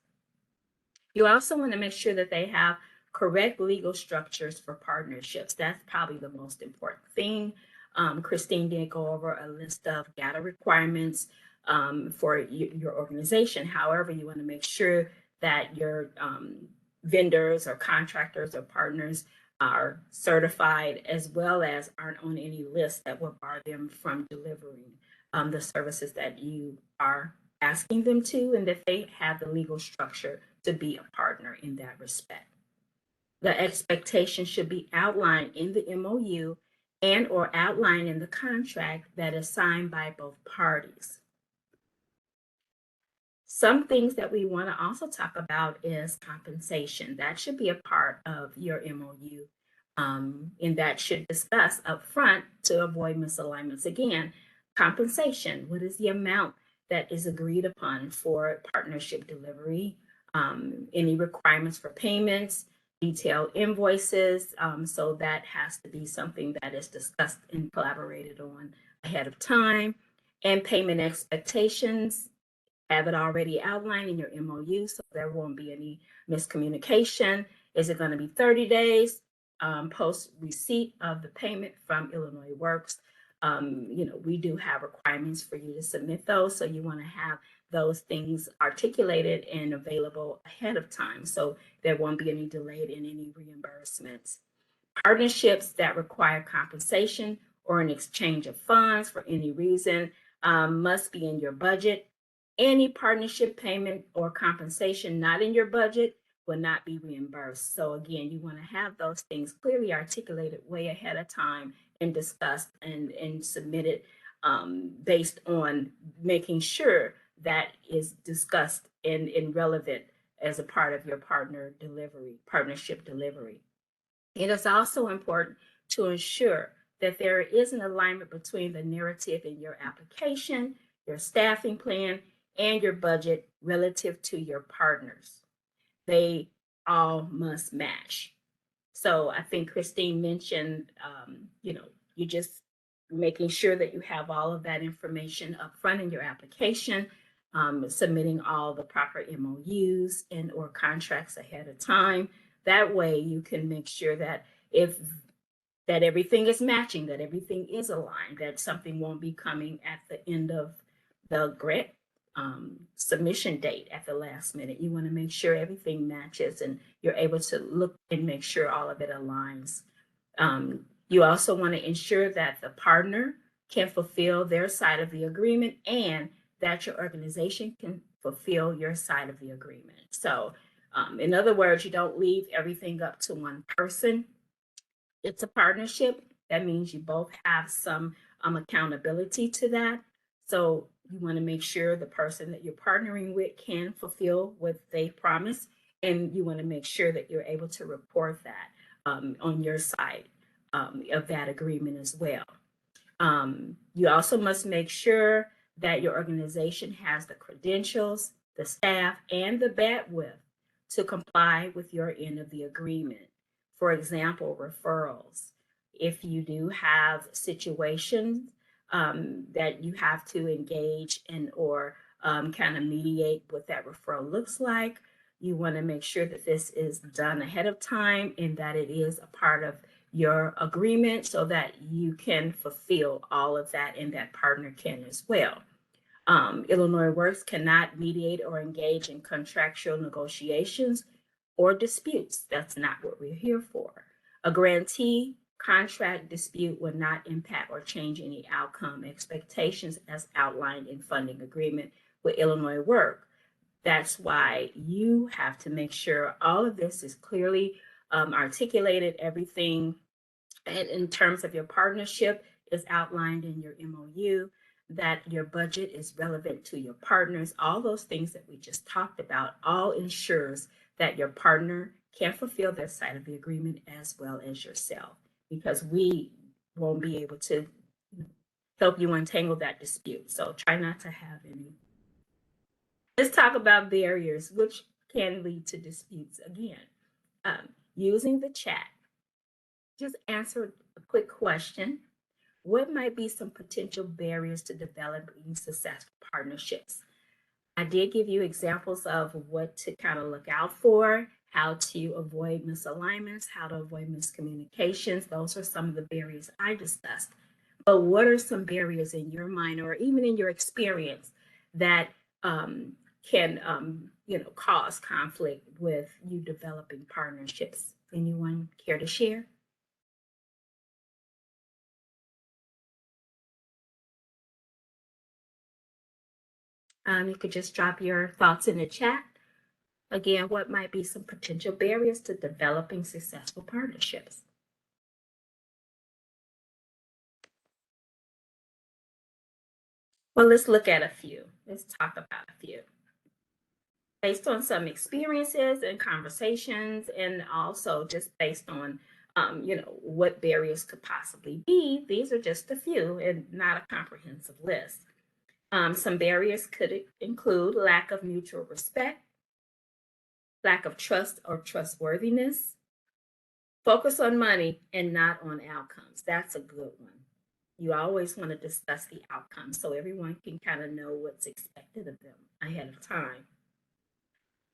You also want to make sure that they have correct legal structures for partnerships. That's probably the most important thing. Christine did go over a list of data requirements for your organization. However, you want to make sure that your vendors or contractors or partners are certified, as well as aren't on any list that will bar them from delivering the services that you are asking them to, and that they have the legal structure to be a partner in that respect. The expectation should be outlined in the MOU and or outlined in the contract that is signed by both parties. Some things that we want to also talk about is compensation. That should be a part of your MOU, and that should discuss upfront to avoid misalignments. Again, compensation, what is the amount that is agreed upon for partnership delivery, any requirements for payments, detailed invoices. So that has to be something that is discussed and collaborated on ahead of time. And payment expectations, have it already outlined in your MOU so there won't be any miscommunication. Is it going to be 30 days post receipt of the payment from Illinois Works? We do have requirements for you to submit those, so you want to have those things articulated and available ahead of time so there won't be any delayed in any reimbursements. Partnerships that require compensation or an exchange of funds for any reason must be in your budget. Any partnership payment or compensation not in your budget will not be reimbursed. So again, you want to have those things clearly articulated way ahead of time and discussed and submitted based on making sure that is discussed and relevant as a part of your partnership delivery. It is also important to ensure that there is an alignment between the narrative in your application, your staffing plan, and your budget relative to your partners. They all must match. So I think Christine mentioned, you just making sure that you have all of that information up front in your application, submitting all the proper MOUs and or contracts ahead of time. That way you can make sure that that everything is matching, that everything is aligned, that something won't be coming at the end of the grant submission date at the last minute. You want to make sure everything matches and you're able to look and make sure all of it aligns. You also want to ensure that the partner can fulfill their side of the agreement and that your organization can fulfill your side of the agreement. So in other words, you don't leave everything up to one person. It's a partnership. That means you both have some accountability to that. So you want to make sure the person that you're partnering with can fulfill what they promise, and you want to make sure that you're able to report that on your side of that agreement as well. You also must make sure that your organization has the credentials, the staff, and the bandwidth to comply with your end of the agreement. For example, referrals. If you do have situations that you have to engage in or kind of mediate what that referral looks like, you want to make sure that this is done ahead of time and that it is a part of your agreement so that you can fulfill all of that and that partner can as well. Illinois Works cannot mediate or engage in contractual negotiations or disputes. That's not what we're here for. A grantee contract dispute will not impact or change any outcome expectations as outlined in funding agreement with Illinois Works. That's why you have to make sure all of this is clearly articulated, everything and in terms of your partnership is outlined in your MOU, that your budget is relevant to your partners. All those things that we just talked about all ensures that your partner can fulfill their side of the agreement as well as yourself, because we won't be able to help you untangle that dispute. So try not to have any. Let's talk about barriers, which can lead to disputes again. Using the chat, just answer a quick question. What might be some potential barriers to developing successful partnerships? I did give you examples of what to kind of look out for, how to avoid misalignments, how to avoid miscommunications. Those are some of the barriers I discussed. But what are some barriers in your mind or even in your experience that can cause conflict with you developing partnerships? Anyone care to share? You could just drop your thoughts in the chat. Again, what might be some potential barriers to developing successful partnerships? Well, let's look at a few. Let's talk about a few. Based on some experiences and conversations, and also just based on what barriers could possibly be, these are just a few and not a comprehensive list. Some barriers could include lack of mutual respect, lack of trust or trustworthiness, focus on money and not on outcomes. That's a good one. You always want to discuss the outcomes so everyone can kind of know what's expected of them ahead of time.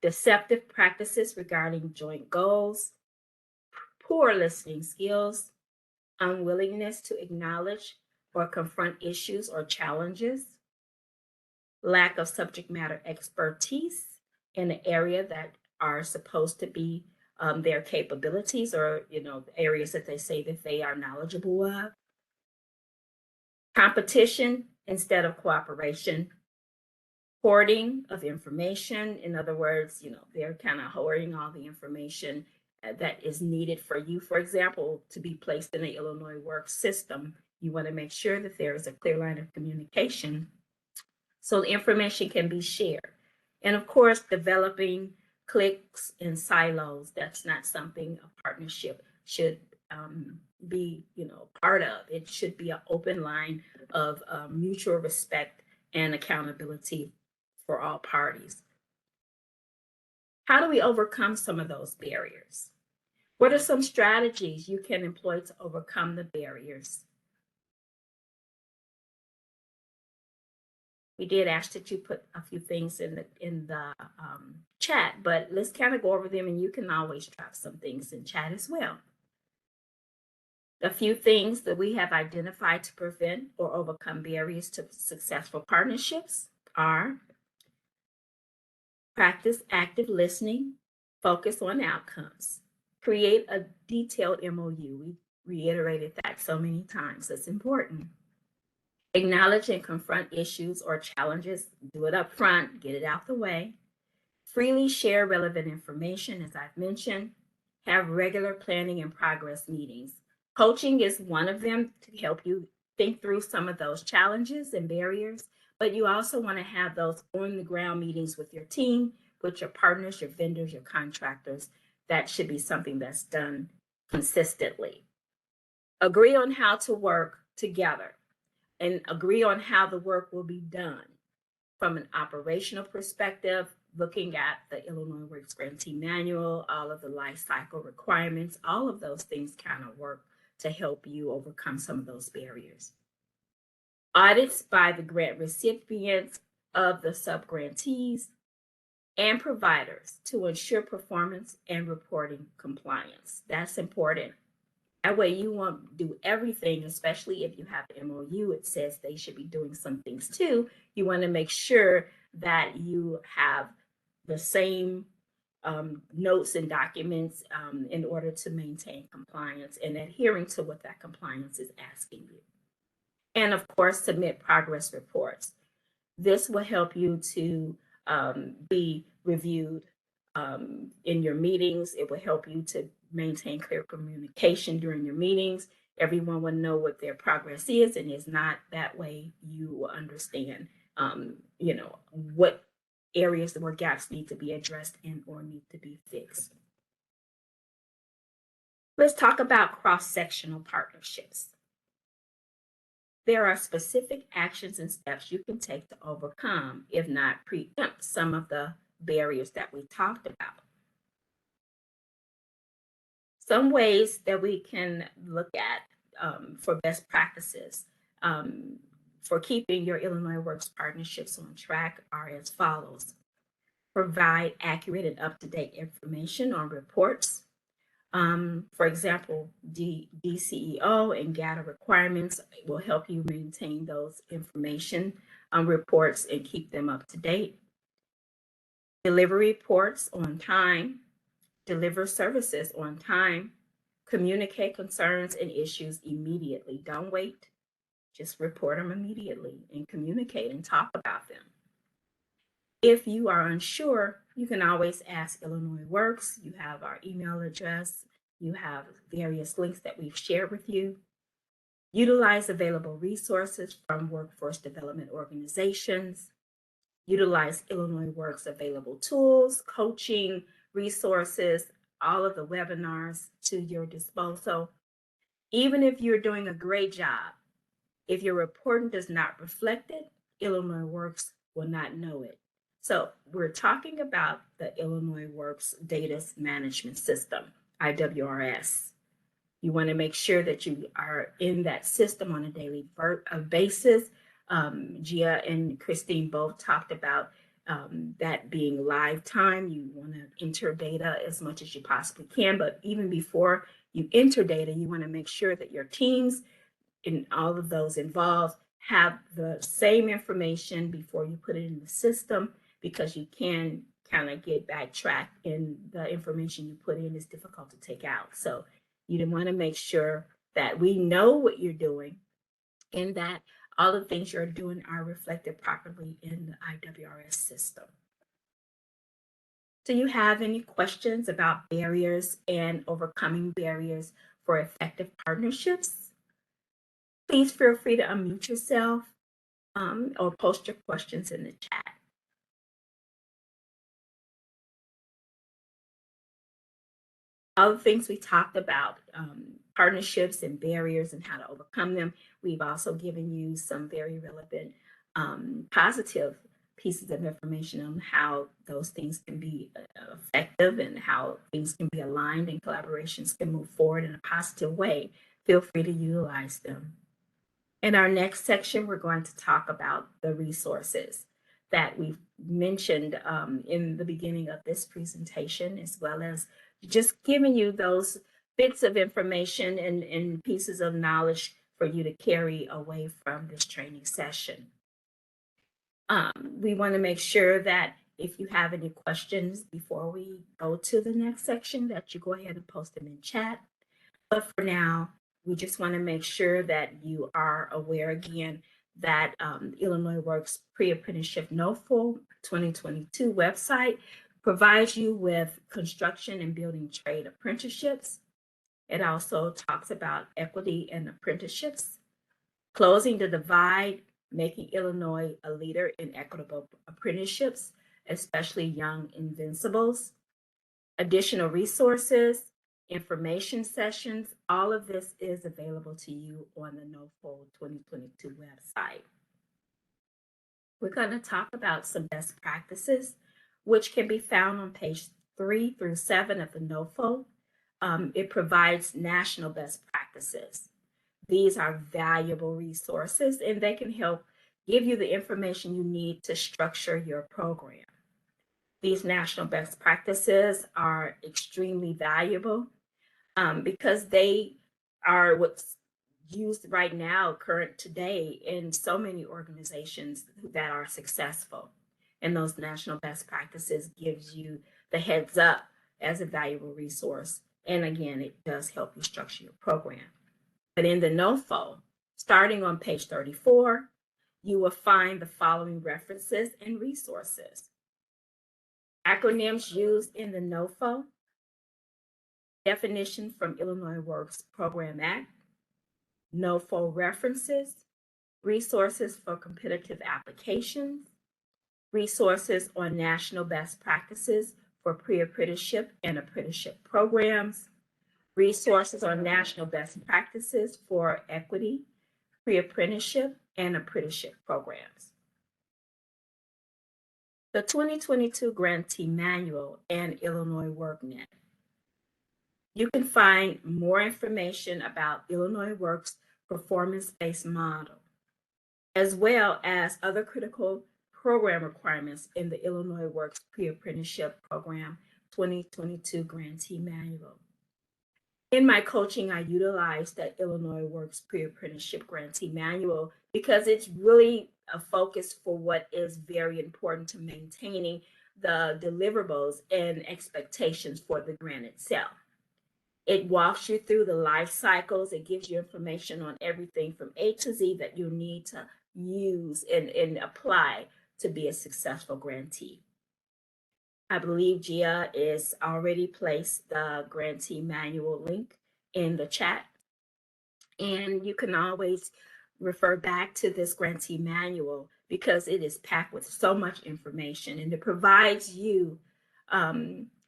Deceptive practices regarding joint goals, poor listening skills, unwillingness to acknowledge or confront issues or challenges, lack of subject matter expertise in the area that are supposed to be their capabilities or areas that they say that they are knowledgeable of, competition instead of cooperation, hoarding of information. In other words, they're kind of hoarding all the information that is needed for you, for example, to be placed in the Illinois Works system. You want to make sure that there is a clear line of communication so the information can be shared. And of course, developing cliques and silos. That's not something a partnership should be part of. It should be an open line of mutual respect and accountability for all parties. How do we overcome some of those barriers? What are some strategies you can employ to overcome the barriers? We did ask that you put a few things in the chat, but let's kind of go over them, and you can always drop some things in chat as well. A few things that we have identified to prevent or overcome barriers to successful partnerships are: practice active listening, focus on outcomes, create a detailed MOU. We reiterated that so many times. It's important. Acknowledge and confront issues or challenges. Do it up front, get it out the way. Freely share relevant information, as I've mentioned. Have regular planning and progress meetings. Coaching is one of them to help you think through some of those challenges and barriers, but you also want to have those on the ground meetings with your team, with your partners, your vendors, your contractors. That should be something that's done consistently. Agree on how to work together and agree on how the work will be done. From an operational perspective, looking at the Illinois Works Grantee Manual, all of the life cycle requirements, all of those things kind of work to help you overcome some of those barriers. Audits by the grant recipients of the sub-grantees and providers to ensure performance and reporting compliance. That's important. That way you won't do everything, especially if you have the MOU, it says they should be doing some things too. You want to make sure that you have the same notes and documents in order to maintain compliance and adhering to what that compliance is asking you. And of course, submit progress reports. This will help you to be reviewed in your meetings. It will help you to maintain clear communication during your meetings. Everyone will know what their progress is and is not. That way you will understand, what areas where gaps need to be addressed and or need to be fixed. Let's talk about cross-sectional partnerships. There are specific actions and steps you can take to overcome, if not preempt, some of the barriers that we talked about. Some ways that we can look at for best practices for keeping your Illinois Works partnerships on track are as follows. Provide accurate and up-to-date information on reports. For example, Dceo and GATA requirements will help you maintain those information reports and keep them up to date. Deliver reports on time. Deliver services on time. Communicate concerns and issues immediately. Don't wait. Just report them immediately and communicate and talk about them. If you are unsure, you can always ask Illinois Works. You have our email address. You have various links that we've shared with you. Utilize available resources from workforce development organizations. Utilize Illinois Works available tools, coaching, resources, all of the webinars to your disposal. Even if you're doing a great job, if your reporting does not reflect it, Illinois Works will not know it. So we're talking about the Illinois Works Data Management System, IWRS. You want to make sure that you are in that system on a daily basis. Gia and Christine both talked about that being live time. You want to enter data as much as you possibly can, but even before you enter data, you want to make sure that your teams and all of those involved have the same information before you put it in the system, because you can kind of get backtracked and the information you put in is difficult to take out. So you want to make sure that we know what you're doing and that all the things you're doing are reflected properly in the IWRS system. Do you have any questions about barriers and overcoming barriers for effective partnerships? Please feel free to unmute yourself or post your questions in the chat. All the things we talked about, partnerships and barriers and how to overcome them. We've also given you some very relevant positive pieces of information on how those things can be effective and how things can be aligned and collaborations can move forward in a positive way. Feel free to utilize them. In our next section, we're going to talk about the resources that we've mentioned in the beginning of this presentation, as well as just giving you those bits of information and pieces of knowledge for you to carry away from this training session. We want to make sure that if you have any questions before we go to the next section, that you go ahead and post them in chat. But for now, we just want to make sure that you are aware again that Illinois Works Pre-Apprenticeship Nofo 2022 website provides you with construction and building trade apprenticeships. It also talks about equity and apprenticeships, closing the divide, making Illinois a leader in equitable apprenticeships, especially young invincibles, additional resources, information sessions. All of this is available to you on the Nofo 2022 website. We're going to talk about some best practices, which can be found on page 3 through 7 of the Nofo. It provides national best practices. These are valuable resources, and they can help give you the information you need to structure your program. These national best practices are extremely valuable because they are what's used right now, current today, in so many organizations that are successful. And those national best practices gives you the heads up as a valuable resource. And again, it does help you structure your program. But in the Nofo, starting on page 34, you will find the following references and resources. Acronyms used in the Nofo, definition from Illinois Works Program Act, Nofo references, resources for competitive applications, resources on national best practices for pre-apprenticeship and apprenticeship programs, resources on national best practices for equity, pre-apprenticeship, and apprenticeship programs. The 2022 Grantee Manual and Illinois workNet. You can find more information about Illinois Works performance-based model, as well as other critical program requirements in the Illinois Works Pre-Apprenticeship Program 2022 Grantee Manual. In my coaching, I utilize the Illinois Works Pre-Apprenticeship Grantee Manual because it's really a focus for what is very important to maintaining the deliverables and expectations for the grant itself. It walks you through the life cycles. It gives you information on everything from A to Z that you need to use and apply to be a successful grantee. I believe Gia is already placed the grantee manual link in the chat. And you can always refer back to this grantee manual because it is packed with so much information, and it provides you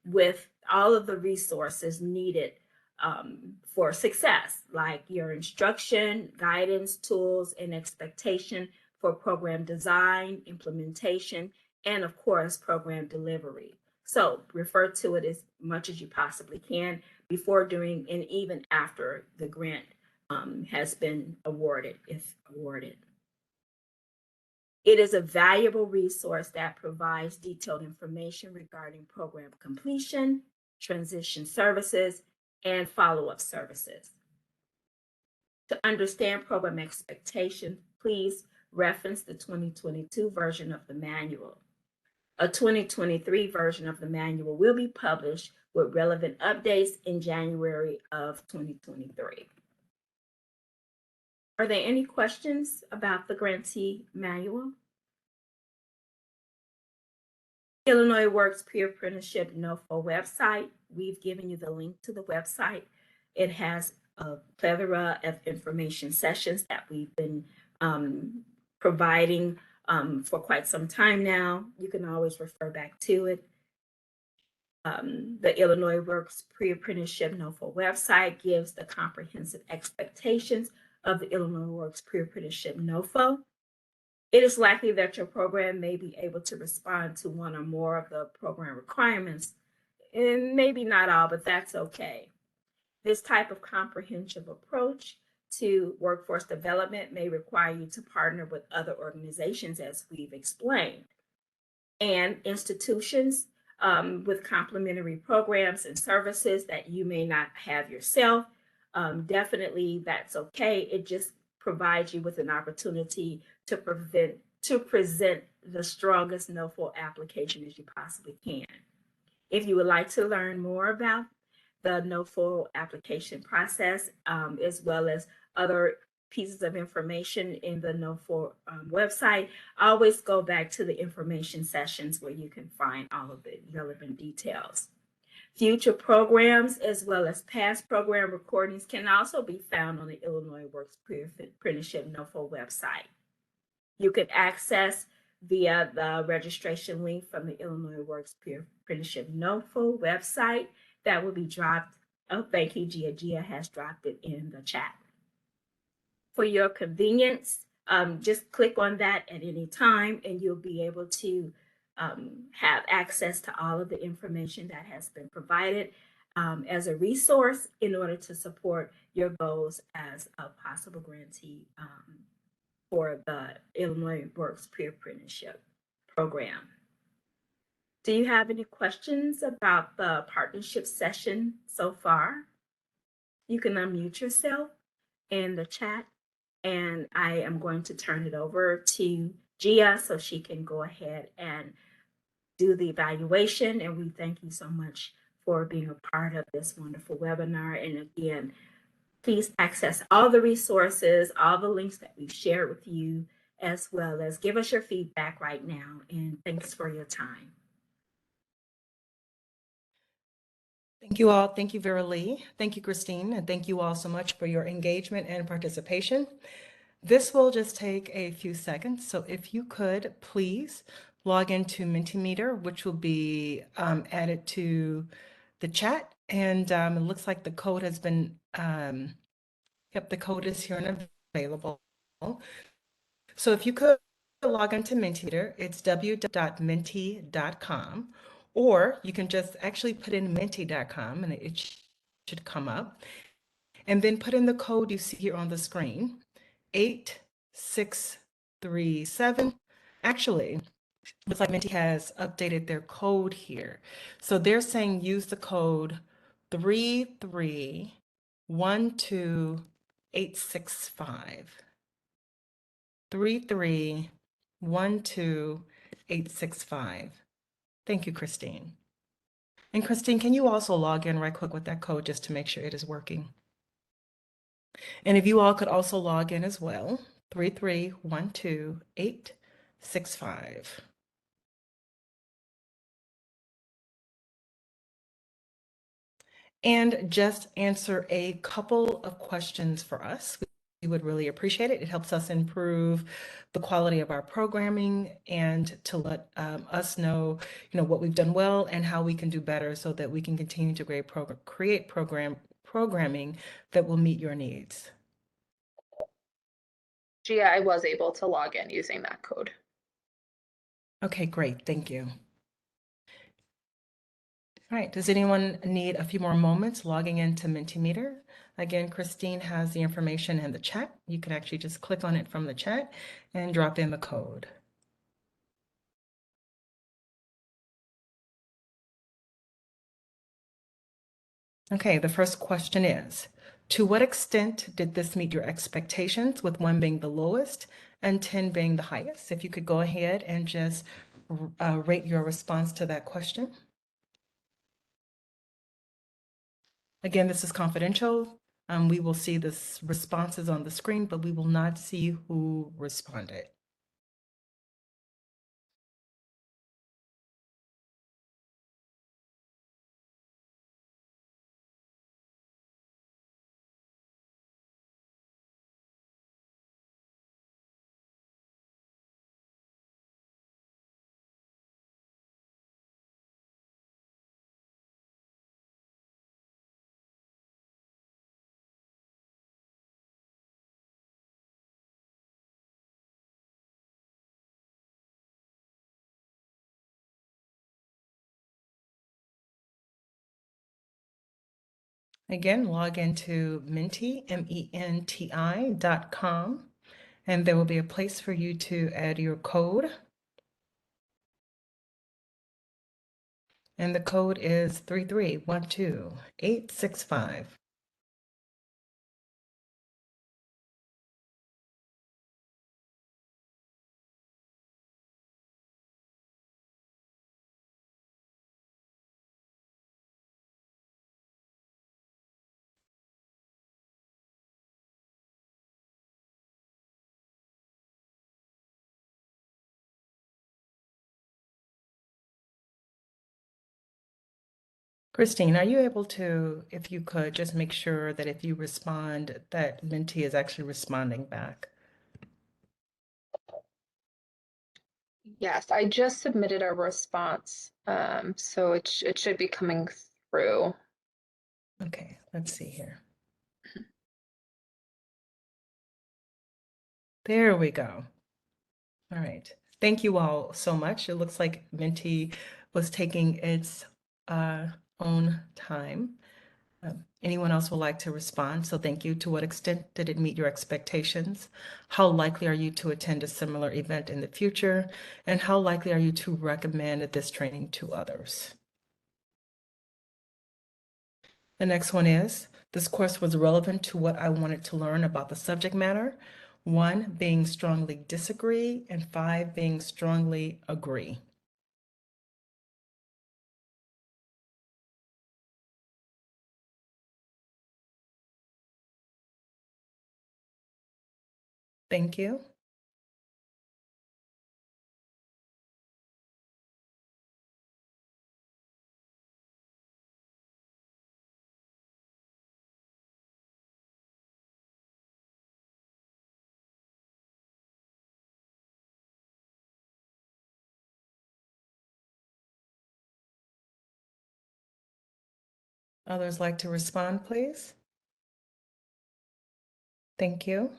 with all of the resources needed for success, like your instruction, guidance, tools, and expectation for program design, implementation, and of course, program delivery. So refer to it as much as you possibly can before, during, and even after the grant has been awarded, if awarded. It is a valuable resource that provides detailed information regarding program completion, transition services, and follow-up services. To understand program expectations, please reference the 2022 version of the manual. A 2023 version of the manual will be published with relevant updates in January of 2023. Are there any questions about the grantee manual? Illinois Works Pre-Apprenticeship Nofo website. We've given you the link to the website. It has a plethora of information sessions that we've been providing for quite some time now. You can always refer back to it. The Illinois Works Pre-Apprenticeship Nofo website gives the comprehensive expectations of the Illinois Works Pre-Apprenticeship Nofo. It is likely that your program may be able to respond to one or more of the program requirements, and maybe not all, but that's okay. This type of comprehensive approach to workforce development may require you to partner with other organizations, as we've explained, and institutions with complementary programs and services that you may not have yourself. Definitely that's okay. It just provides you with an opportunity to present the strongest Nofo application as you possibly can. If you would like to learn more about the Nofo application process, as well as other pieces of information in the Nofo website, always go back to the information sessions where you can find all of the relevant details. Future programs as well as past program recordings can also be found on the Illinois Works Pre-Apprenticeship Nofo website. You can access via the registration link from the Illinois Works Pre-Apprenticeship Nofo website that will be dropped. Oh, thank you, Gia. Gia has dropped it in the chat. For your convenience, just click on that at any time and you'll be able to have access to all of the information that has been provided as a resource in order to support your goals as a possible grantee for the Illinois Works Pre-Apprenticeship Program. Do you have any questions about the partnership session so far? You can unmute yourself in the chat, and I am going to turn it over to Gia so she can go ahead and do the evaluation. And we thank you so much for being a part of this wonderful webinar. And again, please access all the resources, all the links that we've shared with you, as well as give us your feedback right now. And thanks for your time. Thank you all. Thank you, Vera Lee. Thank you, Christine. And thank you all so much for your engagement and participation. This will just take a few seconds. So if you could please log into Mentimeter, which will be added to the chat. And it looks like the code has been, yep, the code is here and available. So if you could log into Mentimeter, it's www.menti.com, or you can just actually put in menti.com and it should come up. And then put in the code you see here on the screen, 8637. Actually, looks like Menti has updated their code here. So they're saying use the code 3312865. 3312865. Thank you, Christine. And Christine, can you also log in right quick with that code just to make sure it is working? And if you all could also log in as well, 3312865. And just answer a couple of questions for us. We would really appreciate it. It helps us improve the quality of our programming and to let us know, what we've done well and how we can do better so that we can continue to create programming that will meet your needs. Gia, I was able to log in using that code. Okay, great. Thank you. All right, does anyone need a few more moments logging into Mentimeter? Again, Christine has the information in the chat. You can actually just click on it from the chat and drop in the code. Okay, the first question is, to what extent did this meet your expectations, with 1 being the lowest and 10 being the highest? If you could go ahead and just rate your response to that question. Again, this is confidential. We will see the responses on the screen, but we will not see who responded. Again, log into Menti, MENTI.com, and there will be a place for you to add your code. And the code is 3312865. Christine, are you able to, if you could, just make sure that if you respond, that mentee is actually responding back? Yes, I just submitted a response, so it should be coming through. Okay, let's see here. There we go. All right. Thank you all so much. It looks like mentee was taking its own time. Anyone else would like to respond? So thank you. To what extent did it meet your expectations? How likely are you to attend a similar event in the future? And how likely are you to recommend this training to others? The next one is, this course was relevant to what I wanted to learn about the subject matter. 1, being strongly disagree, and 5, being strongly agree. Thank you. Others like to respond, please? Thank you.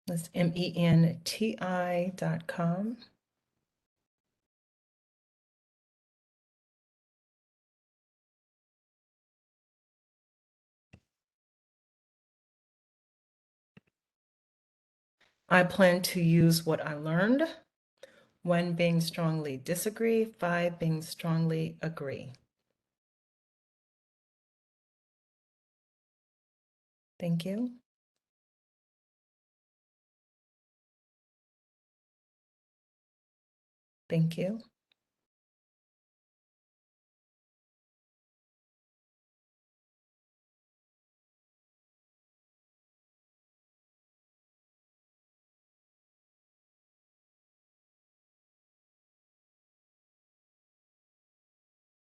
That's menti.com. I plan to use what I learned. 1, being strongly disagree, 5, being strongly agree. Thank you. Thank you.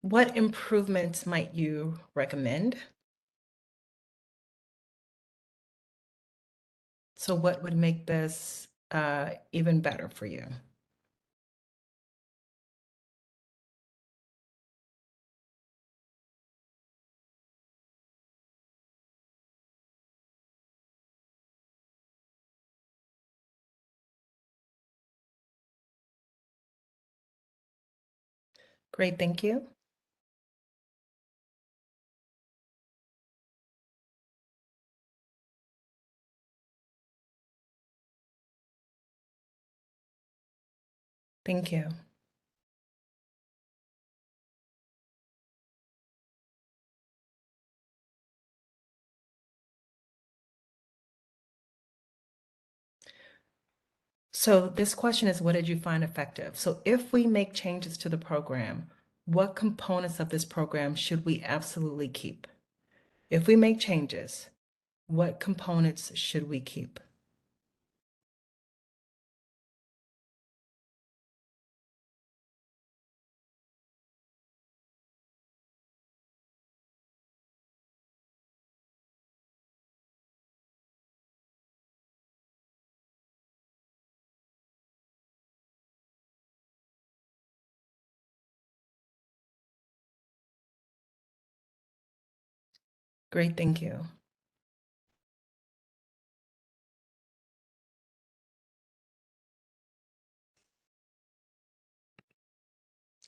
What improvements might you recommend? So what would make this even better for you? Great, thank you. Thank you. So this question is, what did you find effective? So if we make changes to the program, what components of this program should we absolutely keep? If we make changes, what components should we keep? Great, thank you.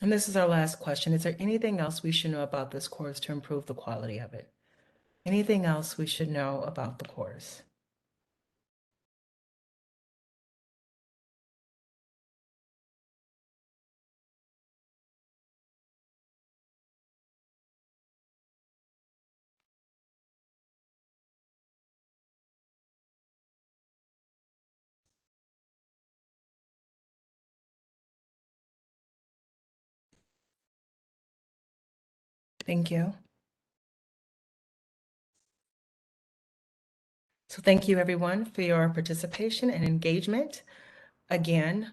And this is our last question. Is there anything else we should know about this course to improve the quality of it? Anything else we should know about the course? Thank you. So thank you everyone for your participation and engagement. Again,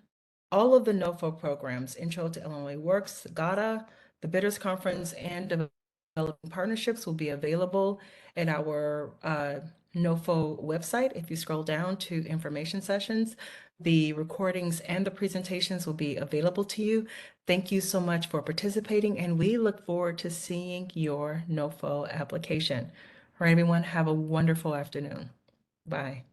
all of the Nofo programs, Intro to Illinois Works, GATA, the Bidders Conference, and Developing Partnerships will be available at our Nofo website. If you scroll down to information sessions, the recordings and the presentations will be available to you. Thank you so much for participating, and we look forward to seeing your Nofo application. All right, everyone, have a wonderful afternoon. Bye.